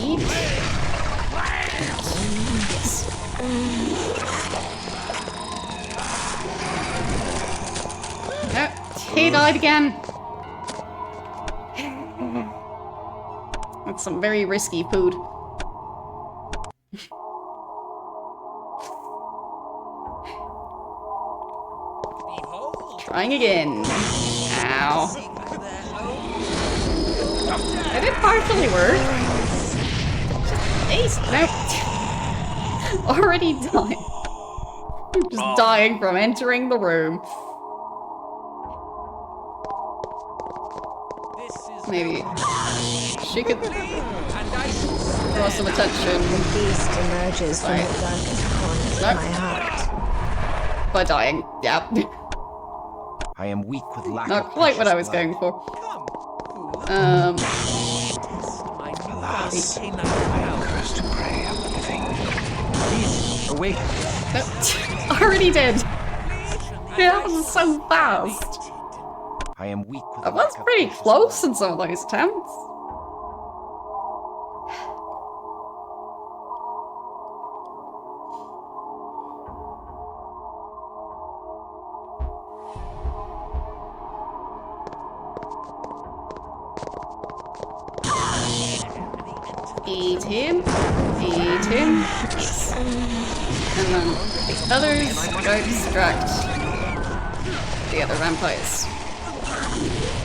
Eat. Yes. No, he died again. That's some very risky food. Trying again. Ow. It did partially work. Ace. Nope. Already dying. Just dying from entering the room. Maybe she could draw some attention. The beast emerges from the darkest corners of my heart. By dying. Yeah. I am weak with lack Not of quite what I was precious going for. Come, fool. Alas, I am cursed to prey of the living. Please, awake. Already dead. Yeah, that was so fast. I am weak with That lack was of pretty precious close blood. in some of those attempts. Eat him. Eat him. Yes. And then the others go distract the other vampires.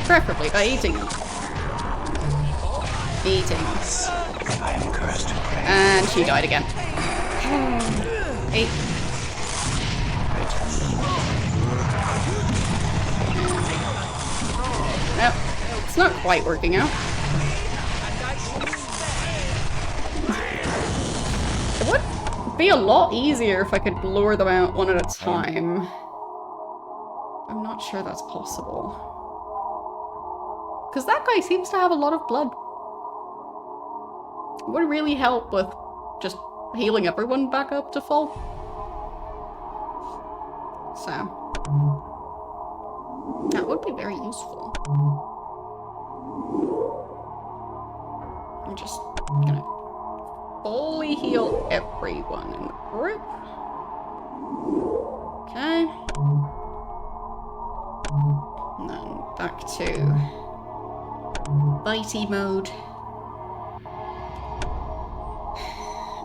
Preferably by eating them. Eating. I am cursed to prey. And she died again. 8. Nope. It's not quite working out. It would be a lot easier if I could lure them out one at a time. I'm not sure that's possible. Because that guy seems to have a lot of blood. It would really help with just healing everyone back up to full. So, that would be very useful. I'm just gonna fully heal everyone in the group. Okay. And then back to bitey mode.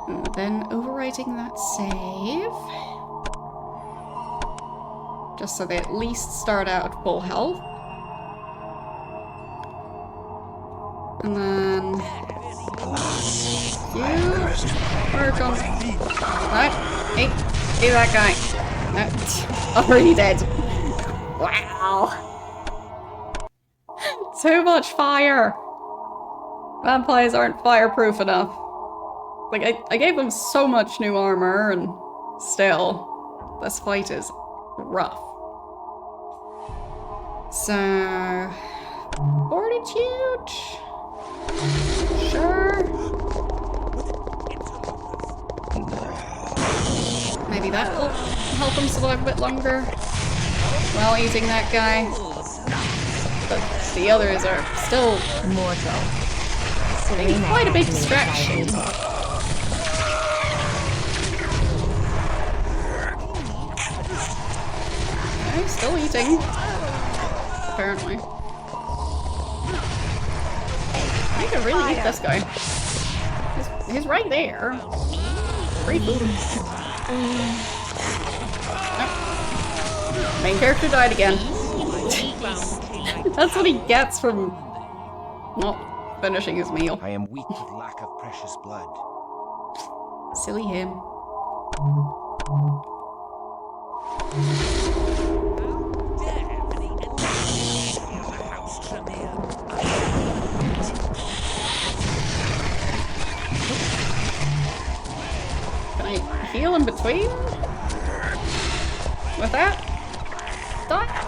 And then overwriting that save. Just so they at least start out at full health. And then you work on right. Hey, that guy. No, already dead. Wow. Too much fire. Vampires aren't fireproof enough. Like, I gave them so much new armor, and still, this fight is rough. So, fortitude? Sure. Maybe that will help them survive a bit longer while eating that guy. But the others are still Mortal. being quite a big distraction. Okay, still eating. Apparently. I can really eat this guy. He's right there. Free food. Nope. Main character died again. That's what he gets from not finishing his meal. I am weak with lack of precious blood. Silly him. Can I heal in between? With that? Die?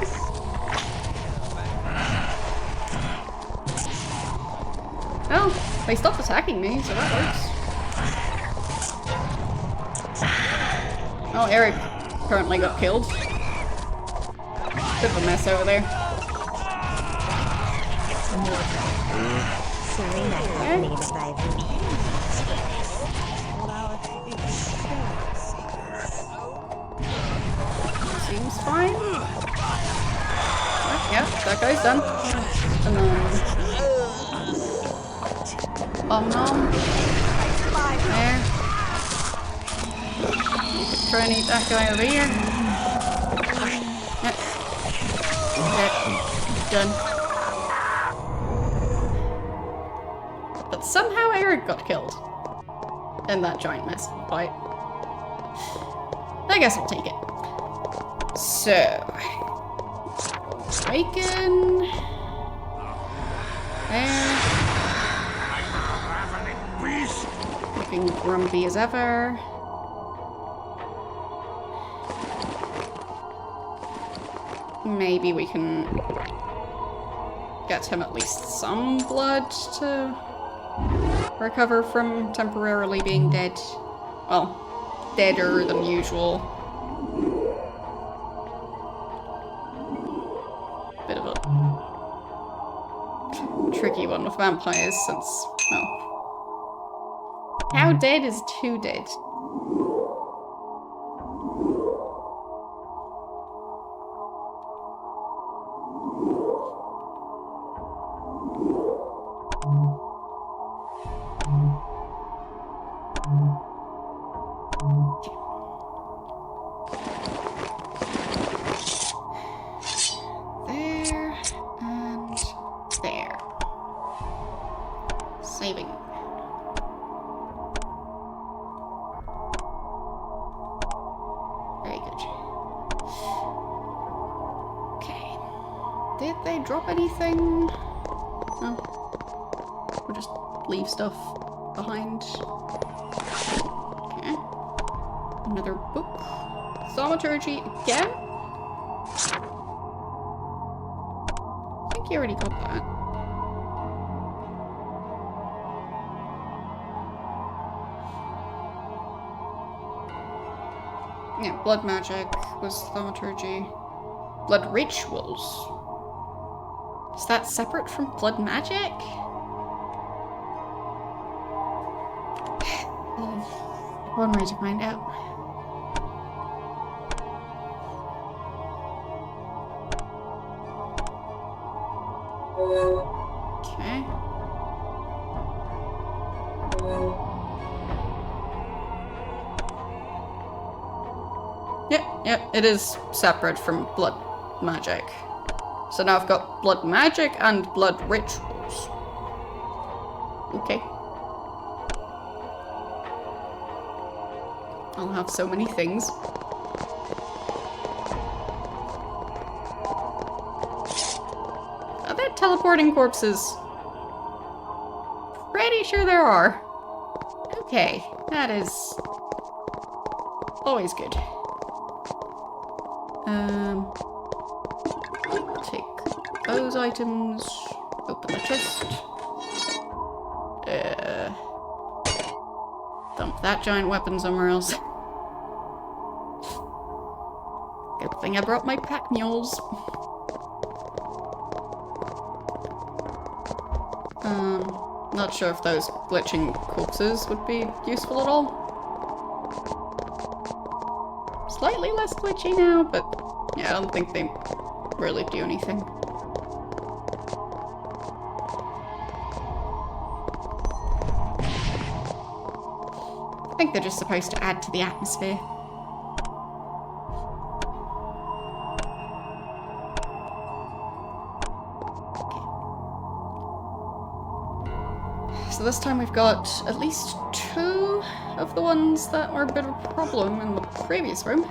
Oh, they stopped attacking me, so that works. Oh, Eric currently got killed. Bit of a mess over there. Serena helped me revive me. Seems fine. Oh, yeah, that guy's done. And then... Nom nom. There. You could try and eat that guy over here. Yep. Okay. Done. But somehow Eric got killed. In that giant mess fight. I guess I'll take it. So... Bacon... There. Looking grumpy as ever. Maybe we can get him at least some blood to recover from temporarily being dead. Well, deader than usual. Bit of a tricky one with vampires since, well, how dead is too dead? There and there. Saving. Very good. Okay. Did they drop anything? No. Or just leave stuff behind? Okay. Another book. Thaumaturgy again? I think you already got that. Yeah, blood magic was thaumaturgy. Blood rituals. Is that separate from blood magic? One way to find out. Okay. Yep, it is separate from blood magic. So now I've got blood magic and blood rituals. Okay. I'll have so many things. Are there teleporting corpses? Pretty sure there are. Okay, that is always good. Take those items, open the chest. Dump that giant weapon somewhere else. Good thing I brought my pack mules. Not sure if those glitching corpses would be useful at all. Slightly less glitchy now, but yeah, I don't think they really do anything. I think they're just supposed to add to the atmosphere. So this time we've got at least 2 of the ones that were a bit of a problem in the previous room.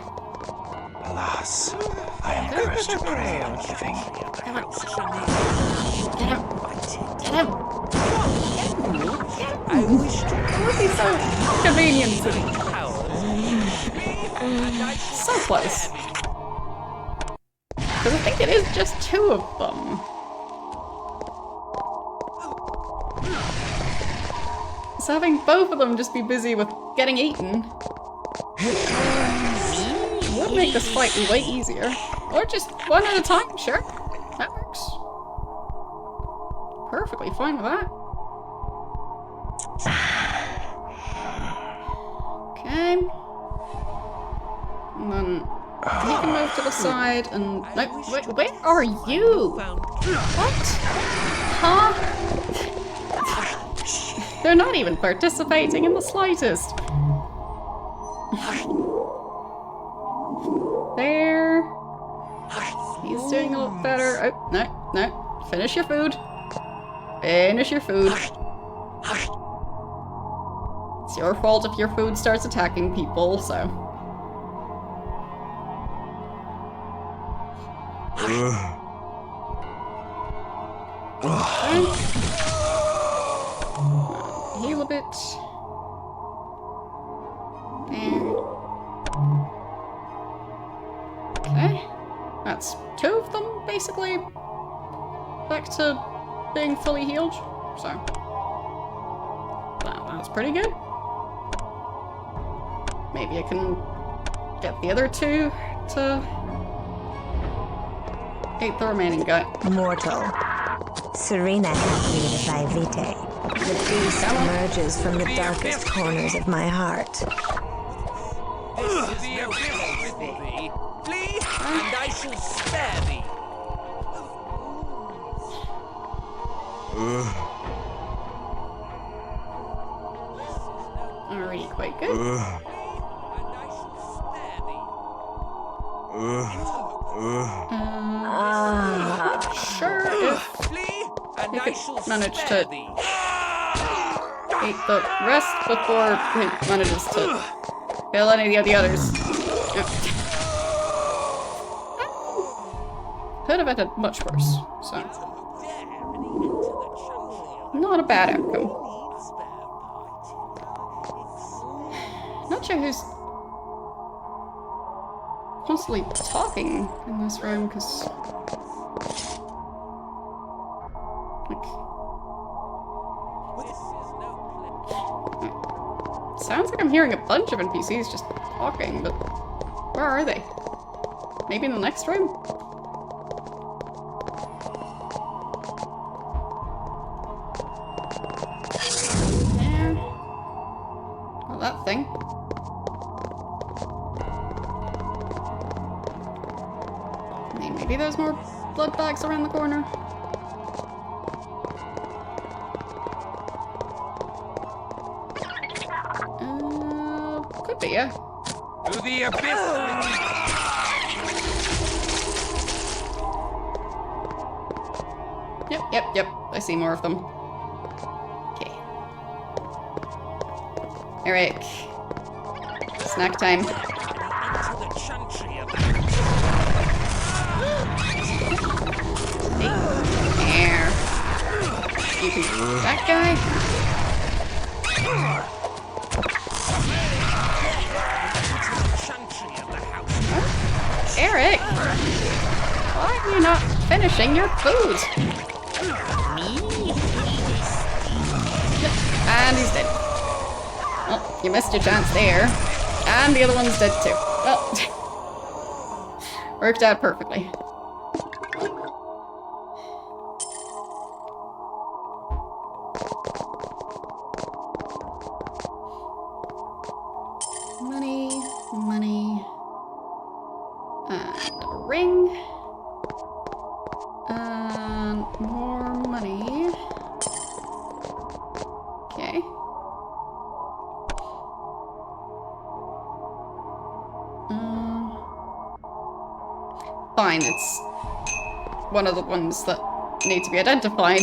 Alas, I am cursed to prey on living. Get him! Get him! I wish to It would be so convenient and so close. Because I think it is just 2 of them. So having both of them just be busy with getting eaten would make this fight way easier. Or just one at a time, sure. That works. Perfectly fine with that. Okay. And then he can move to the side and... No, wait, where are you? What? Huh? They're not even participating in the slightest. There. He's doing a lot better. Oh, no, no. Finish your food. Finish your food. It's your fault if your food starts attacking people, so... Okay. Heal a bit. There. Okay. That's 2 of them, basically. Back to being fully healed, so that's pretty good. Maybe I can get the other two to eat the remaining guy. Mortal. Serena Happy Vitae. The beast emerges from the darkest corners of my heart. This is no place for thee. Flee, and I shall spare thee. Already quite good. And I shall spare thee. Sure, if Flee, and you I could shall manage spare to thee. eat the rest before he manages to kill any of the others. Yep. Could have ended much worse, so not a bad outcome. Not sure who's constantly talking in this room, because sounds like I'm hearing a bunch of NPCs just talking, but where are they? Maybe in the next room? Yeah. Well, that thing. Maybe there's more blood bags around the corner. Could be, yeah. To the abyss! Yep. I see more of them. Okay. Eric. Snack time. Into the chantry of There. You can... That guy? chantry of the house. Eric! Why are you not finishing your food? And he's dead. Well, you missed your chance there. And the other one's dead too. Well, worked out perfectly. Money. And a ring. And more money. Okay. Fine, it's one of the ones that need to be identified.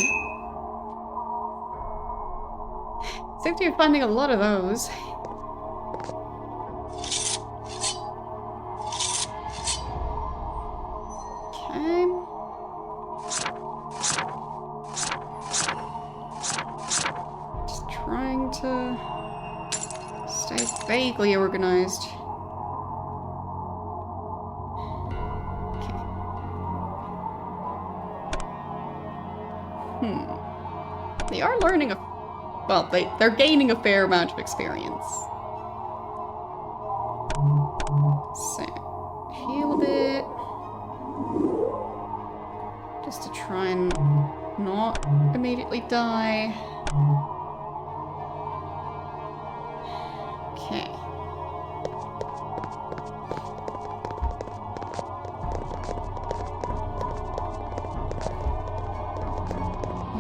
Seem to be finding a lot of those. Okay. Just trying to stay vaguely organized. They are learning well, they're gaining a fair amount of experience. So, heal a bit. Just to try and not immediately die. Okay.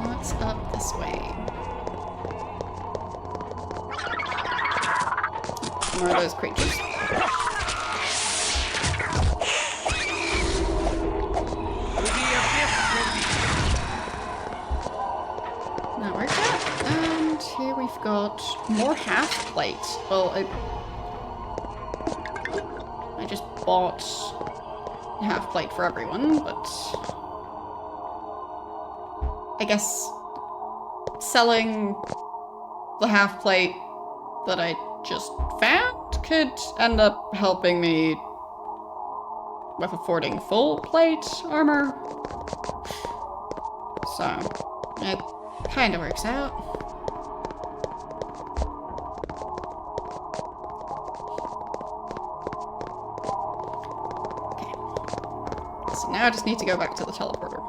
What's up this way? More of those creatures. That worked out. And here we've got more half plate. Well, I just bought half plate for everyone, but I guess selling the half plate that I just found could end up helping me with affording full plate armor. So, It kind of works out. Okay. So now I just need to go back to the teleporter.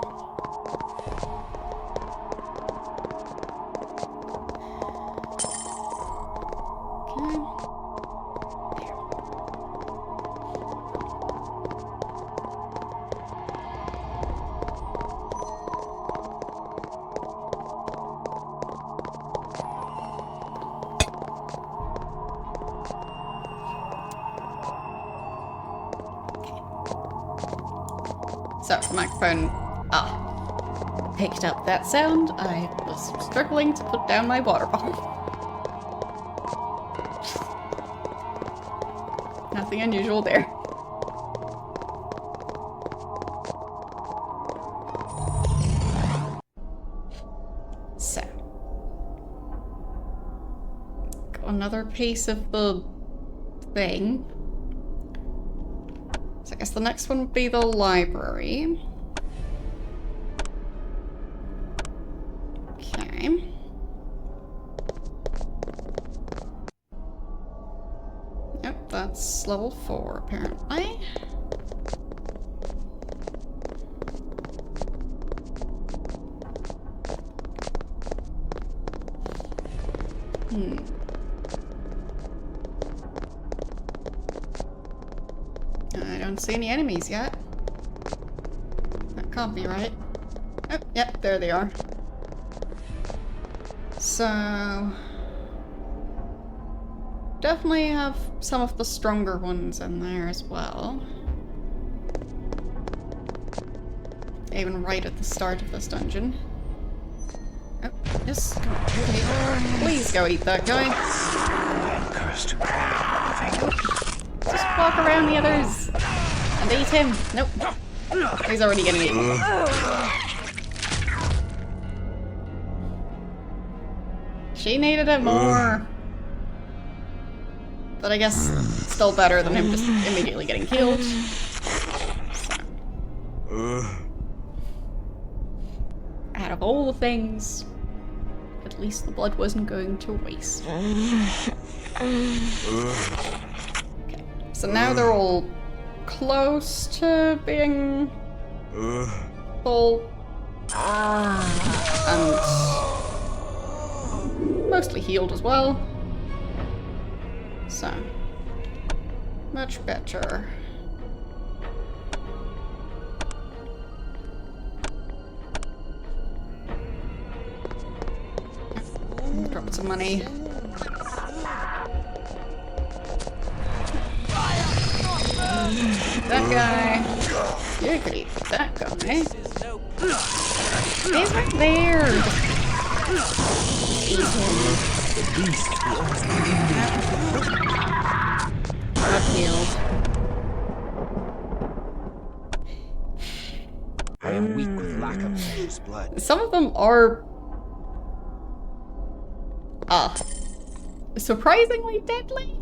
So, the microphone picked up that sound. I was struggling to put down my water bottle. Nothing unusual there. So. Got another piece of the thing. So I guess the next one would be the library. Okay. Yep, that's level 4 apparently. I don't see any enemies yet. That can't be right. Oh, yep, there they are. So... definitely have some of the stronger ones in there as well. Even right at the start of this dungeon. Oh, yes. Please go eat that guy. Cursed. Just walk around the others and eat him. Nope. He's already getting eaten. She needed it more. But I guess still better than him just immediately getting killed. So. Out of all the things, at least the blood wasn't going to waste. Okay, so now they're all close to being full. And mostly healed as well. So, much better. Drop some money. That guy. You could eat that guy. He's right there. Eat him. Not healed. I am weak with lack of precious blood. Some of them are surprisingly deadly.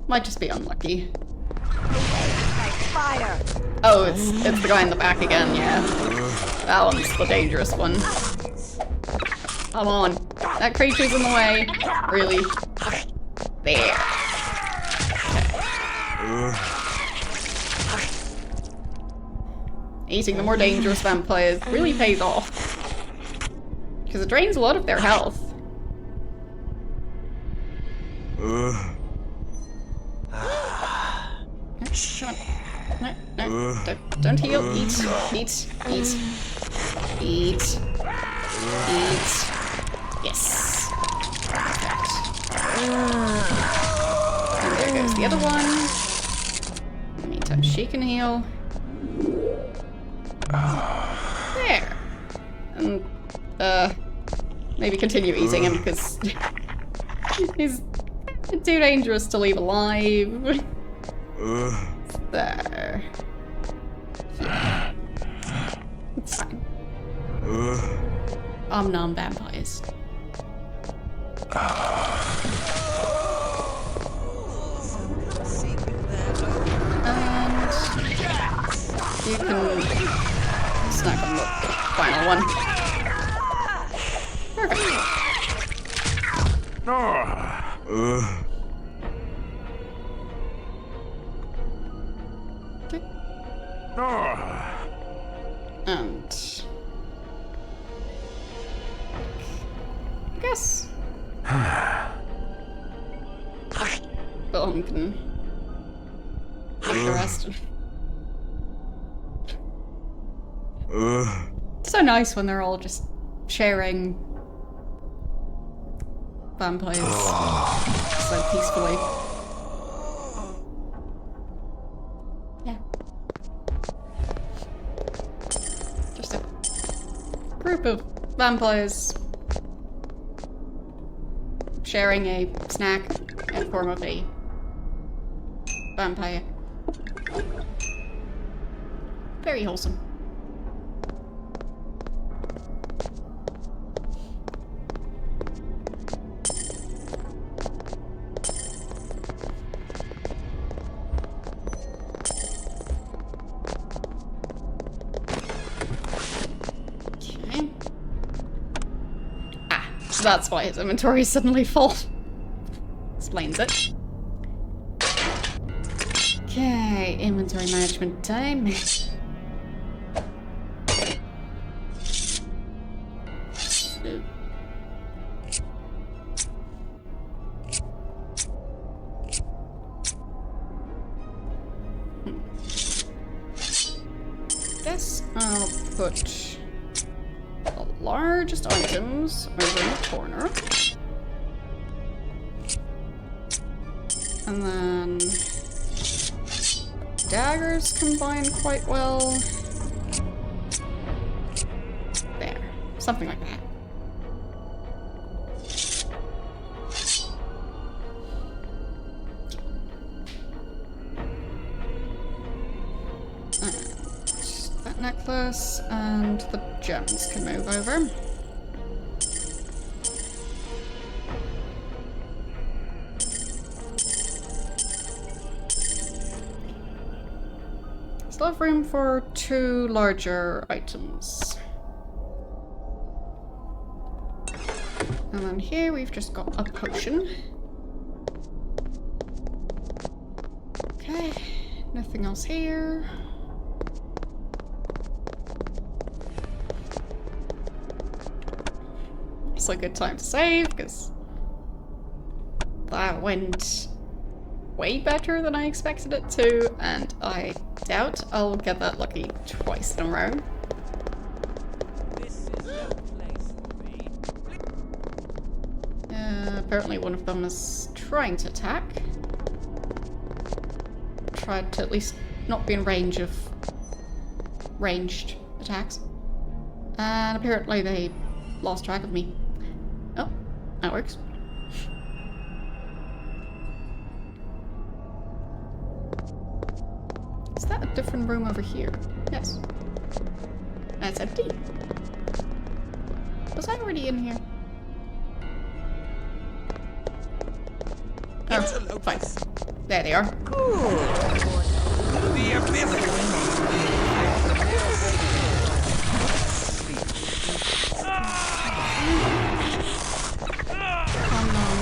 Might just be unlucky. Fire! Oh, it's the guy in the back again, yeah. That one's the dangerous one. Come on. That creature's in the way. Really. There. Eating the more dangerous vampires really pays off. Because it drains a lot of their health. Come on. No, don't heal. Eat. Yes. Perfect. And there goes the other one. In the meantime, she can heal. There. And, maybe continue eating him because he's too dangerous to leave alive. There. Yeah. It's fine. Nom vampires. And you can snipe them up. one. Perfect. Okay. And I guess Boom can take the rest. It's so nice when they're all just sharing vampires so peacefully. Yeah. Just a group of vampires sharing a snack in form of a vampire. Very wholesome. Okay. Ah, that's why his inventory is suddenly full. Explains it. Okay, inventory management time. Guess I'll put the largest items over in the corner. And then daggers combine quite well. There. Something like that. And that necklace and the gems can move over. Still have room for 2 larger items. And then here we've just got a potion. Okay, nothing else here. It's a good time to save, because that went way better than I expected it to, and I doubt I'll get that lucky twice in a row. This is no place for me. Apparently one of them is trying to attack. Tried to at least not be in range of ranged attacks. And apparently they lost track of me. Oh, that works. Is that a different room over here? Yes. That's empty. Was I already in here? Oh, fine. There they are. The ability. Come on.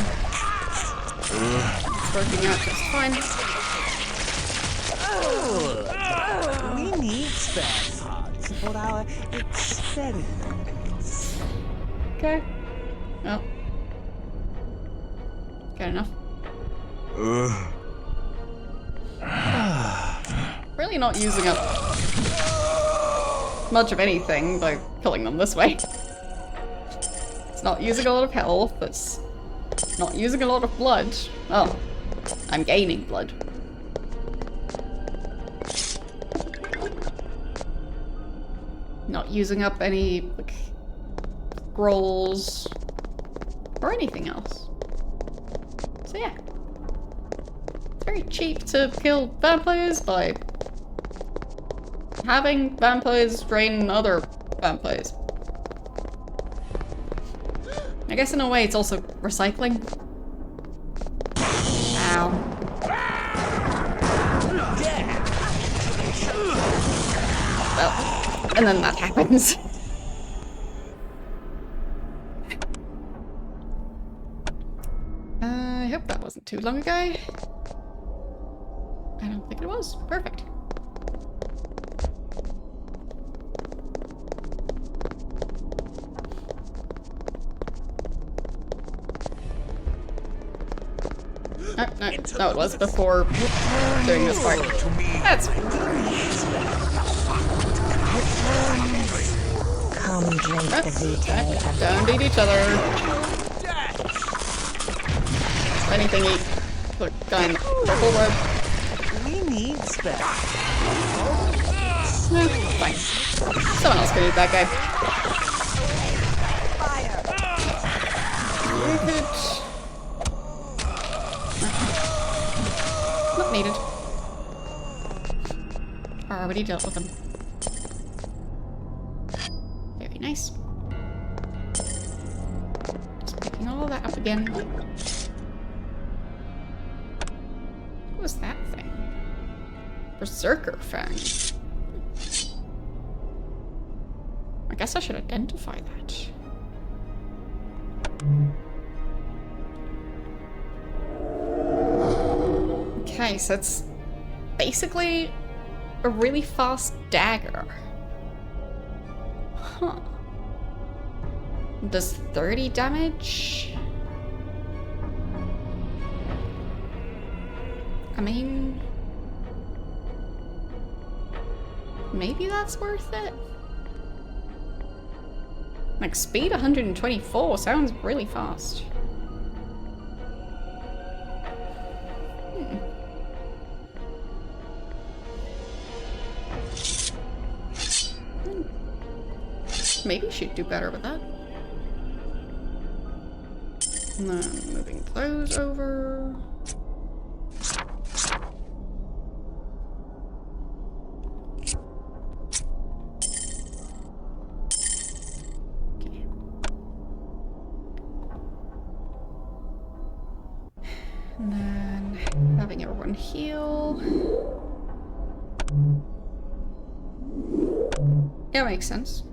It's working out just fine. We need spare parts for our experiments. Okay. Well. Good enough. Really not using up much of anything by killing them this way. It's not using a lot of health, it's not using a lot of blood. Oh, I'm gaining blood. Not using up any, like, scrolls or anything else. So yeah. It's very cheap to kill vampires by having vampires drain other vampires. I guess in a way it's also recycling. Ow. Well, and then that happens. I hope that wasn't too long ago. I don't think it was. Perfect. No, no, no, it was before doing this part. That's Come drink the vitae of don't beat each other. If anything, eat the guy in the purple robe. We need spare. Fine. Someone else can eat that guy. Not needed. Already dealt with them. Very nice. Just picking all that up again. What was that thing? Berserker Fang. I guess I should identify that. Okay, so it's basically a really fast dagger. Huh. Does 30 damage? I mean, maybe that's worth it? Like, speed 124 sounds really fast. Maybe she'd do better with that. And then moving clothes over. Okay. And then having everyone heal. Yeah, makes sense.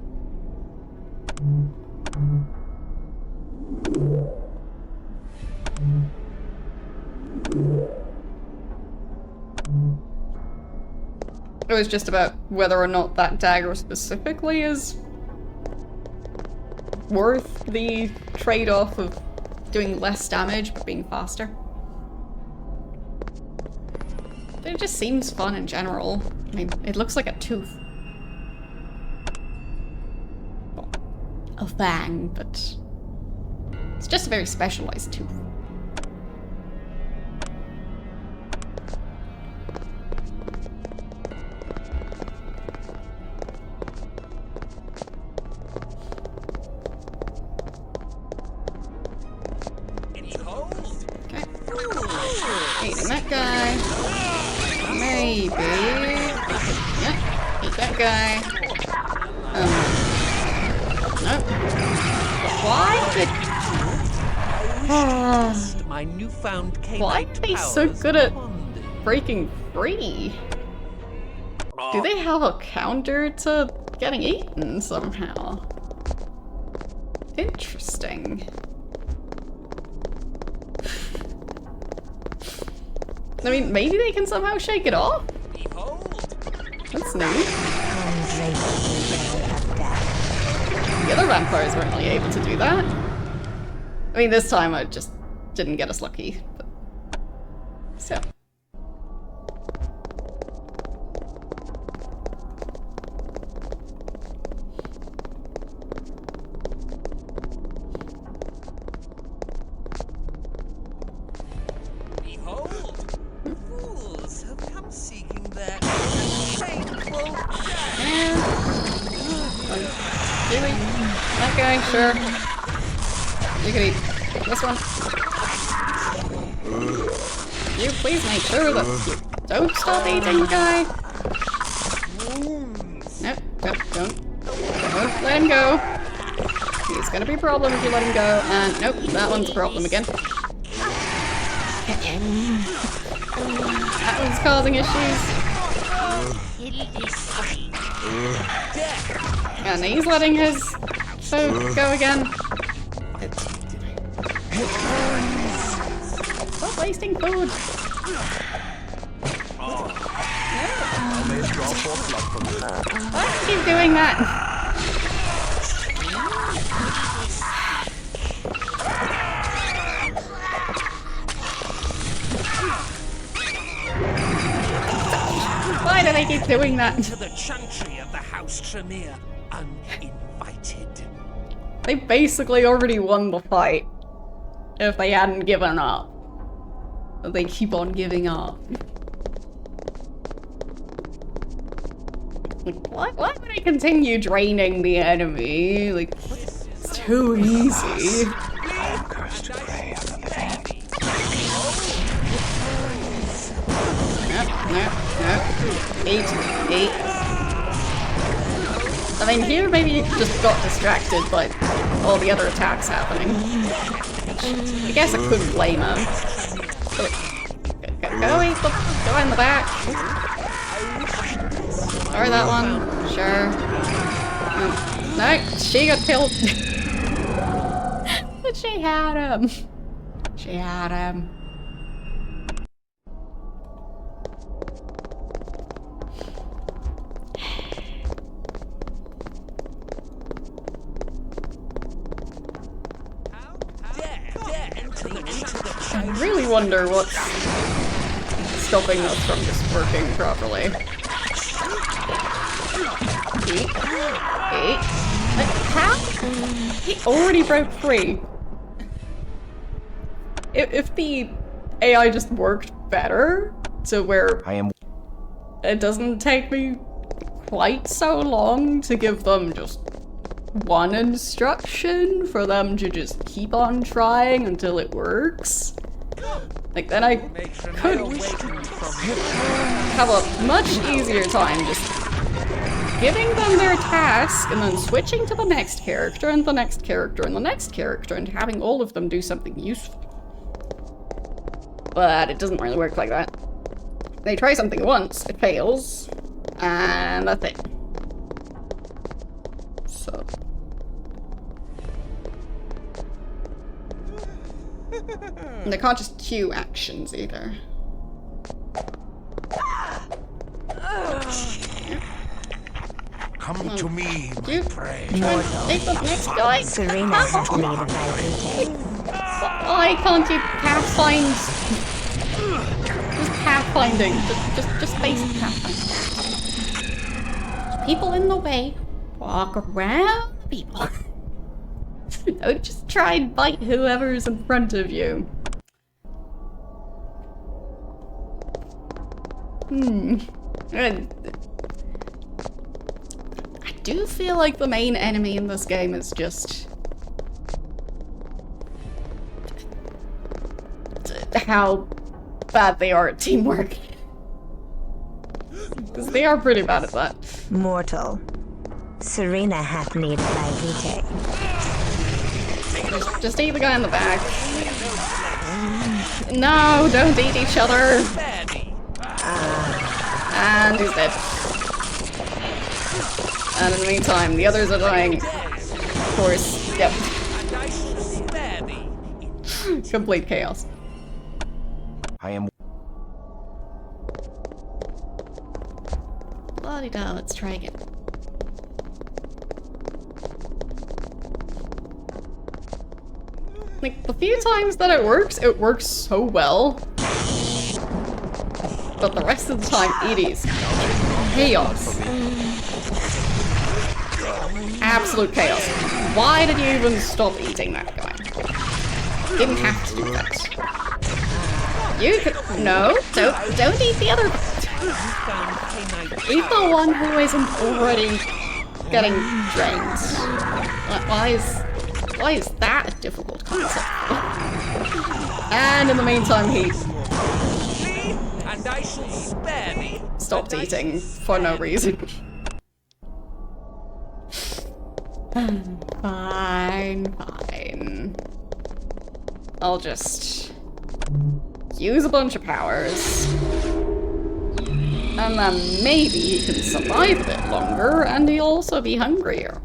It was just about whether or not that dagger specifically is worth the trade-off of doing less damage but being faster. But it just seems fun in general. I mean, it looks like a tooth. Well, a fang, but it's just a very specialized tooth. Eating that guy. Maybe. Yeah, eat that guy. Nope. Why did... My newfound Why are they so good at breaking free? Do they have a counter to getting eaten somehow? Interesting. I mean, maybe they can somehow shake it off? That's new. The other vampires weren't really able to do that. I mean, this time I just didn't get us lucky. But... So. That guy, sure. You can eat this one. You please make sure that you don't stop eating the guy. Nope, nope, don't let him go. He's gonna be a problem if you let him go. And nope, that one's a problem again. That one's causing issues. And he's letting his food go again. wasting food. Why do you keep doing that? Why do they keep doing that? To the chantry of the House Tremere, uninvited. They basically already won the fight. If they hadn't given up. But they keep on giving up. Like, why would I continue draining the enemy? Like, it's too easy. Cursed to prey on the living. No. Eat. I mean, here maybe you just got distracted by all the other attacks happening. I guess I couldn't blame him. Go in the back. Or that one. Sure. No, she got killed. But she had him. She had him. I really wonder what's stopping us from just working properly. Eight. How? He already broke free. If the AI just worked better to where it doesn't take me quite so long to give them just one instruction for them to just keep on trying until it works. Like, then I could have a much easier time just giving them their task and then switching to the next character and the next character and the next character and having all of them do something useful. But it doesn't really work like that. They try something once, it fails, and that's it. So... And they can't just queue actions either. Come to me, my prey. Take the next guy. Serena has made a Vite. Why can't you pathfind? Just pathfinding. Just basic pathfinding. There's people in the way. Walk around the people. Don't just try and bite whoever's in front of you. I do feel like the main enemy in this game is just... how bad they are at teamwork. Because they are pretty bad at that. Mortal. Serena hath need of thy vitae. Just eat the guy in the back. No, don't eat each other. And he's dead. And in the meantime, the others are dying. Of course, yep. Complete chaos. I am... La-di-da, let's try again. Like, the few times that it works so well. But the rest of the time, it is chaos. Absolute chaos. Why did you even stop eating that guy? Didn't have to do that. You could... No, don't eat the other... Eat the one who isn't already getting drained. Why is that a difficult concept? And in the meantime, he stopped eating for no reason. Fine. I'll just use a bunch of powers. And then maybe he can survive a bit longer, and he'll also be hungrier.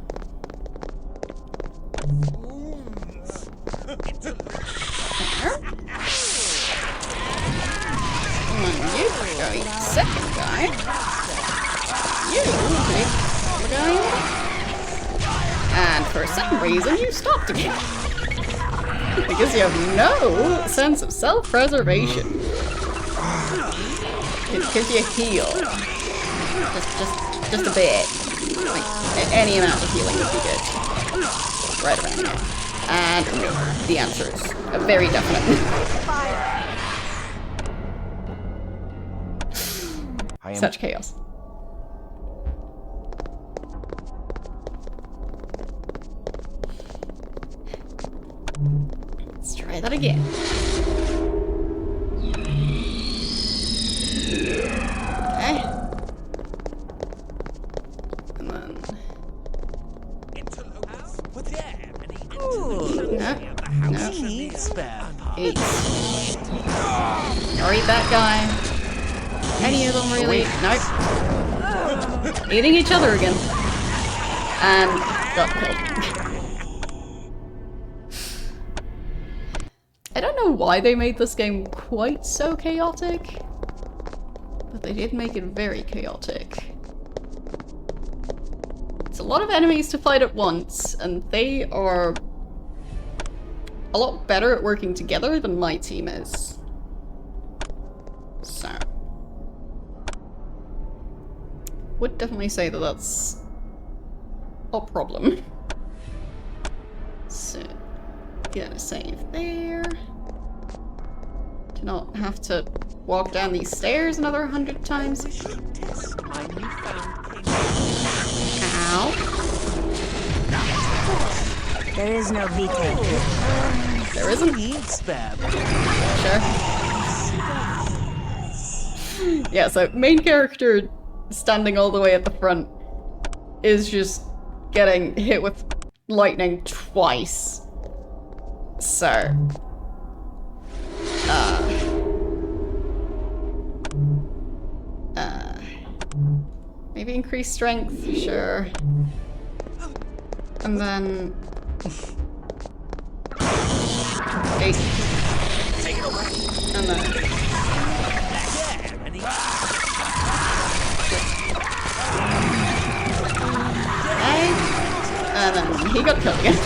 die. You keep going. And for some reason you stopped again. Because you have no sense of self-preservation. Because you heal. Just a bit. Like, any amount of healing would be good. Right around here. And no, the answer is a very definite. Such chaos. Let's try that again. Okay. And then... No. Eat. Or eat that guy. Any of them really? Nope. Eating each other again. And got killed. I don't know why they made this game quite so chaotic, but they did make it very chaotic. It's a lot of enemies to fight at once, and they are a lot better at working together than my team is. So, would definitely say that that's a problem. So, gonna save there. Do not have to walk down these stairs another 100 times. Ow. There is no VK. There isn't. Sure. Yeah, so main character standing all the way at the front is just getting hit with lightning twice. So, maybe increase strength, sure. And then... Eight. And then... Okay. And then he got killed again.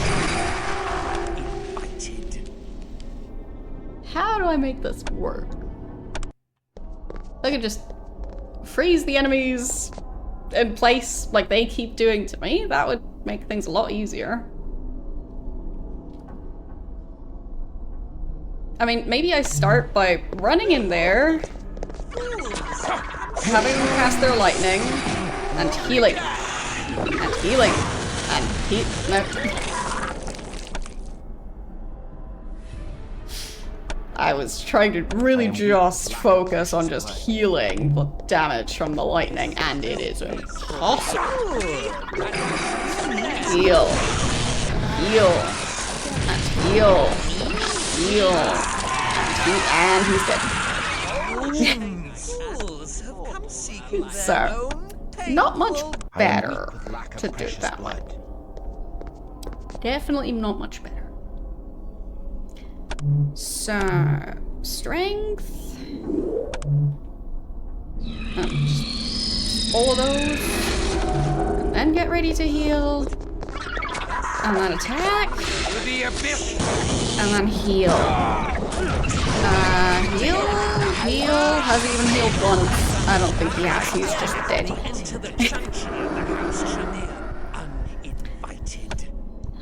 How do I make this work? I could just freeze the enemies in place like they keep doing to me. That would make things a lot easier. I mean, maybe I start by running in there, having them cast their lightning, and healing. And healing. And no. I was trying to really just focus on just healing the damage from the lightning, and it is impossible. Heal. Heal. And heal. Heal. And he's dead. So, not much better to do it that way. Definitely not much better. So, strength. Just all of those. And then get ready to heal. And then attack. And then heal. Heal. Heal. Has he even healed once? I don't think he has. He's just dead.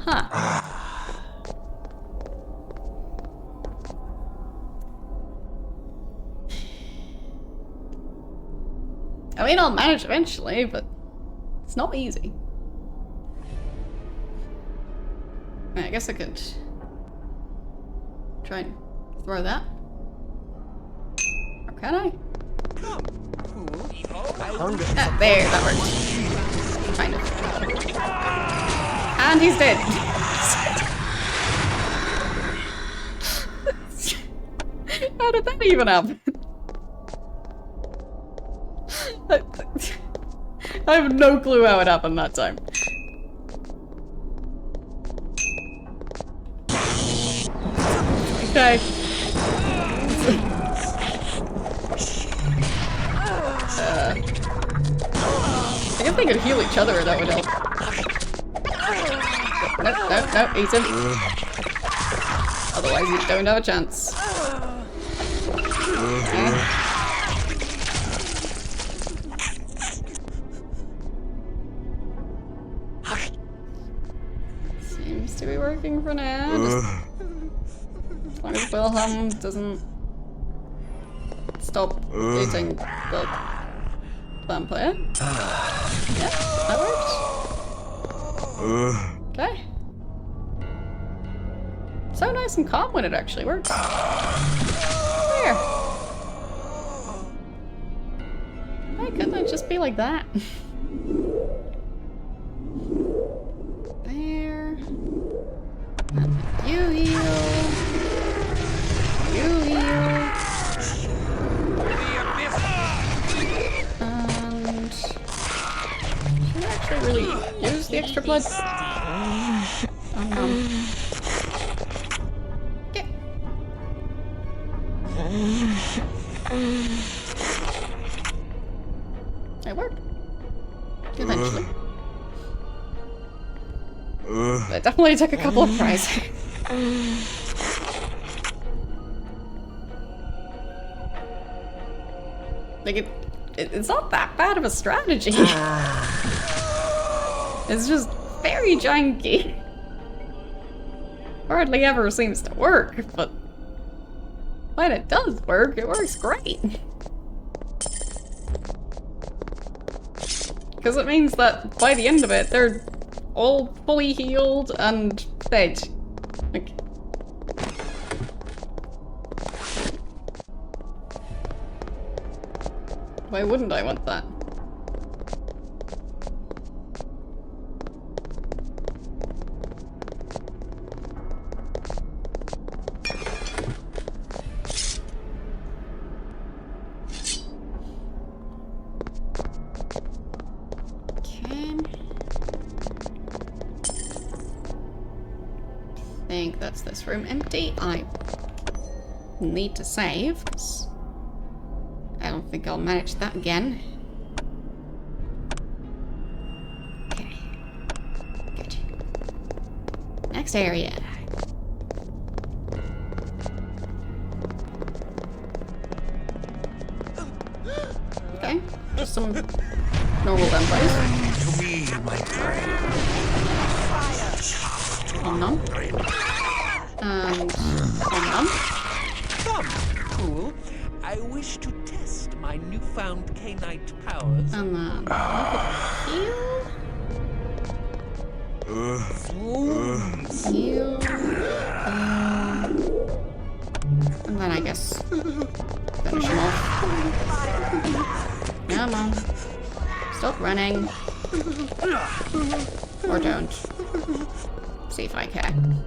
Huh. I mean, I'll manage eventually, but it's not easy. I guess I could try and throw that. Or can I? Ah, there, that worked. Kind of. And he's dead. How did that even happen? I have no clue how it happened that time. Okay. they could heal each other, that would help. No, eat him. Otherwise you don't have a chance. Okay. Seems to be working for now. Just as long as Wilhelm doesn't stop eating the vampire. Yeah, that works. Okay. So nice and calm when it actually works. There. Why couldn't it just be like that? There. And you heal. You heal. And should I actually really use the extra blood? Oh no. Yeah. It worked. Eventually. It definitely took a couple of tries. Like it's not that bad of a strategy. It's just very janky. Hardly ever seems to work, but when it does work, it works great. Because it means that by the end of it, they're all fully healed and fed. Like, why wouldn't I want that? I think that's this room empty. I need to save, 'cause I don't think I'll manage that again. Okay. Good. Next area. Okay. Just some normal vampires. To me, my prey. Nom. And nom. Come, cool. I wish to test my newfound canite powers. And then heal. Heal. And then I guess finish him off. Come on. Stop running. Or don't. See if I can.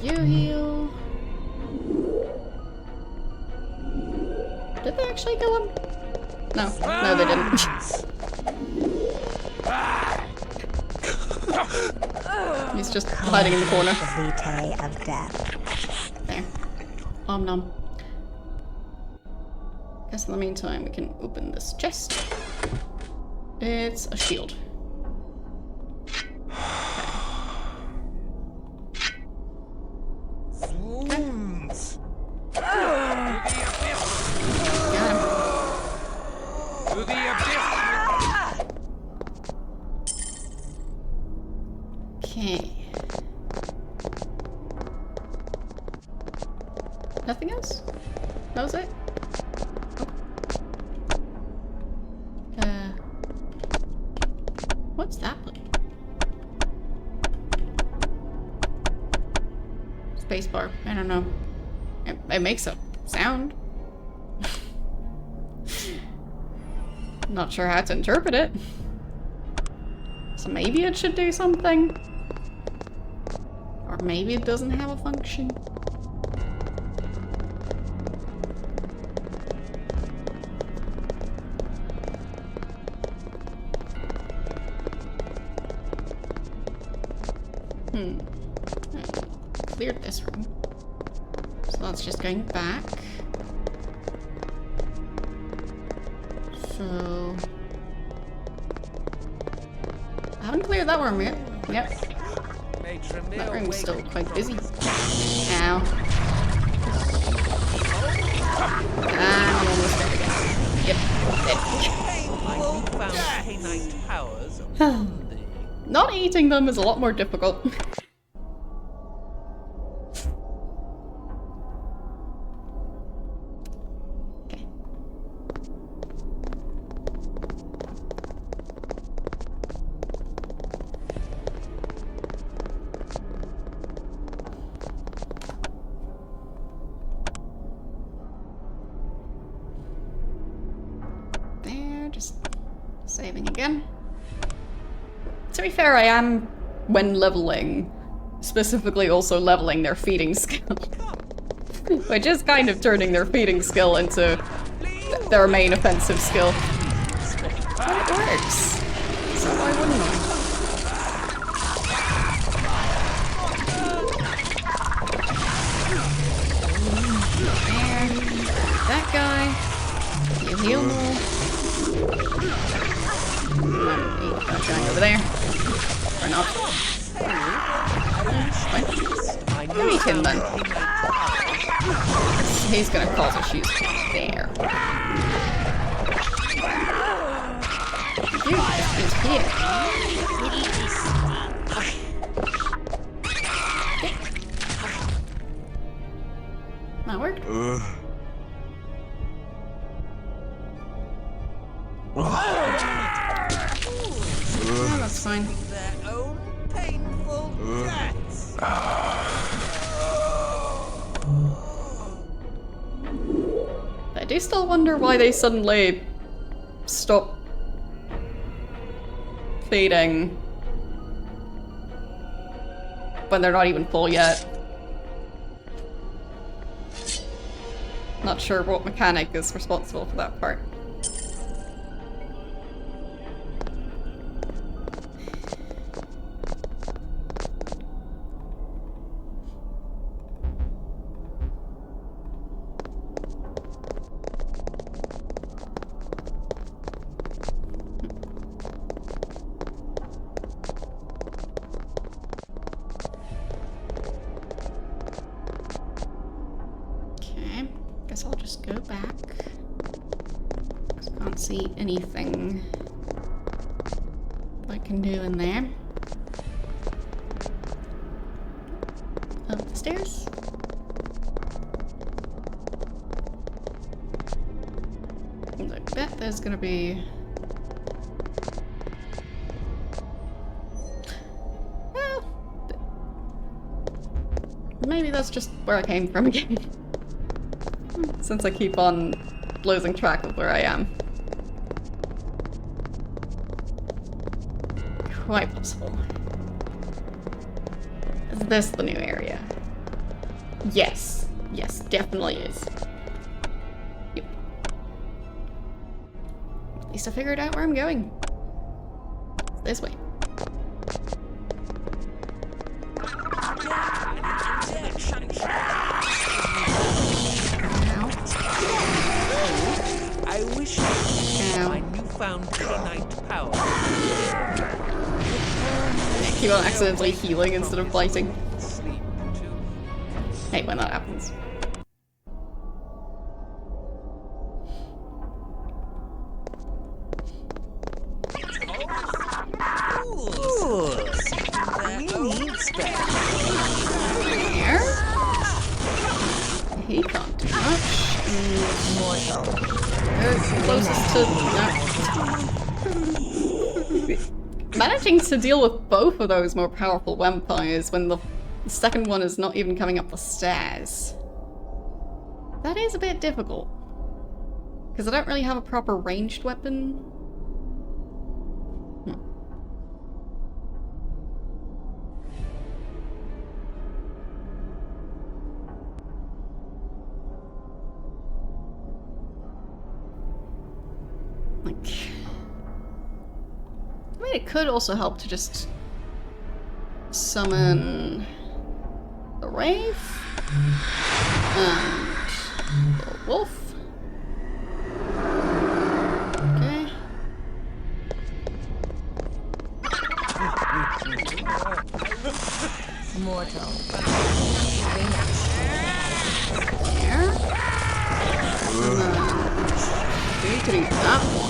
You heal. Did they actually kill him? No. No, they didn't. He's just hiding in the corner. Vitae of death. There. Om nom. Guess in the meantime we can open this chest. It's a shield. Okay. Nothing else? That was it? Oh. What's that button? Spacebar. I don't know. It makes a sound. Not sure how to interpret it. So maybe it should do something. Or maybe it doesn't have a function. Cleared this room. So that's just going back. So cleared that room yet. Yep. That room's still quite busy. Ow. I'm almost dead again. Yep, dead. Not eating them is a lot more difficult. Okay. There, just saving again. To be fair, I am, when leveling, specifically also leveling their feeding skill. Which is kind of turning their feeding skill into their main offensive skill. But it works. So why wouldn't I? There. That guy. You heal more. That guy over there. Or not. Fine. Go eat him then. He's gonna cause issues there. Dude, he's here. That worked. Yeah, that's fine. Their own painful deaths. I do still wonder why they suddenly stop feeding when they're not even full yet. Not sure what mechanic is responsible for that part. Guess I'll just go back. 'Cause I can't see anything I can do in there. Up the stairs. I bet there's gonna be... Well, maybe that's just where I came from again. Since I keep on losing track of where I am. Quite possible. Is this the new area? Yes. Yes, definitely is. Yep. At least I figured out where I'm going. It's this way. I wish my newfound canine power. Keep on accidentally healing instead of biting. Hate when that happens. There. He can't do much. Closest to managing to deal with both of those more powerful vampires when the second one is not even coming up the stairs. That is a bit difficult. Because I don't really have a proper ranged weapon. I mean, it could also help to just summon the Wraith and the Wolf. Okay. There. And then we could eat that one.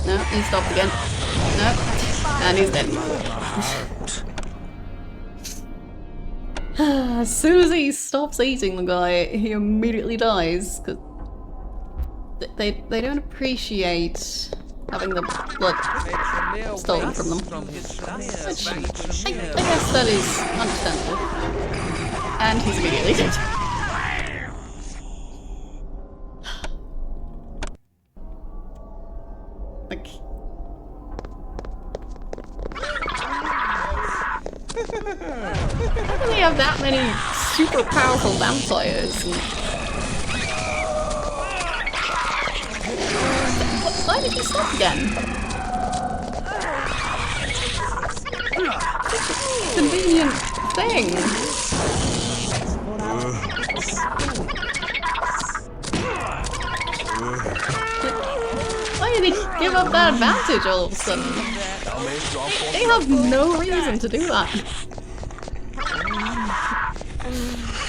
No, he stopped again. No, and he's dead. As soon as he stops eating the guy, he immediately dies, because they don't appreciate having the blood stolen from them. Which, I guess that is understandable. And he's immediately dead. Like... How do they have that many super powerful vampires? Why did he stop again? Convenient thing. Why did he give up that advantage all of a sudden? They have no reason to do that.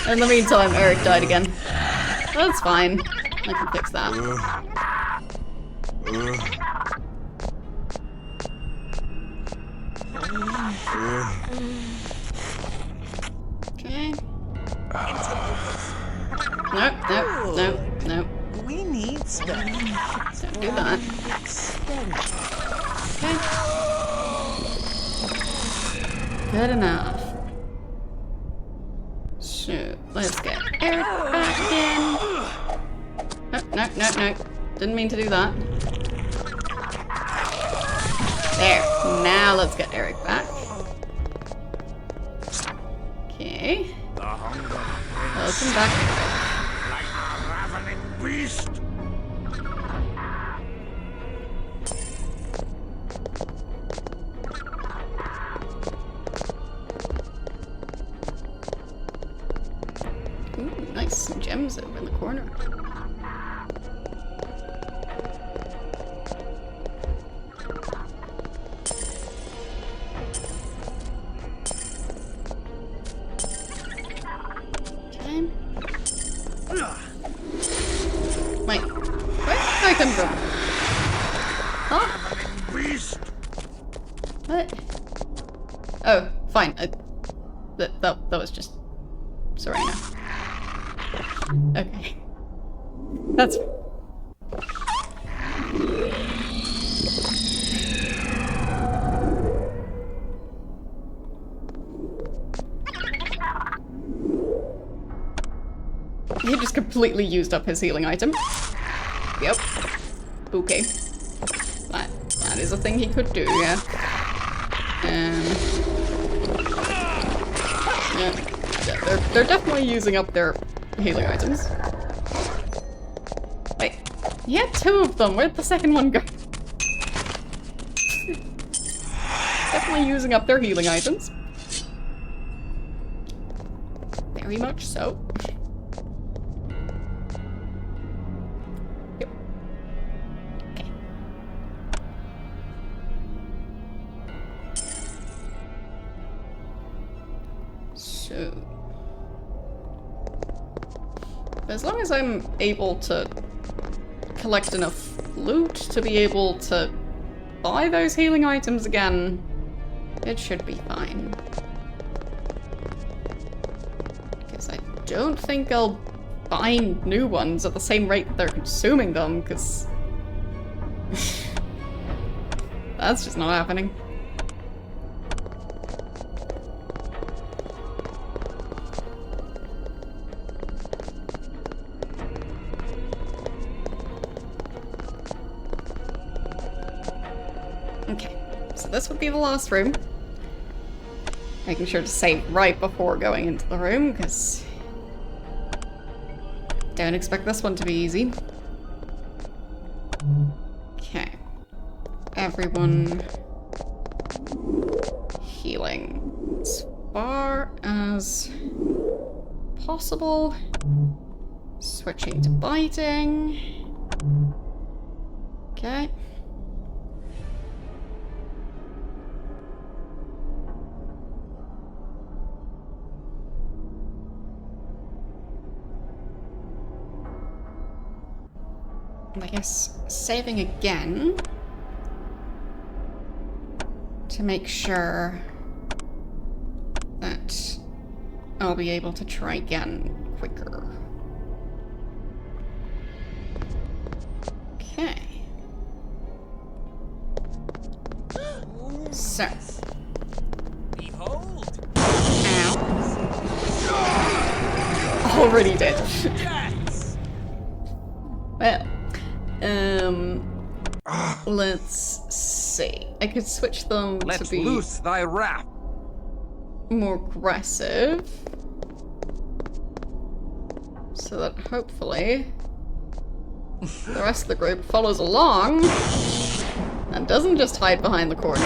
In the meantime, Eric died again. That's fine. I can fix that. Okay. Nope. We need space. Don't do that. Okay. Good enough. So, let's get Eric back in. No. Didn't mean to do that. There. Now let's get Eric back. Okay. Welcome back, Beast. Ooh, nice. Some gems over in the corner. Okay. Wait. Where did I come from? Huh? What? Oh, fine. That was just Serena. Okay. That's... He just completely used up his healing item. Yep. Okay. That is a thing he could do, yeah. Yeah. They're definitely using up their healing items. Wait, he had two of them. Where'd the second one go? Definitely using up their healing items. Very much so. Yep. Okay. So... as long as I'm able to collect enough loot to be able to buy those healing items again, it should be fine. Because I don't think I'll buy new ones at the same rate that they're consuming them, because that's just not happening. Okay, so this would be the last room. Making sure to save right before going into the room, because don't expect this one to be easy. Okay. Everyone healing as far as possible. Switching to biting. Okay. I guess saving again to make sure that I'll be able to try again quicker. Okay. So. Behold. Ow. Already dead. Well, let's see. I could switch them Let to be loose thy wrath. more aggressive, so that hopefully the rest of the group follows along and doesn't just hide behind the corner.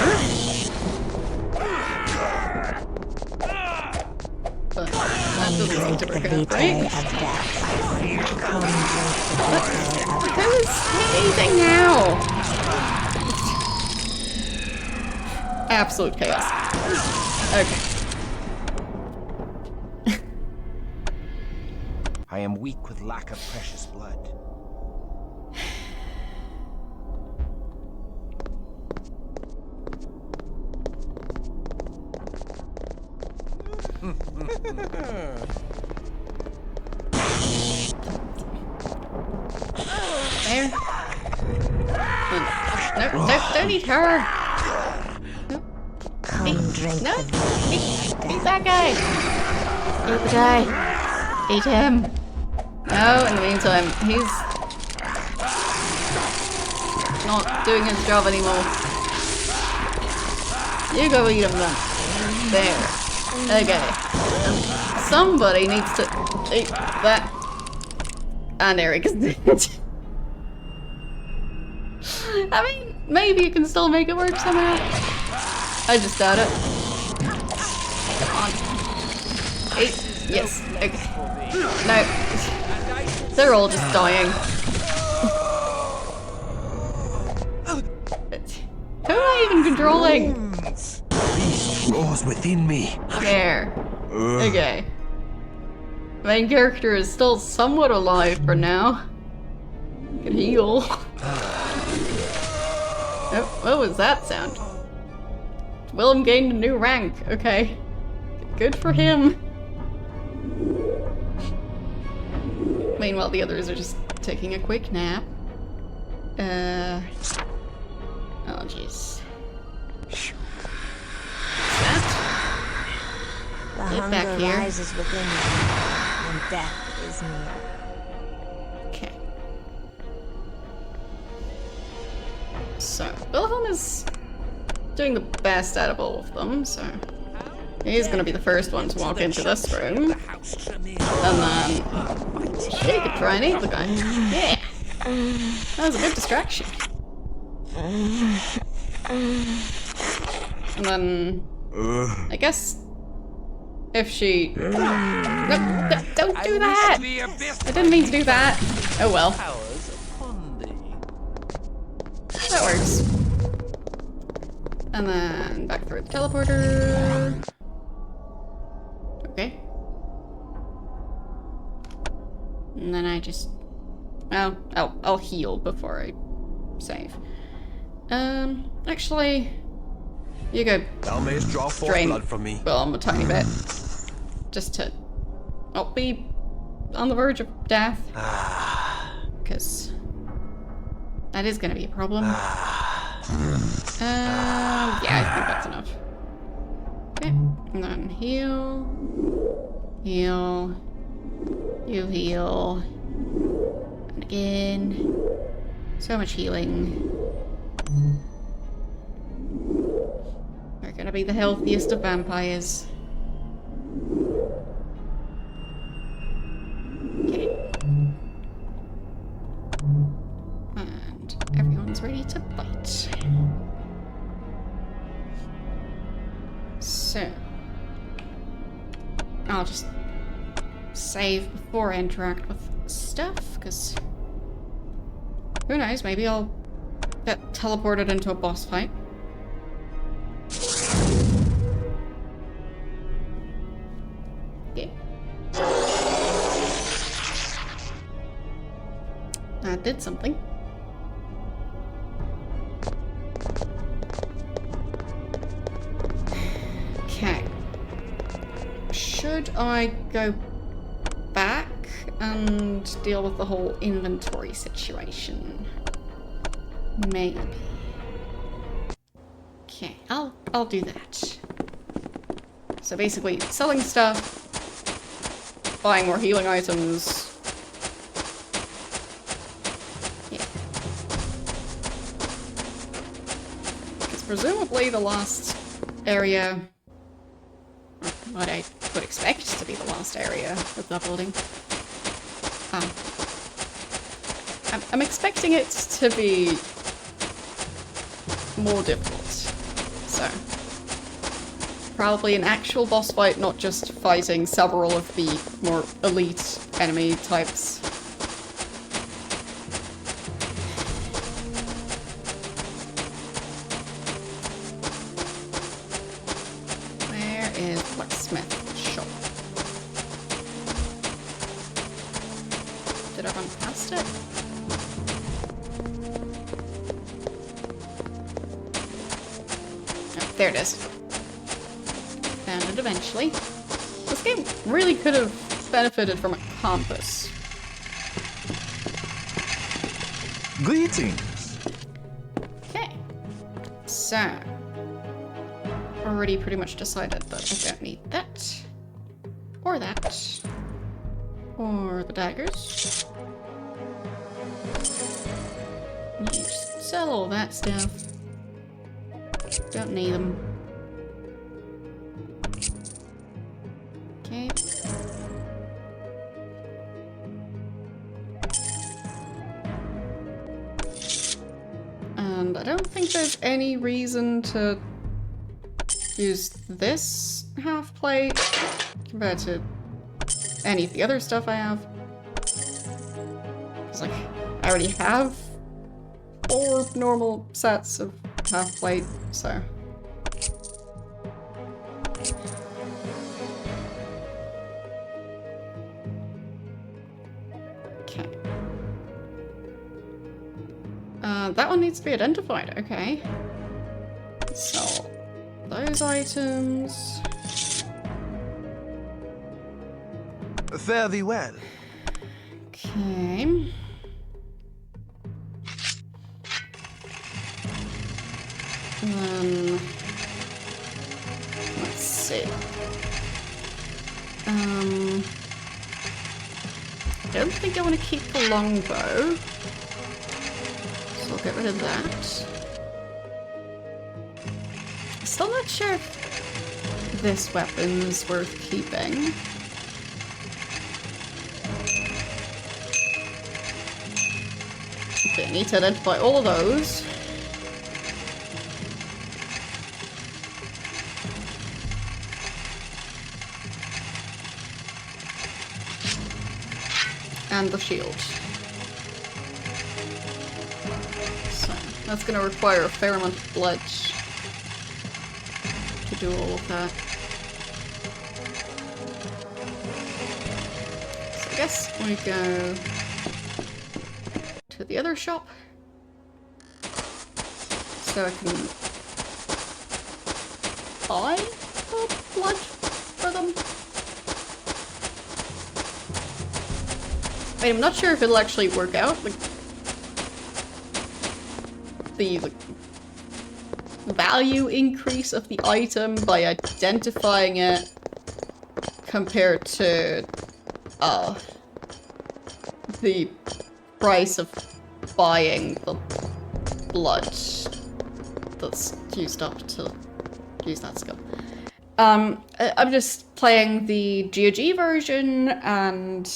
But that doesn't seem to work out, right? Who's hazing now? Absolute chaos. Okay. I am weak with lack of precious blood. There. No, don't eat her. No. No. Eat that guy. Eat the guy. Eat him. No, in the meantime, he's not doing his job anymore. You go eat him then. There. Okay. And somebody needs to eat that. And Eric is dead. I mean, maybe you can still make it work somehow. I just doubt it. Come on. Eat. Yes. Okay. No. They're all just dying. Who am I even controlling? Beast roars within me. There. Okay. Main character is still somewhat alive for now. Can heal. Oh, what was that sound? Willem gained a new rank. Okay. Good for him. Meanwhile, the others are just taking a quick nap. Oh, jeez. That? The Get hunger back here. rises within you, and death is near. Okay. So, Wilhelm is doing the best out of all of them, so he's gonna be the first one to walk into this room. And then she could try and eat the guy. Yeah! That was a good distraction. And then I guess if she... No, don't do that! I didn't mean to do that. Oh well. That works. And then back through the teleporter. Okay. And then I just... Oh, I'll heal before I save. Actually... You go Thou mayst draw forth drain blood from me. Willem a tiny bit. Just to not be on the verge of death. Because that is going to be a problem. Yeah, I think that's enough. Okay, and then heal. Heal. You heal. And again. So much healing. We're gonna be the healthiest of vampires. Okay. And everyone's ready to fight. So I'll just save before I interact with stuff, because who knows, maybe I'll get teleported into a boss fight. Okay. That did something. should I go back and deal with the whole inventory situation? Maybe. Okay, I'll do that. So basically, selling stuff, buying more healing items. Yeah. Because presumably the last area, what I would expect to be the last area of that building. I'm expecting it to be more difficult. So, probably an actual boss fight, not just fighting several of the more elite enemy types. Where is blacksmith shop? Did I run past it? Oh, there it is. Found it eventually. This game really could have benefited from a compass. Greetings. Okay. So, already pretty much decided that I don't need that. Or that. Or the daggers. You just sell all that stuff. Don't need them. Okay. And I don't think there's any reason to use this half plate compared to any of the other stuff I have. Because, like, I already have 4 normal sets of half plate, so. Okay. That one needs to be identified, okay. So, those items. Fare thee well. Okay. Let's see. I don't think I want to keep the longbow. So I'll get rid of that. Still not sure if this weapon's worth keeping. Okay, I need to identify all of those. And the shield. So, that's gonna require a fair amount of blood to do all of that. So I guess we go to the other shop. So I can buy the blood for them. I mean, I'm not sure if it'll actually work out. Like, the value increase of the item by identifying it compared to the price of buying the blood that's used up to use that skill. I'm just playing the GOG version and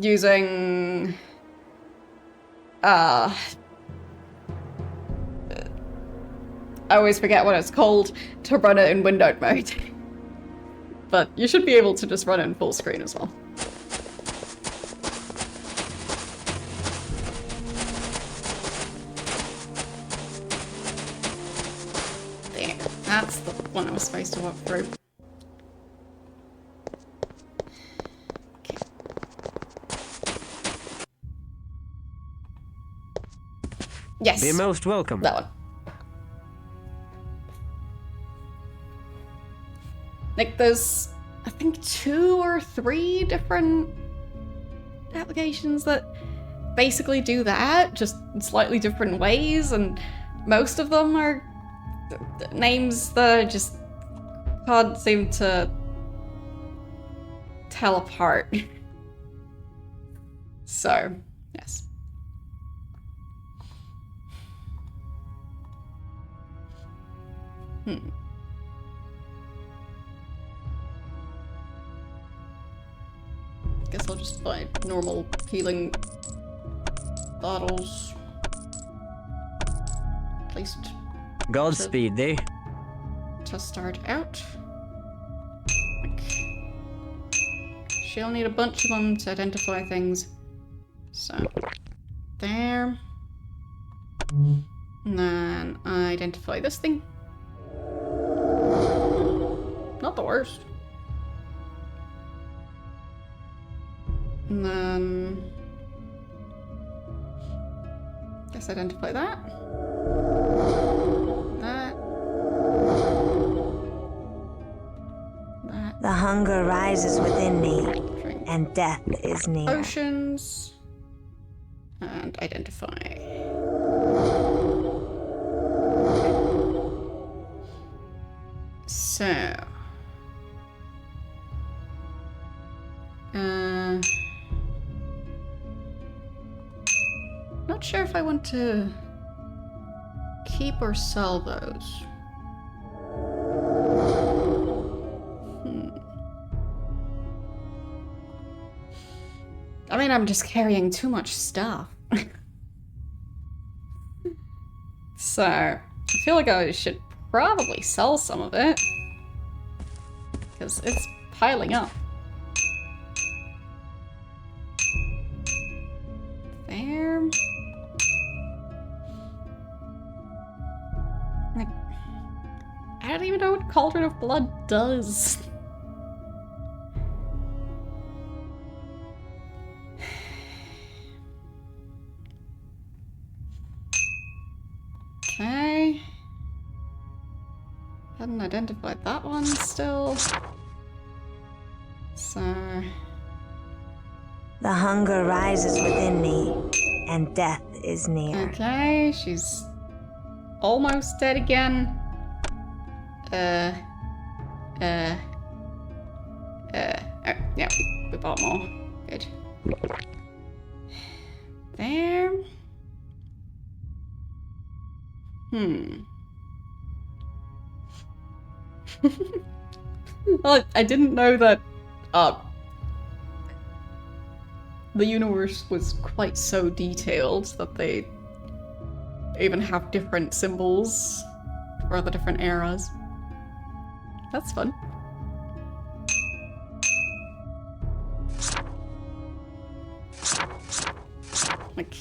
using I always forget what it's called to run it in windowed mode. But you should be able to just run it in full screen as well. There, that's the one I was supposed to walk through. Yes. Be most welcome. That one. Like, there's, I think, 2 or 3 different applications that basically do that, just in slightly different ways, and most of them are names that I just can't seem to tell apart. So, yes. Guess I'll just buy normal healing bottles. At least Godspeed, thee. to start out. She'll need a bunch of them to identify things. So, there. And then identify this thing. Not the worst. And then... guess identify that. That. That. The hunger rises within me, Drink. and death is near. Potions. And identify. So. Not sure if I want to keep or sell those. I mean, I'm just carrying too much stuff. So, I feel like I should probably sell some of it. Because it's piling up. There. Like, I don't even know what Cauldron of Blood does. Okay. Hadn't identified that one still. So... The hunger rises within me, and death is near. okay, she's almost dead again. Oh, yeah, we bought more. Good. There. Well, I didn't know that the universe was quite so detailed that they even have different symbols for the different eras. That's fun. Like,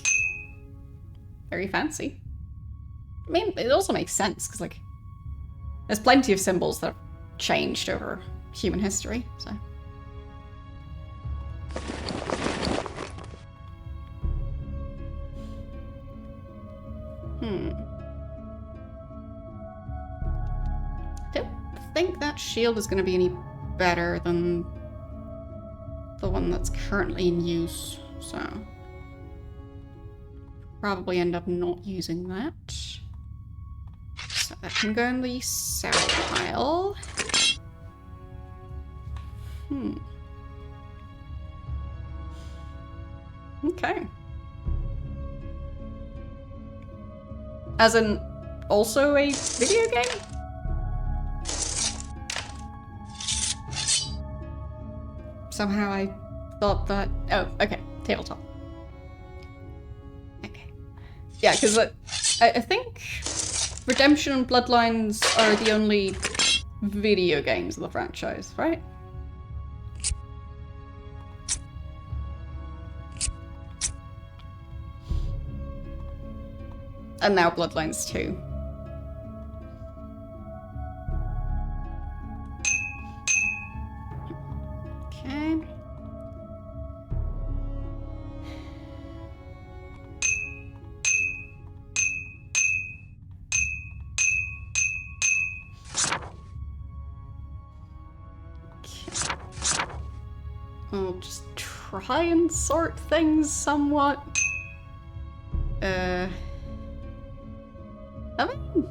very fancy. I mean, it also makes sense, because, like, there's plenty of symbols that have changed over human history, so. Don't think that shield is going to be any better than the one that's currently in use, so. Probably end up not using that. So that can go in the sell pile. Okay. As in, also a video game? Somehow I thought that... oh, okay. Tabletop. Okay. Yeah, because I think Redemption and Bloodlines are the only video games of the franchise, right? And now Bloodlines 2. Okay. I'll just try and sort things somewhat. I mean,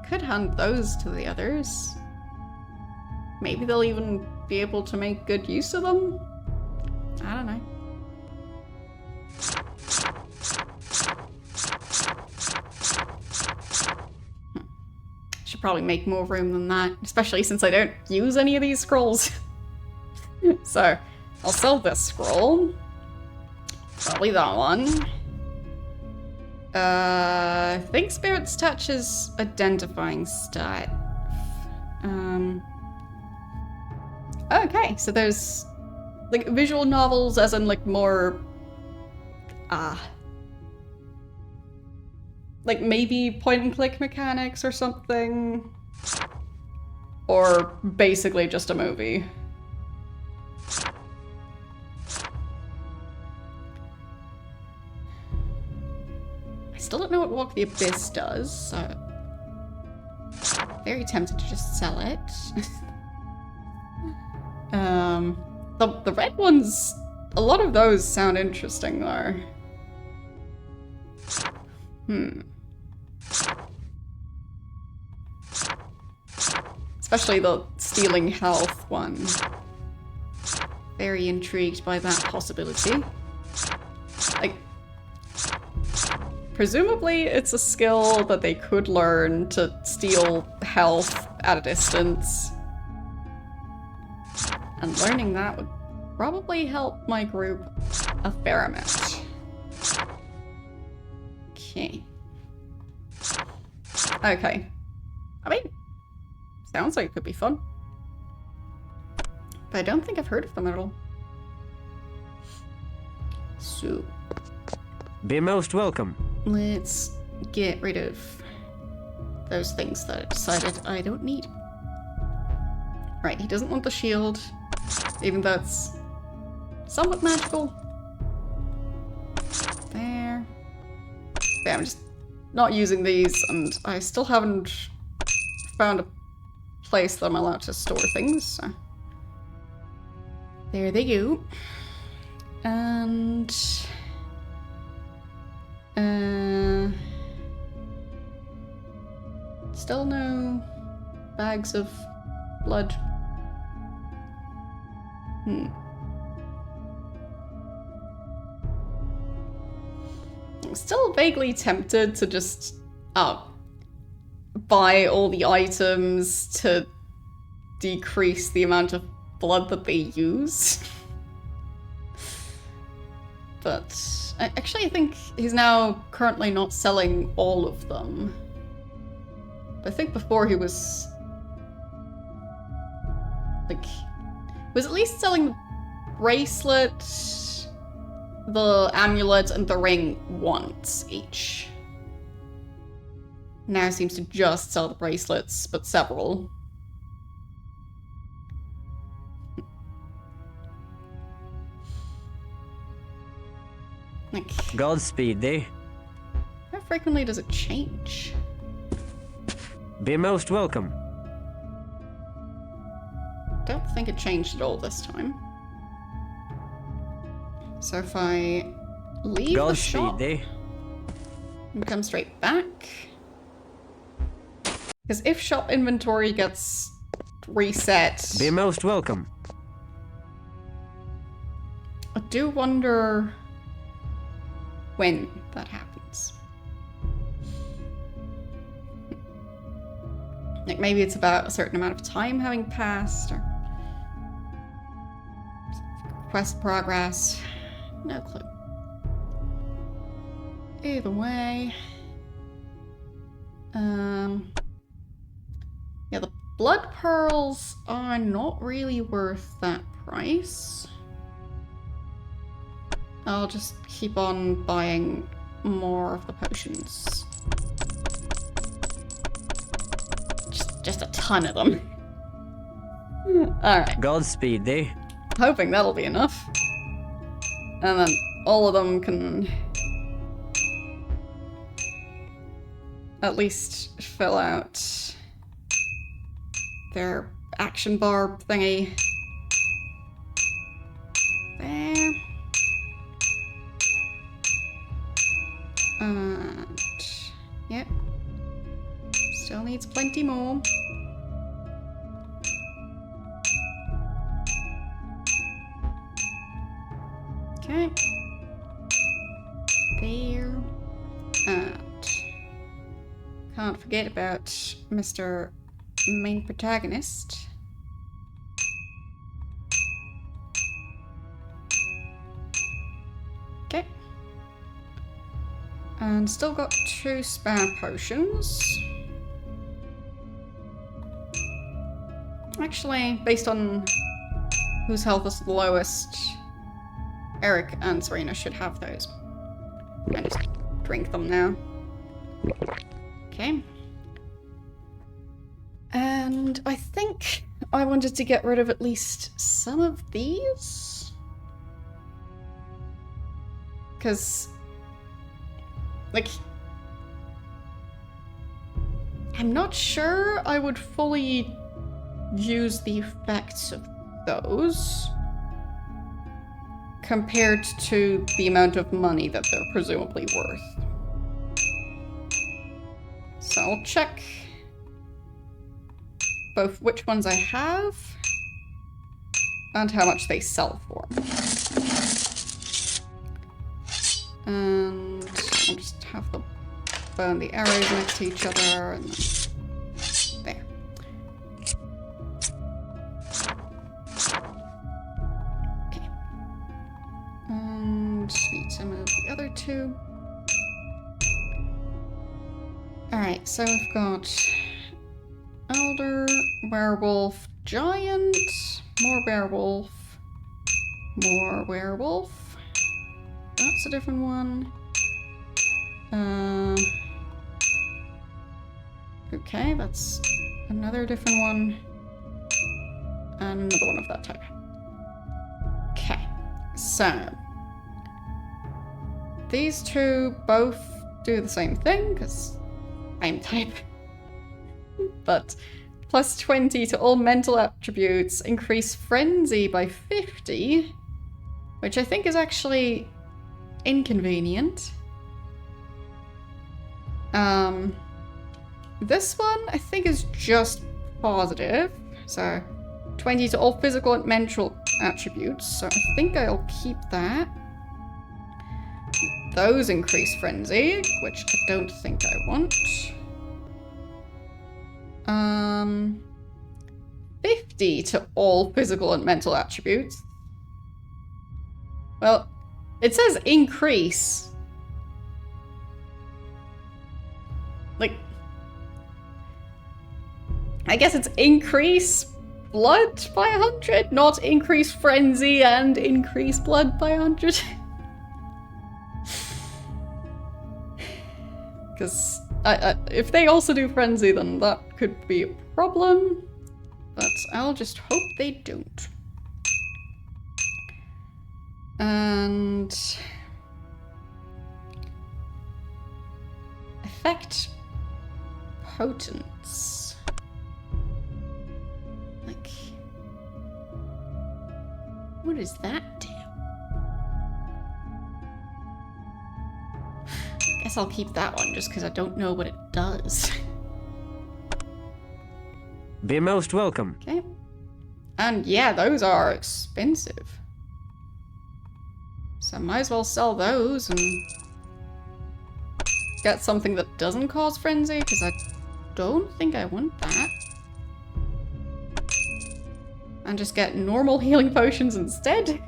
could hand those to the others. Maybe they'll even be able to make good use of them? I don't know. Should probably make more room than that, especially since I don't use any of these scrolls. So, I'll sell this scroll. Probably that one. I think Spirit's Touch is identifying stat. Okay, so there's like visual novels as in like more like maybe point and click mechanics or something. Or basically just a movie. I still don't know what Walk the Abyss does, so very tempted to just sell it. The red ones, a lot of those sound interesting though. Especially the stealing health one. Very intrigued by that possibility. Like, presumably it's a skill that they could learn to steal health at a distance. And learning that would probably help my group a fair amount. Okay. Okay. I mean, sounds like it could be fun. But I don't think I've heard of them at all. So, Be most welcome. let's get rid of those things that I decided I don't need. Right, he doesn't want the shield, even though it's somewhat magical. There. Yeah, I'm just not using these, and I still haven't found a place that I'm allowed to store things, so. There they go. And... still no bags of blood. I'm still vaguely tempted to just buy all the items to decrease the amount of blood that they use. But actually I think he's now currently not selling all of them. I think before he was like, was at least selling the bracelet, the amulet, and the ring once each. Now seems to just sell the bracelets, but several. Like, Godspeed thee. how frequently does it change? Be most welcome. Don't think it changed at all this time. So if I leave the shop Godspeed thee. and come straight back, because if shop inventory gets reset, Be most welcome. I do wonder when that happens. Like maybe it's about a certain amount of time having passed, or quest progress. No clue. Either way. Yeah, the blood pearls are not really worth that price. I'll just keep on buying more of the potions. Just a ton of them. Alright. Godspeed thee. Hoping that'll be enough. And then all of them can at least fill out their action bar thingy. There. And yep. Still needs plenty more. Okay. There. And can't forget about Mr. Main Protagonist. Okay. And still got 2 spare potions. Actually, based on whose health is the lowest, Eric and Serena should have those. I just drink them now. Okay. And I think I wanted to get rid of at least some of these. Because, like, I'm not sure I would fully use the effects of those compared to the amount of money that they're presumably worth. So I'll check both which ones I have and how much they sell for. And I'll just have them burn the arrows next to each other and then there. Okay. And need to move the other 2. Alright, so we've got Elder, Werewolf, Giant, more Werewolf, more Werewolf. That's a different one. Okay, that's another different one. And another one of that type. Okay, so these 2 both do the same thing, because same type. But plus 20 to all mental attributes, increase frenzy by 50, which I think is actually inconvenient. This one I think is just positive, so 20 to all physical and mental attributes, so I think I'll keep that. Those increase frenzy, which I don't think I want. 50 to all physical and mental attributes. Well, it says increase. Like, I guess it's increase blood by 100, not increase frenzy and increase blood by 100. Because if they also do frenzy, then that could be a problem. But I'll just hope they don't. And effect potence. Like, what does that do? Guess I'll keep that one just because I don't know what it does. Be most welcome. Okay. And yeah, those are expensive. So I might as well sell those and get something that doesn't cause frenzy, because I don't think I want that. And just get normal healing potions instead.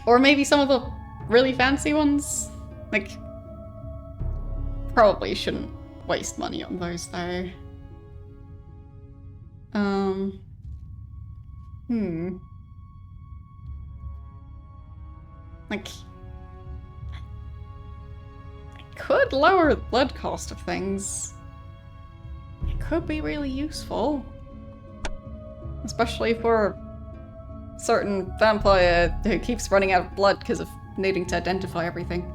Or maybe some of the really fancy ones. Like, probably shouldn't waste money on those though. Like, I could lower the blood cost of things. It could be really useful. Especially for a certain vampire who keeps running out of blood because of needing to identify everything.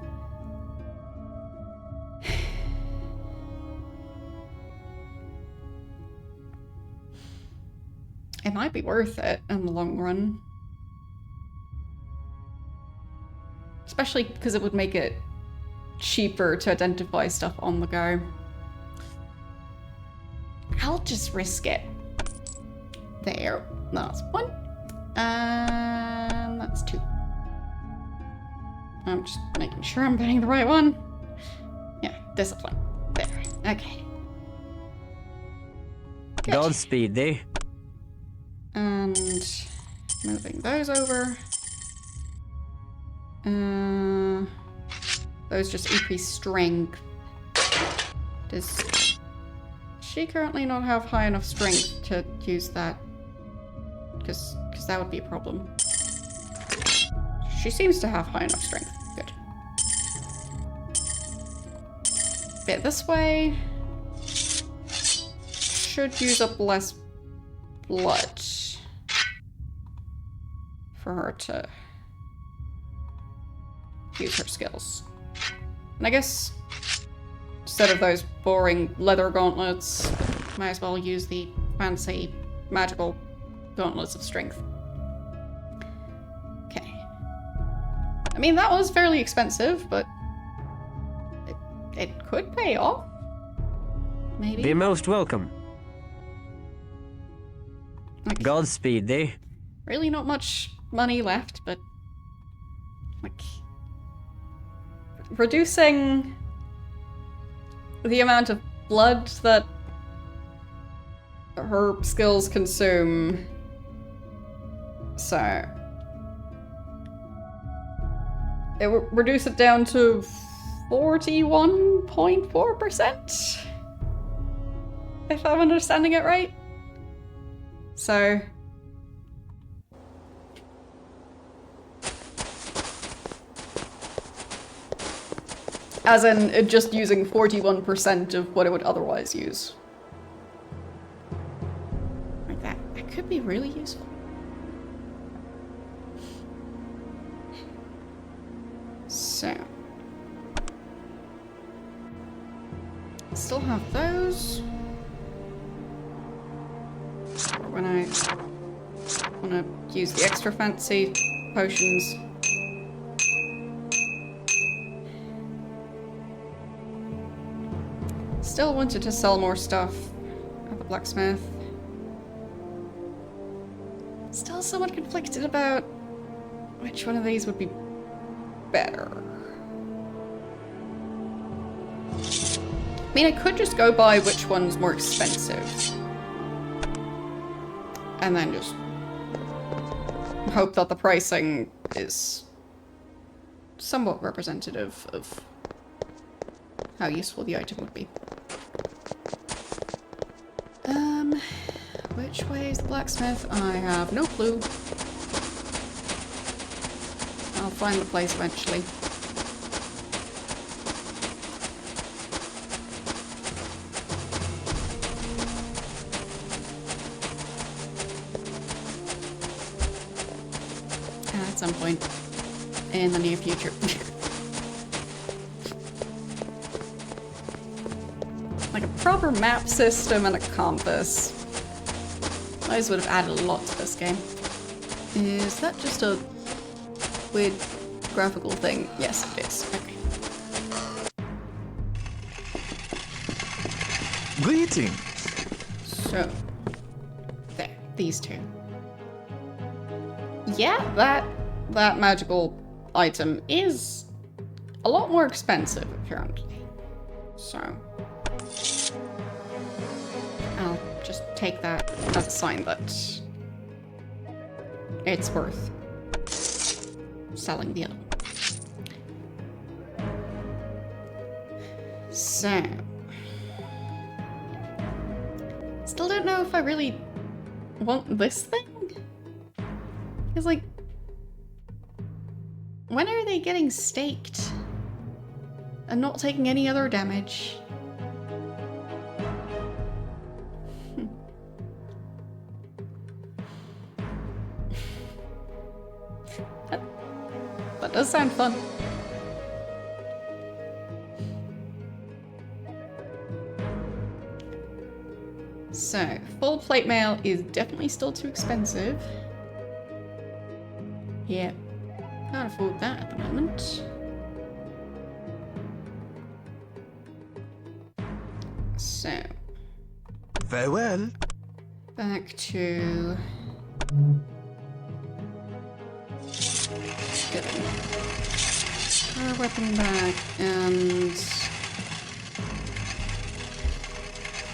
It might be worth it in the long run. Especially because it would make it cheaper to identify stuff on the go. I'll just risk it. There. That's 1. And that's 2. I'm just making sure I'm getting the right one. Yeah, discipline. There. Okay. Good. Godspeed, eh? And moving those over. Those just increase strength. Does she currently not have high enough strength to use that? Because that would be a problem. She seems to have high enough strength. Good. Bit this way. Should use up less blood for her to use her skills. And I guess instead of those boring leather gauntlets, might as well use the fancy magical gauntlets of strength. Okay. I mean, that was fairly expensive, but it could pay off. Maybe. Be most welcome. Like, Godspeed, eh? really not much money left, but like reducing the amount of blood that her skills consume. So it will reduce it down to 41.4%, if I'm understanding it right. So as in it just using 41% of what it would otherwise use. Like that. That could be really useful. So still have those. When I want to use the extra fancy potions. Still wanted to sell more stuff at the blacksmith. Still somewhat conflicted about which one of these would be better. I mean, I could just go by which one's more expensive. And then just hope that the pricing is somewhat representative of how useful the item would be. Which way is the blacksmith? I have no clue. I'll find the place eventually. At some point in the near future. Like a proper map system and a compass. Those would have added a lot to this game. Is that just a weird graphical thing? Yes, it is. Okay. Greetings. So, there, these two. Yeah, that magical item is a lot more expensive apparently. So I'll just take that as a sign that it's worth selling the other one. So still don't know if I really want this thing. Because, like, when are they getting staked and not taking any other damage? That does sound fun. So, full plate mail is definitely still too expensive. Yeah, can't afford that at the moment. So, Farewell. back to... Good. Our weapon back, and...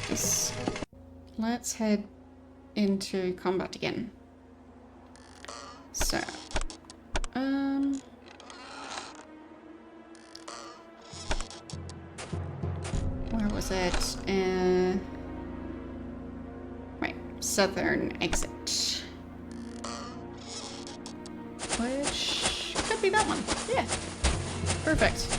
this. Let's head into combat again. So, where was it? Right, southern exit. Which could be that one. Yeah, perfect.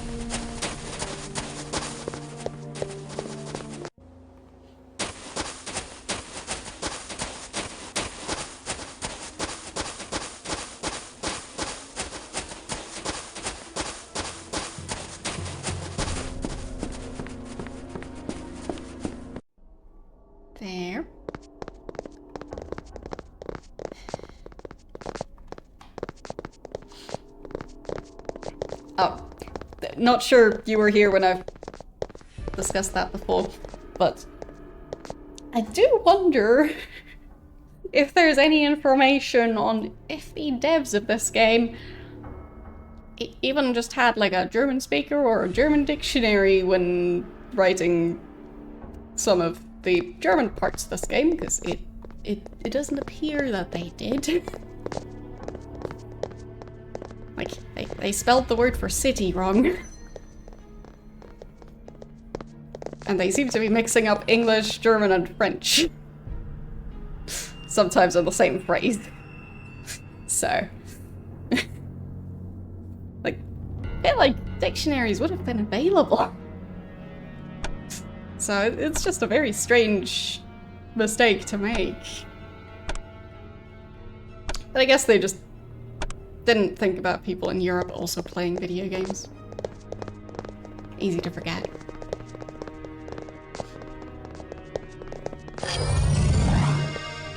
There. Oh, not sure you were here when I've discussed that before, but I do wonder if there's any information on if the devs of this game even just had like a German speaker or a German dictionary when writing some of the German parts of this game, because it doesn't appear that they did. Like, they spelled the word for city wrong. And they seem to be mixing up English, German, and French. Sometimes in the same phrase. So. Like, I feel like dictionaries would have been available. So it's just a very strange mistake to make. But I guess they just didn't think about people in Europe also playing video games. Easy to forget.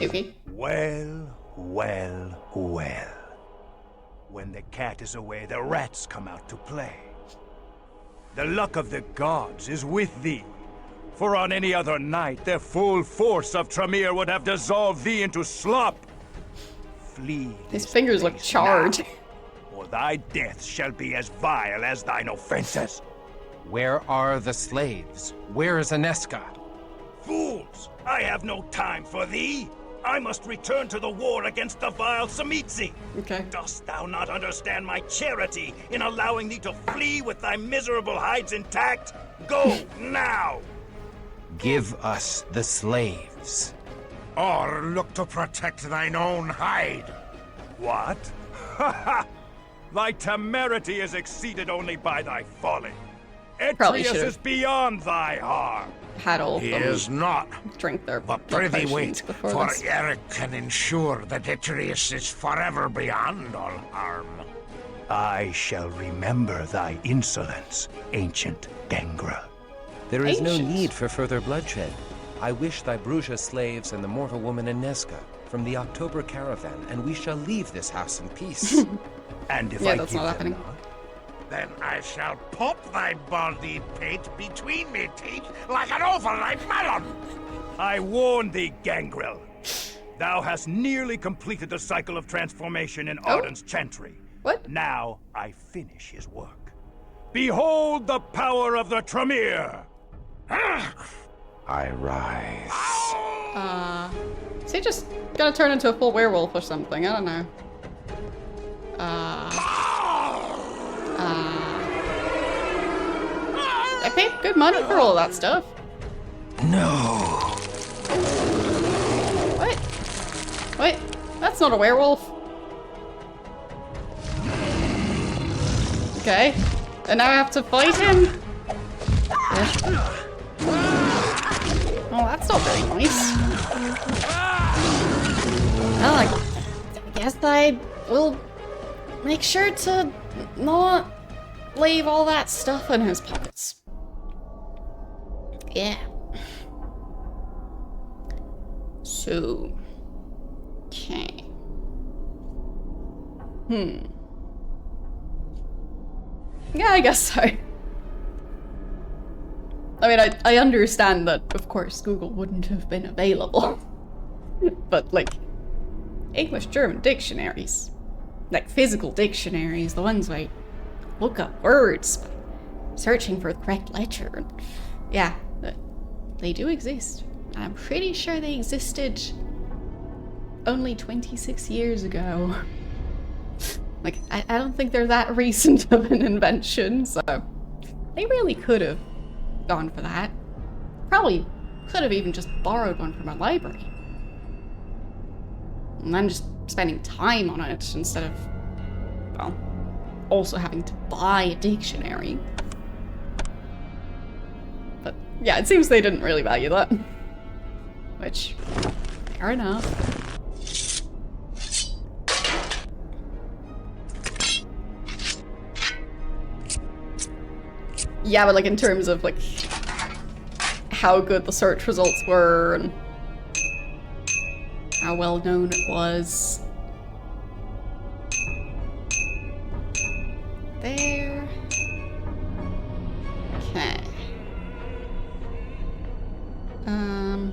Okay. Well, well, well. When the cat is away, the rats come out to play. The luck of the gods is with thee. For on any other night, the full force of Tremere would have dissolved thee into slop. Flee. His fingers look charred. Now, or thy death shall be as vile as thine offenses. Where are the slaves? Where is Aneska? Fools! I have no time for thee. I must return to the war against the vile Samitsi. Okay. Dost thou not understand my charity in allowing thee to flee with thy miserable hides intact? Go now! Give us the slaves. Or look to protect thine own hide. What? Ha ha! Thy temerity is exceeded only by thy folly. Probably Atreus should've is beyond thy harm. had all of He them is not. drink their But prithee potions wait, before for this. Eric can ensure that Atreus is forever beyond all harm. I shall remember thy insolence, ancient Gangra. There is no Ancient. need for further bloodshed. I wish thy Bruja slaves and the mortal woman Aneska from the October caravan, and we shall leave this house in peace. And if Yeah, I that's give not them happening. not, Then I shall pop thy baldy pate between me teeth like an overripe melon. I warn thee, Gangrel. Thou hast nearly completed the cycle of transformation in Arden's chantry. What? Now I finish his work. Behold the power of the Tremere! I rise. Is he just gonna turn into a full werewolf or something? I don't know. I paid good money for all that stuff. No. What? Wait, that's not a werewolf. Okay. And now I have to fight him? Yeah. Oh, that's not very nice. Well, I guess I will make sure to not leave all that stuff in his pockets. Yeah. So... Okay. Yeah, I guess so. I mean, I understand that, of course, Google wouldn't have been available. But, like, English-German dictionaries, like physical dictionaries, the ones where you look up words, searching for the correct letter, yeah, they do exist. And I'm pretty sure they existed only 26 years ago. Like, I don't think they're that recent of an invention, so they really could have gone for that. Probably could have even just borrowed one from a library. And then just spending time on it instead of, well, also having to buy a dictionary. But yeah, it seems they didn't really value that. Which, fair enough. Yeah, but like in terms of like how good the search results were and how well known it was. There. Okay. I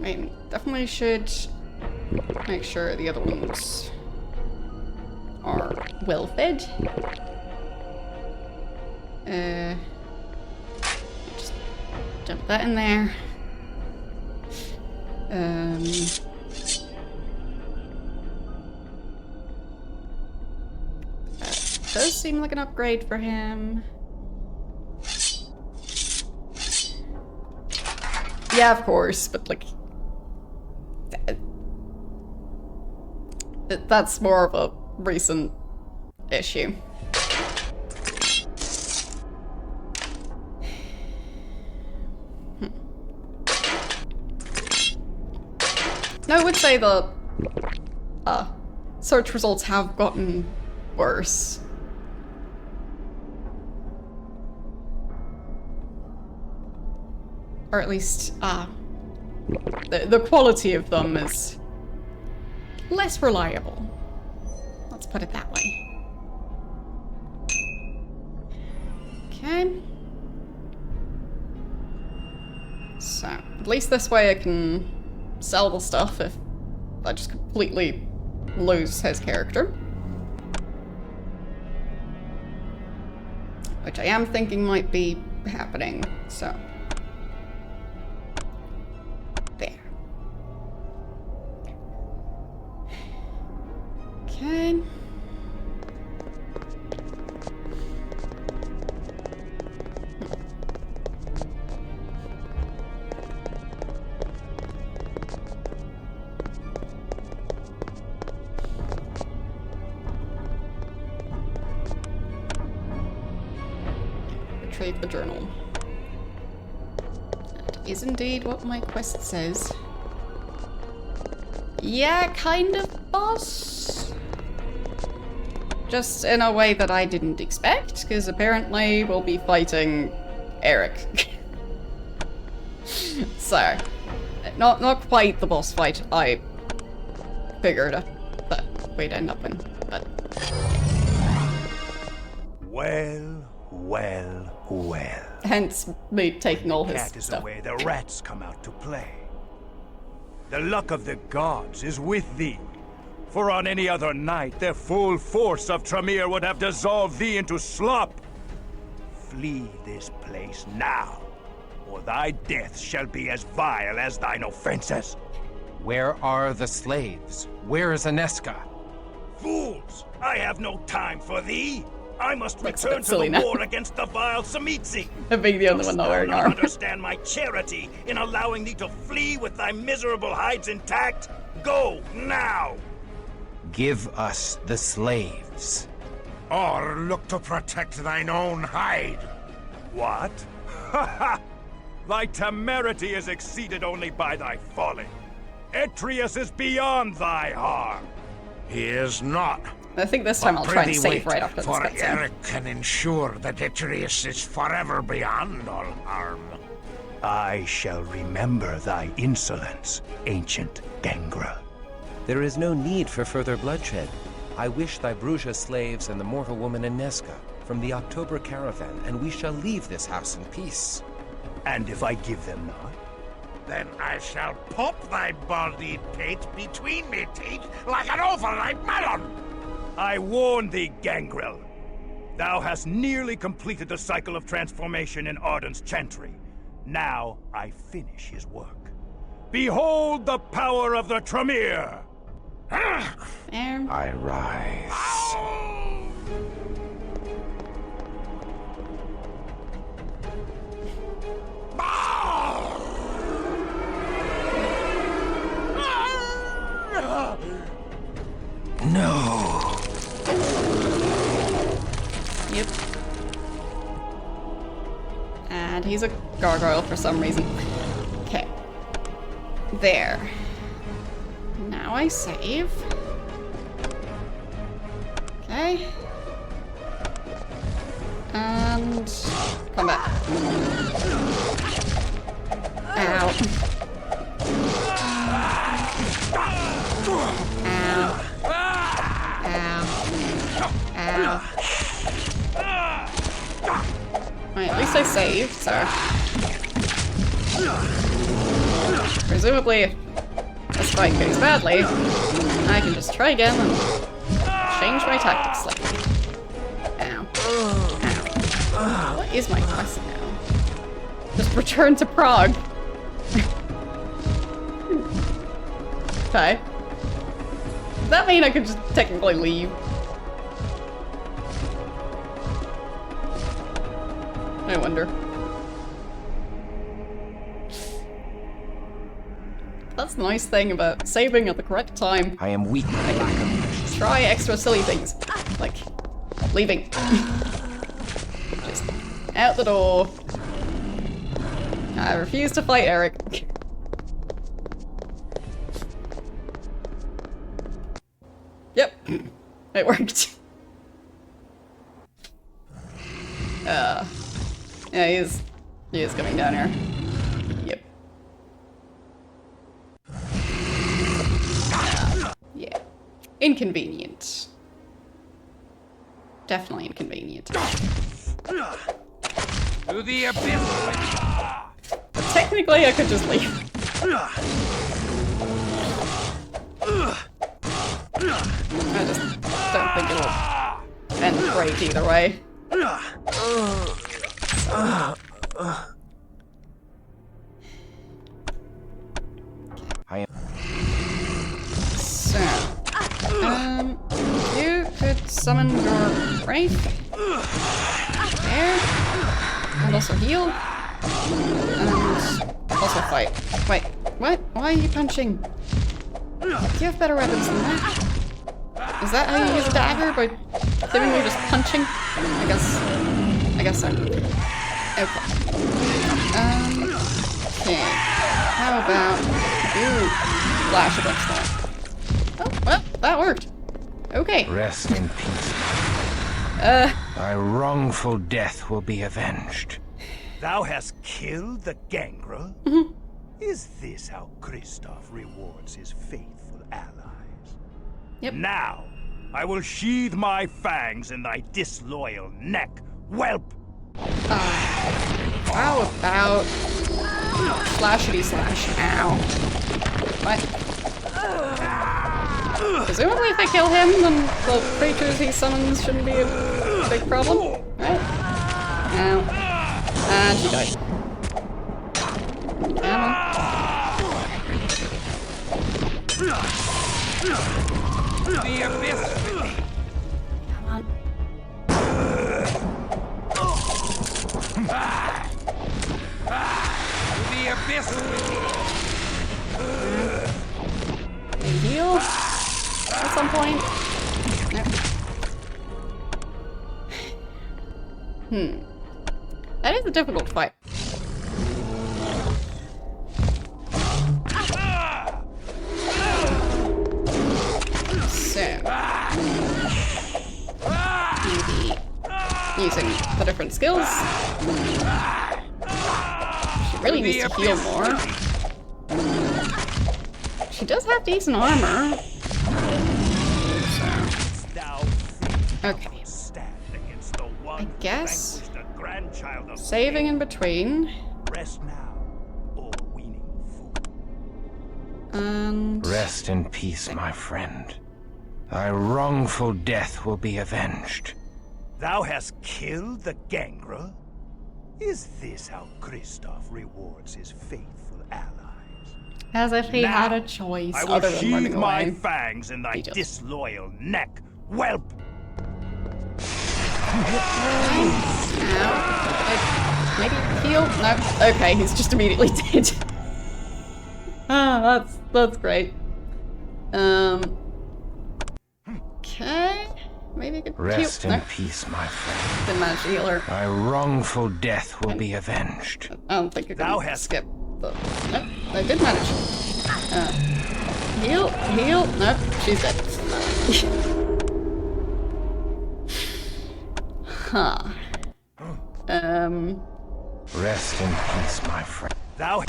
mean, definitely should make sure the other ones are well fed. Just dump that in there. That does seem like an upgrade for him. Yeah, of course, but like that's more of a recent issue. No, I would say the search results have gotten worse. Or at least, the quality of them is less reliable. Let's put it that way. Okay. So, at least this way I can sell the stuff if I just completely lose his character. Which I am thinking might be happening, so. There. Okay. Retrieve the journal. That is indeed what my quest says. Yeah, kind of, boss. Just in a way that I didn't expect, because apparently we'll be fighting Eric. So, not quite the boss fight I figured that we'd end up in, but... Well, well, well. Hence me taking all his Cat is stuff. away, the rats come out to play. The luck of the gods is with thee. For on any other night, the full force of Tremere would have dissolved thee into slop. Flee this place now, or thy death shall be as vile as thine offenses. Where are the slaves? Where is Aneska? Fools! I have no time for thee! I must Looks a return bit to silly the now. war against the vile Samitsi! I'm being the only one not wearing armor. Understand my charity in allowing thee to flee with thy miserable hides intact? Go, now! Give us the slaves. Or look to protect thine own hide. What? Ha ha! Thy temerity is exceeded only by thy folly. Etrius is beyond thy harm. He is not. I think this time I'll try and save right after this for cutscene. Eric can ensure that Etrius is forever beyond all harm. I shall remember thy insolence, ancient gangrel. There is no need for further bloodshed. I wish thy Bruja slaves and the mortal woman Inesca from the October caravan, and we shall leave this house in peace. And if I give them not? Then I shall pop thy baldy pate between me teeth like an overripe melon! I warn thee, gangrel. Thou hast nearly completed the cycle of transformation in Arden's chantry. Now I finish his work. Behold the power of the Tremere! I rise. No. Yep. And he's a gargoyle for some reason. Okay. There. Now I save. Okay. And come back. Ow. Ow. Ow. Right, at least I saved, so... Presumably, if this fight goes badly, I can just try again and change my tactics slightly. Ow. Ow. What is my quest now? Just return to Prague. Okay. Does that mean I could just technically leave? I wonder. That's the nice thing about saving at the correct time. I am weak. I can try extra silly things. Like, leaving. Just out the door. I refuse to fight Eric. Yep. It worked. Yeah, he is coming down here. Yep. Yeah. Inconvenient. Definitely inconvenient. To the abyss! But technically, I could just leave. I just don't think it'll end great either way. So, you could summon your Wraith there, and also heal, and also fight. Wait, what? Why are you punching? Do you have better weapons than that? Is that how you use a dagger? By seemingly just punching? I guess so. Okay. Okay. How about you flash a bunch of that? Oh, well, that worked. Okay. Rest in peace. Thy wrongful death will be avenged. Thou hast killed the gangrel? Is this how Kristoff rewards his faithful allies? Yep. Now, I will sheathe my fangs in thy disloyal neck, whelp! How about slashity slash? Ow. What? Presumably if I kill him, then the creatures he summons shouldn't be a big problem, right? Ow. And she died. Come on. The abyss! Come on. The abyss! Heal at some point. No. That is a difficult fight. So, maybe using the different skills. She really needs to heal more. She does have decent armor. Okay. I guess saving in between. Rest now, or weaning fool. And Rest in peace, my friend. Thy wrongful death will be avenged. Thou hast killed the gangrel? Is this how Kristoff rewards his faithful allies? as if he had a choice I will other than running sheathe my away. fangs in thy He just- disloyal neck, whelp! Maybe heal? No. Okay, he's just immediately dead. Ah, that's great. Okay. Maybe I could Rest heal. in No, peace, my friend. didn't manage to heal her. Thy wrongful death will be avenged. I don't think you're gonna Thou hast- skip the... Nope, I did manage. Heal. Nope, she's dead. Huh. Rest in peace, my friend. Thou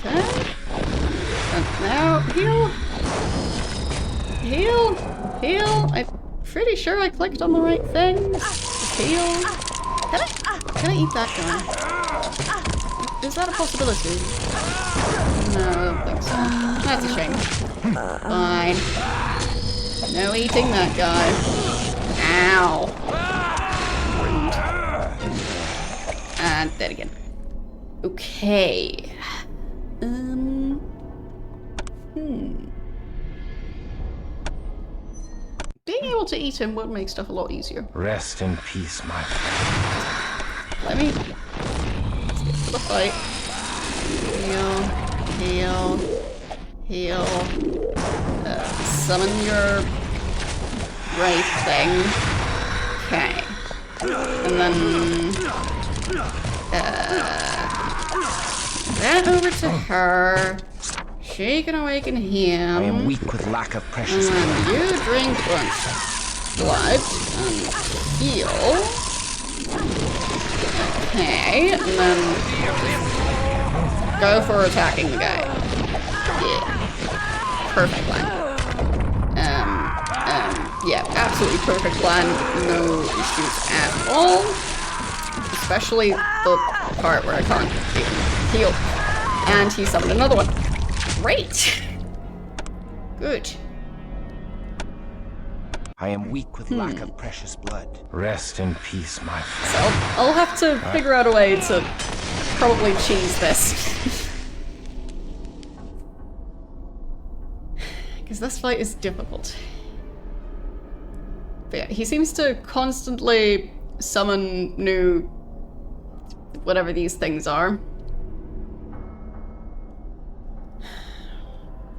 Okay. And now, heal. I'm pretty sure I clicked on the right thing. Heal. Can I eat that guy? Is that a possibility? No, I don't think so. That's a shame. Fine. No eating that guy. Ow. Rude. And dead again. Okay. Being able to eat him would make stuff a lot easier. Rest in peace, my friend. Let me... Let's get to the fight. Heal. Summon your... Wraith thing. Okay. And then... That over to her. She can awaken him. I am weak with lack of precious And blood. you drink a bunch of blood and heal. Okay, and then go for attacking the guy. Yeah. Perfect plan. Yeah, absolutely perfect plan. No issues at all. Especially the part where I can't heal. And he summoned another one. Great! Good. I am weak with lack of precious blood. Rest in peace, my friend. So I'll have to figure out a way to probably cheese this. Because this fight is difficult. But yeah, he seems to constantly summon new... whatever these things are.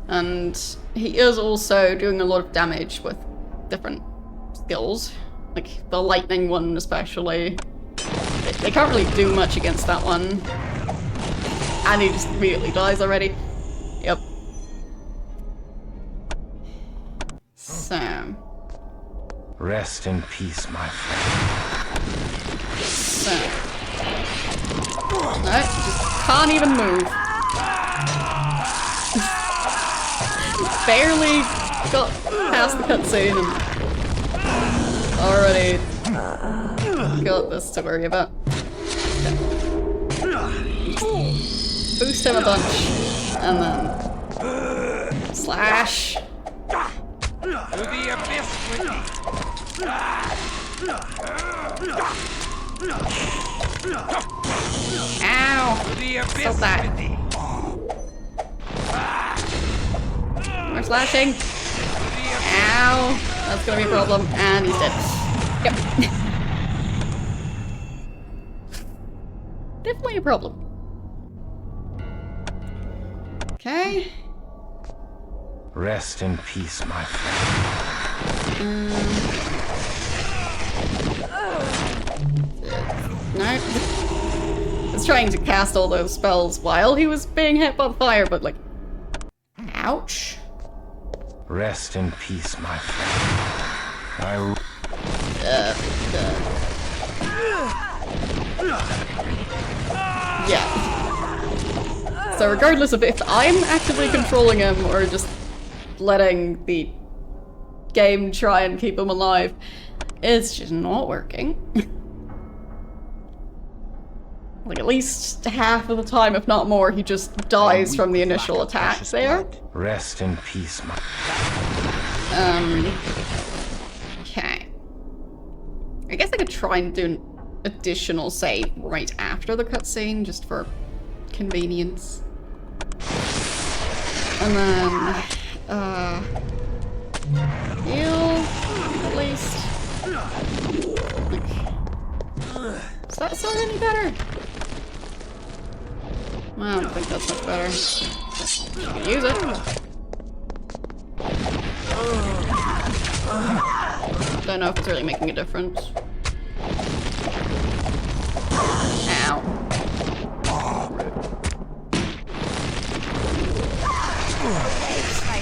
And he is also doing a lot of damage with different skills. Like the lightning one especially. They can't really do much against that one. And he just immediately dies already. Yep. So... Rest in peace, my friend. So... No, just can't even move. Barely got past the cutscene and already got this to worry about. Boost him a bunch and then slash. To the abyss with Ow! the abyss Stop that. with thee. More slashing. Ow! That's gonna be a problem. And he's dead. Yep. Definitely a problem. Okay. Rest in peace, my friend. No. I was trying to cast all those spells while he was being hit by the fire, but like... Ouch. Rest in peace, my friend. Yeah. So regardless of if I'm actively controlling him or just letting the game try and keep him alive, it's just not working. Like, at least half of the time, if not more, he just dies from the initial attack there. Rest in peace, my... Okay. I guess I could try and do an additional save right after the cutscene, just for convenience. And then, heal, at least. Like, is that sound any better? Well, I don't think that's much better. You can use it. Don't know if it's really making a difference. Ow.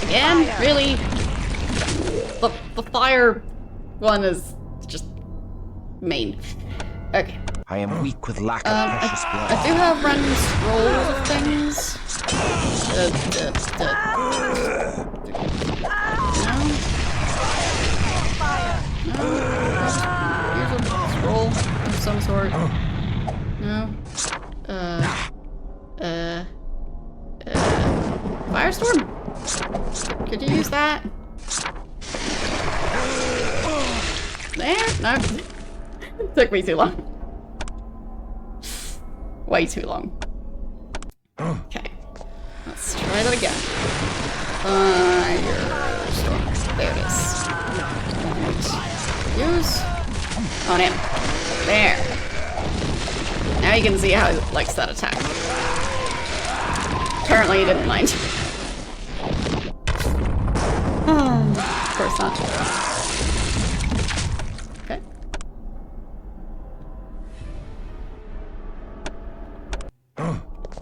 Again? Really? The fire one is just mean. Okay. I am weak with lack of precious blood. I do have random scrolls of things. Here's a scroll of some sort. No. Firestorm? Could you use that? There? No. Took me too long. Way too long. Okay. Let's try that again. Firestorm. There it is. Use on him. There. Now you can see how he likes that attack. Apparently he didn't mind. Of course not. Okay.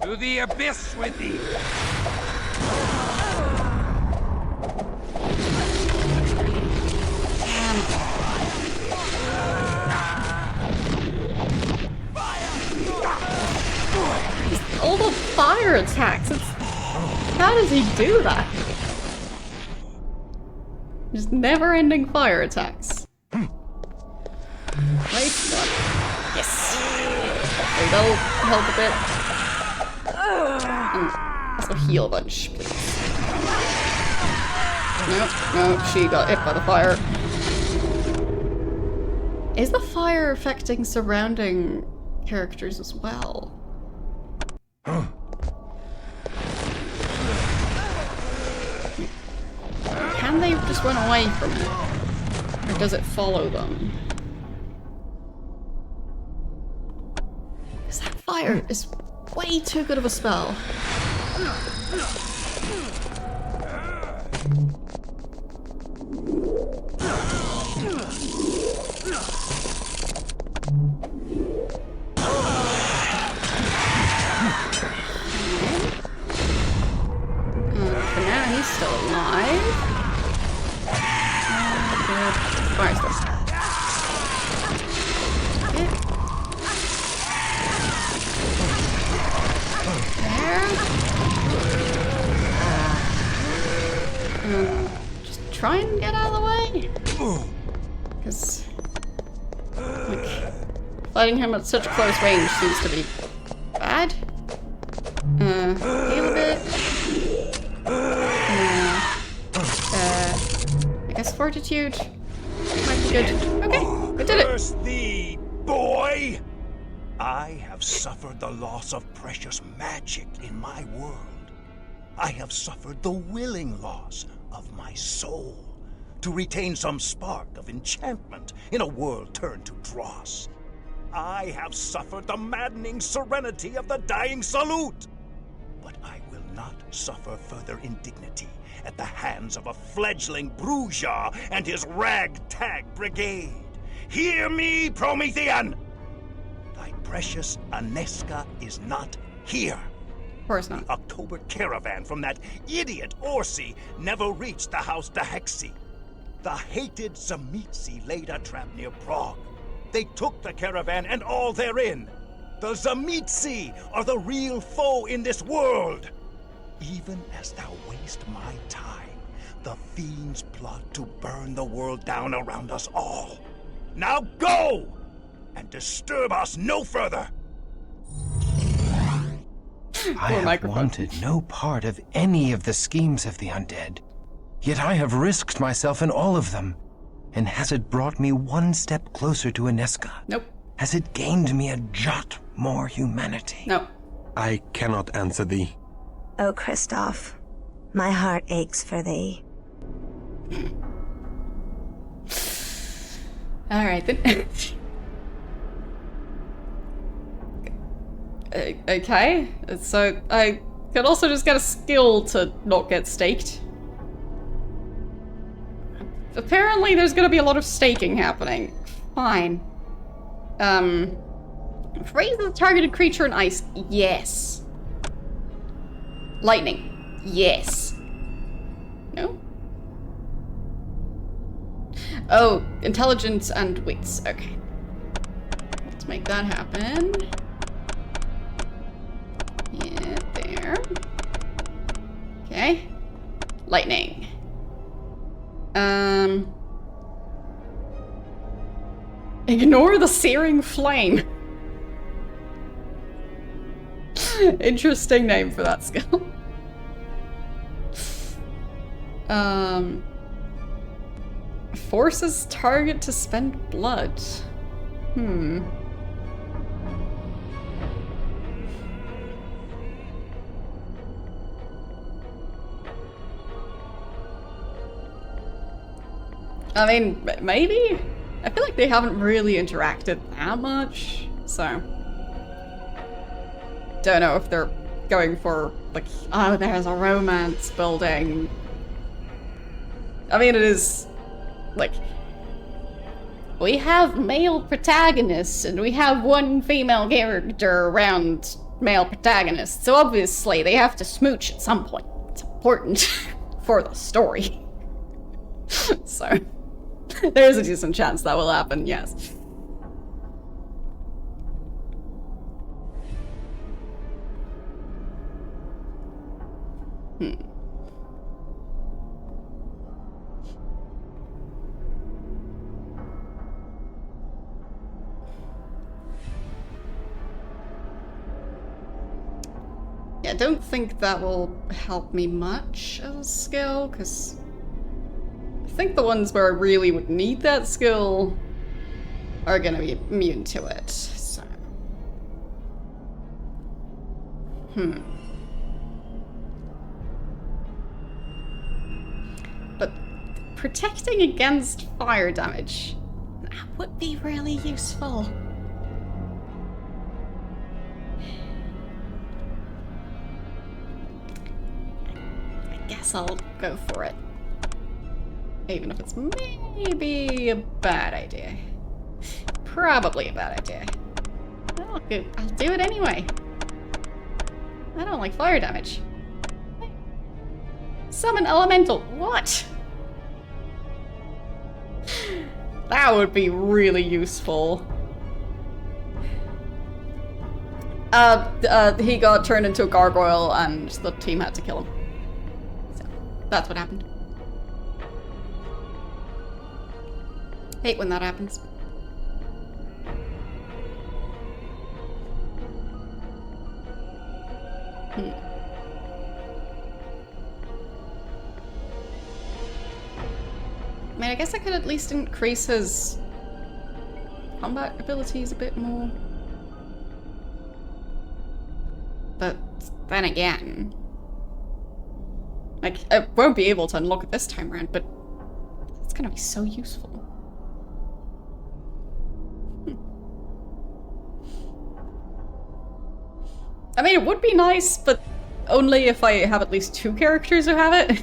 To the abyss with thee! All the fire attacks. How does he do that? Just never-ending fire attacks. Nice one. Yes. There you go. Help a bit. And also heal a bunch, please. No, she got hit by the fire. Is the fire affecting surrounding characters as well? Can they just run away from it? Or does it follow them? Because that fire is way too good of a spell. For now, he's still alive. Good. Firestorm. There. Just try and get out of the way. Because, like, fighting him at such close range seems to be bad. Heal a bit. I guess fortitude might be good. Okay, we did it. Curse thee, boy! I have suffered the loss of precious magic in my world. I have suffered the willing loss of my soul to retain some spark of enchantment in a world turned to dross. I have suffered the maddening serenity of the dying salute. But I will not suffer further indignity at the hands of a fledgling Bruja and his ragtag brigade. Hear me, Promethean! Thy precious Aneska is not here. Of course not. The October caravan from that idiot Orsi never reached the house Dehexi. The hated Tzimisce laid a trap near Prague. They took the caravan and all therein. The Zamitsi are the real foe in this world. Even as thou waste my time, the fiends plot to burn the world down around us all. Now go! And disturb us no further! I have wanted no part of any of the schemes of the undead. Yet I have risked myself in all of them. And has it brought me one step closer to Ineska? Nope. Has it gained me a jot more humanity? No. I cannot answer thee. Oh, Kristoff, my heart aches for thee. Alright then. Okay, so I could also just get a skill to not get staked. Apparently there's gonna be a lot of staking happening. Fine. Raise the targeted creature in ice. Yes. Lightning. Yes. No? Oh, intelligence and wits. Okay. Let's make that happen. Yeah, there. Okay. Lightning. Ignore the searing flame. Interesting name for that skill. Forces target to spend blood. I mean, maybe? I feel like they haven't really interacted that much, so... Don't know if they're going for, like, oh, there's a romance building. I mean, it is, like... We have male protagonists, and we have one female character around male protagonists, so obviously they have to smooch at some point. It's important for the story. So... There's a decent chance that will happen, yes. Yeah, I don't think that will help me much as a skill, because I think the ones where I really would need that skill are gonna be immune to it, so... But protecting against fire damage, that would be really useful. I guess I'll go for it. Even if it's maybe a bad idea. Probably a bad idea. I'll do it anyway. I don't like fire damage. Summon elemental. What? That would be really useful. He got turned into a gargoyle and the team had to kill him. So, that's what happened. Hate when that happens. I mean, I guess I could at least increase his combat abilities a bit more. But then again, like, I won't be able to unlock it this time around, but it's gonna be so useful. I mean, it would be nice, but only if I have at least 2 characters who have it.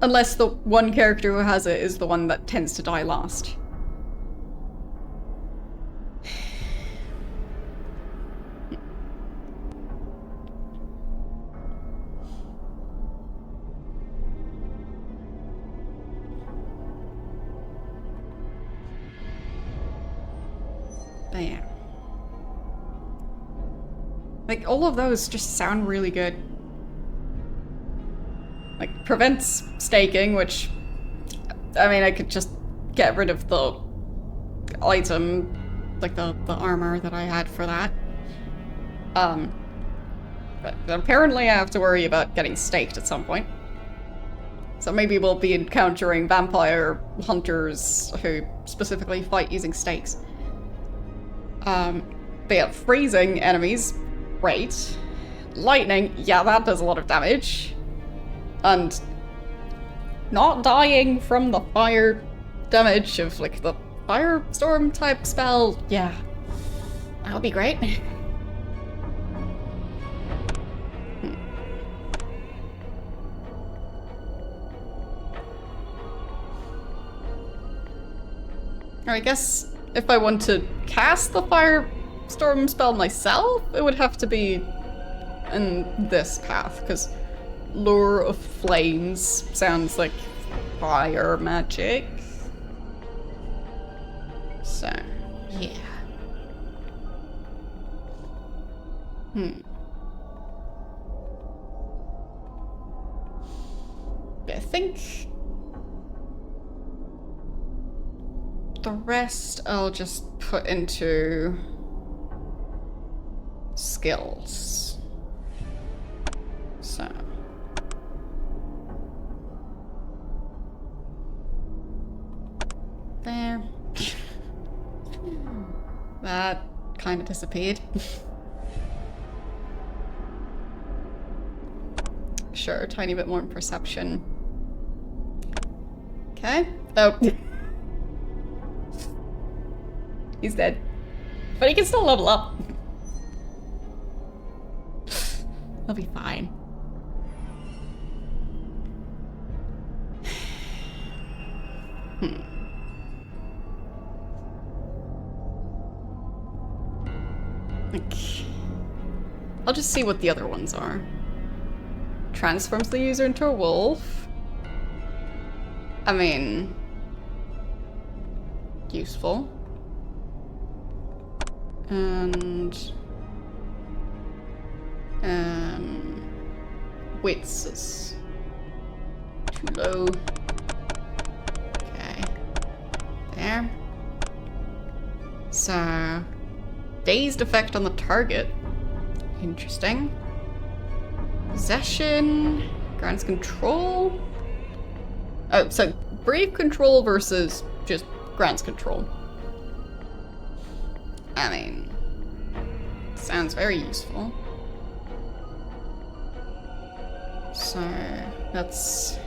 Unless the one character who has it is the one that tends to die last. There. Like, all of those just sound really good. Like, prevents staking, which... I mean, I could just get rid of the item, like the armor that I had for that. But apparently I have to worry about getting staked at some point. So maybe we'll be encountering vampire hunters who specifically fight using stakes. But yeah, freezing enemies, great. Lightning, yeah, that does a lot of damage. And not dying from the fire damage of, like, the firestorm type spell, yeah. That would be great. I guess if I want to cast the firestorm spell myself, it would have to be in this path, because Lure of Flames sounds like fire magic. So, yeah. I think the rest I'll just put into skills. So. There. That kind of disappeared. Sure, a tiny bit more in perception. Okay. Oh. He's dead. But he can still level up. He'll be fine. I'll just see what the other ones are. Transforms the user into a wolf. I mean... useful. And... wits is too low. Okay. There. So... dazed effect on the target. Interesting. Possession. Grants control. Oh, so brave control versus just grants control. I mean, sounds very useful. So that's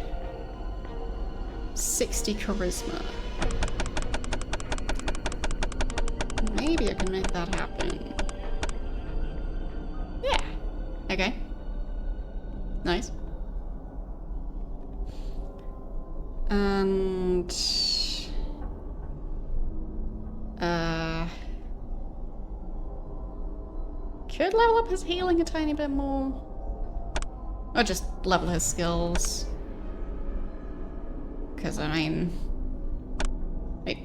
60 charisma. Maybe I can make that happen. Yeah. Okay. Nice. And... could level up his healing a tiny bit more. Or just level his skills. Because, I mean... I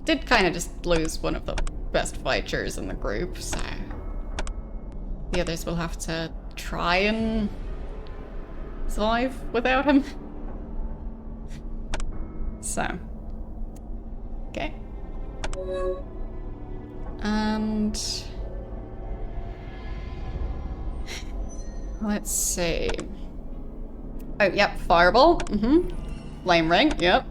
did kind of just lose one of the best fighters in the group, so... the others will have to try and survive without him. So. Okay. And... let's see. Oh, yep, fireball. Flame ring, yep.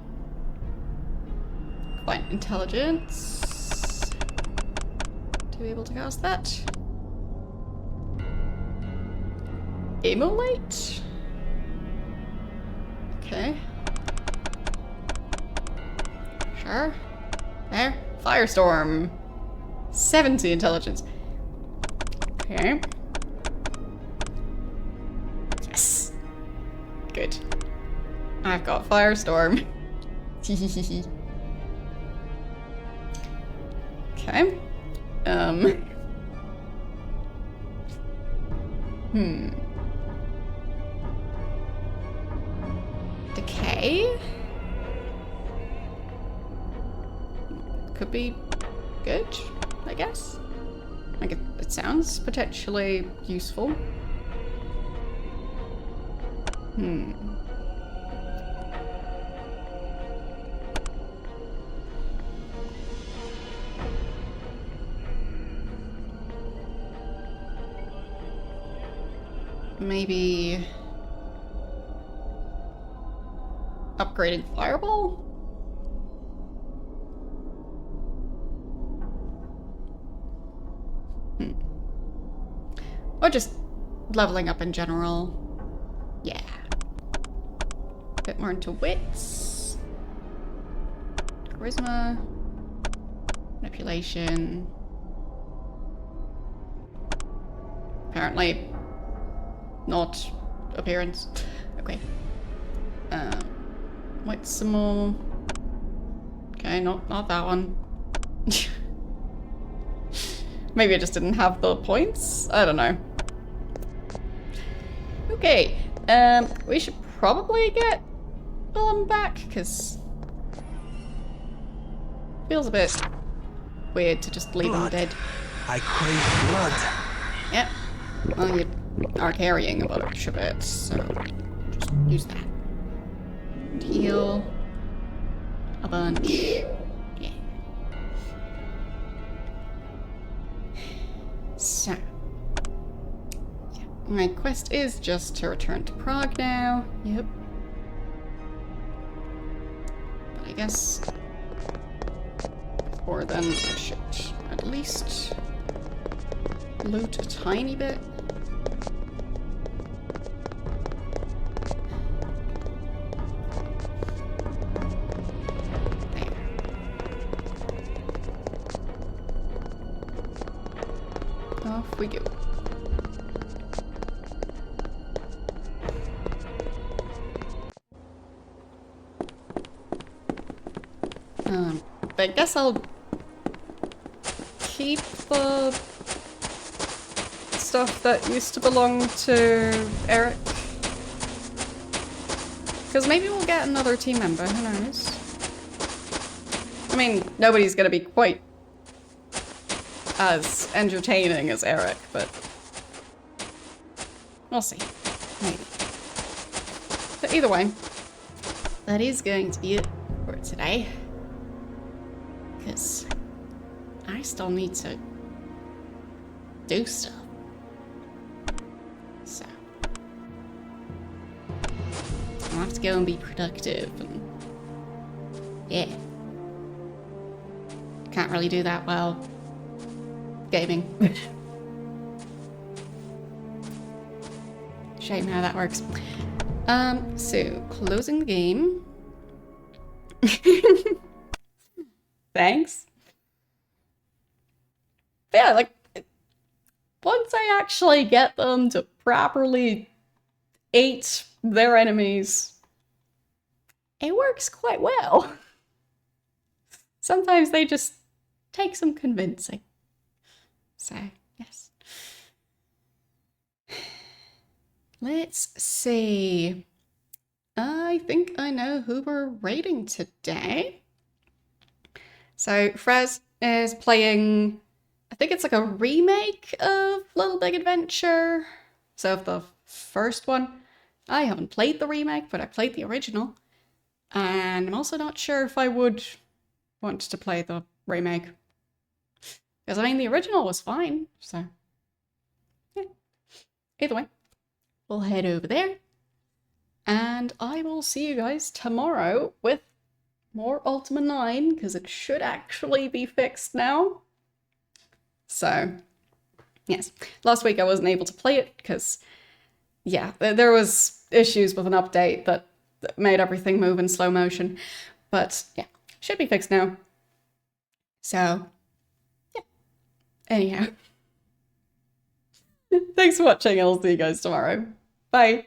Fine, intelligence. To be able to cast that. Immolate? Okay. Sure. There. Firestorm. 70 intelligence. Okay. Yes. Good. I've got Firestorm. Okay. Decay? Could be good, I guess. Like, it sounds potentially useful. Maybe upgrading Fireball? Or just leveling up in general. Yeah. A bit more into wits. Charisma. Manipulation. Apparently not appearance. Okay. Wait, some more. Okay, not that one. Maybe I just didn't have the points? I don't know. Okay, we should probably get Willem back, because feels a bit weird to just leave him dead. I crave blood. Yep. Well, you are carrying a bunch of it, so just use that. And heal a bunch. Yeah. So. My quest is just to return to Prague now. Yep. But I guess before then I should at least loot a tiny bit. There. Off we go. I guess I'll keep the stuff that used to belong to Eric. Because maybe we'll get another team member, who knows? I mean, nobody's gonna be quite as entertaining as Eric, but we'll see. Maybe. But either way, that is going to be it for today. Because I still need to do stuff. So I'll have to go and be productive and yeah. Can't really do that while gaming. Shame how that works. So closing the game. Thanks. But yeah, like, once I actually get them to properly eat their enemies, it works quite well. Sometimes they just take some convincing. So, yes. Let's see. I think I know who we're raiding today. So Frez is playing, I think it's like a remake of Little Big Adventure. So of the first one. I haven't played the remake, but I played the original. And I'm also not sure if I would want to play the remake. Because I mean, the original was fine, so yeah. Either way, we'll head over there. And I will see you guys tomorrow with more Ultima 9, because it should actually be fixed now. So, yes. Last week I wasn't able to play it, because, yeah, there was issues with an update that made everything move in slow motion. But, yeah, should be fixed now. So, yeah. Anyhow. Thanks for watching, I'll see you guys tomorrow. Bye!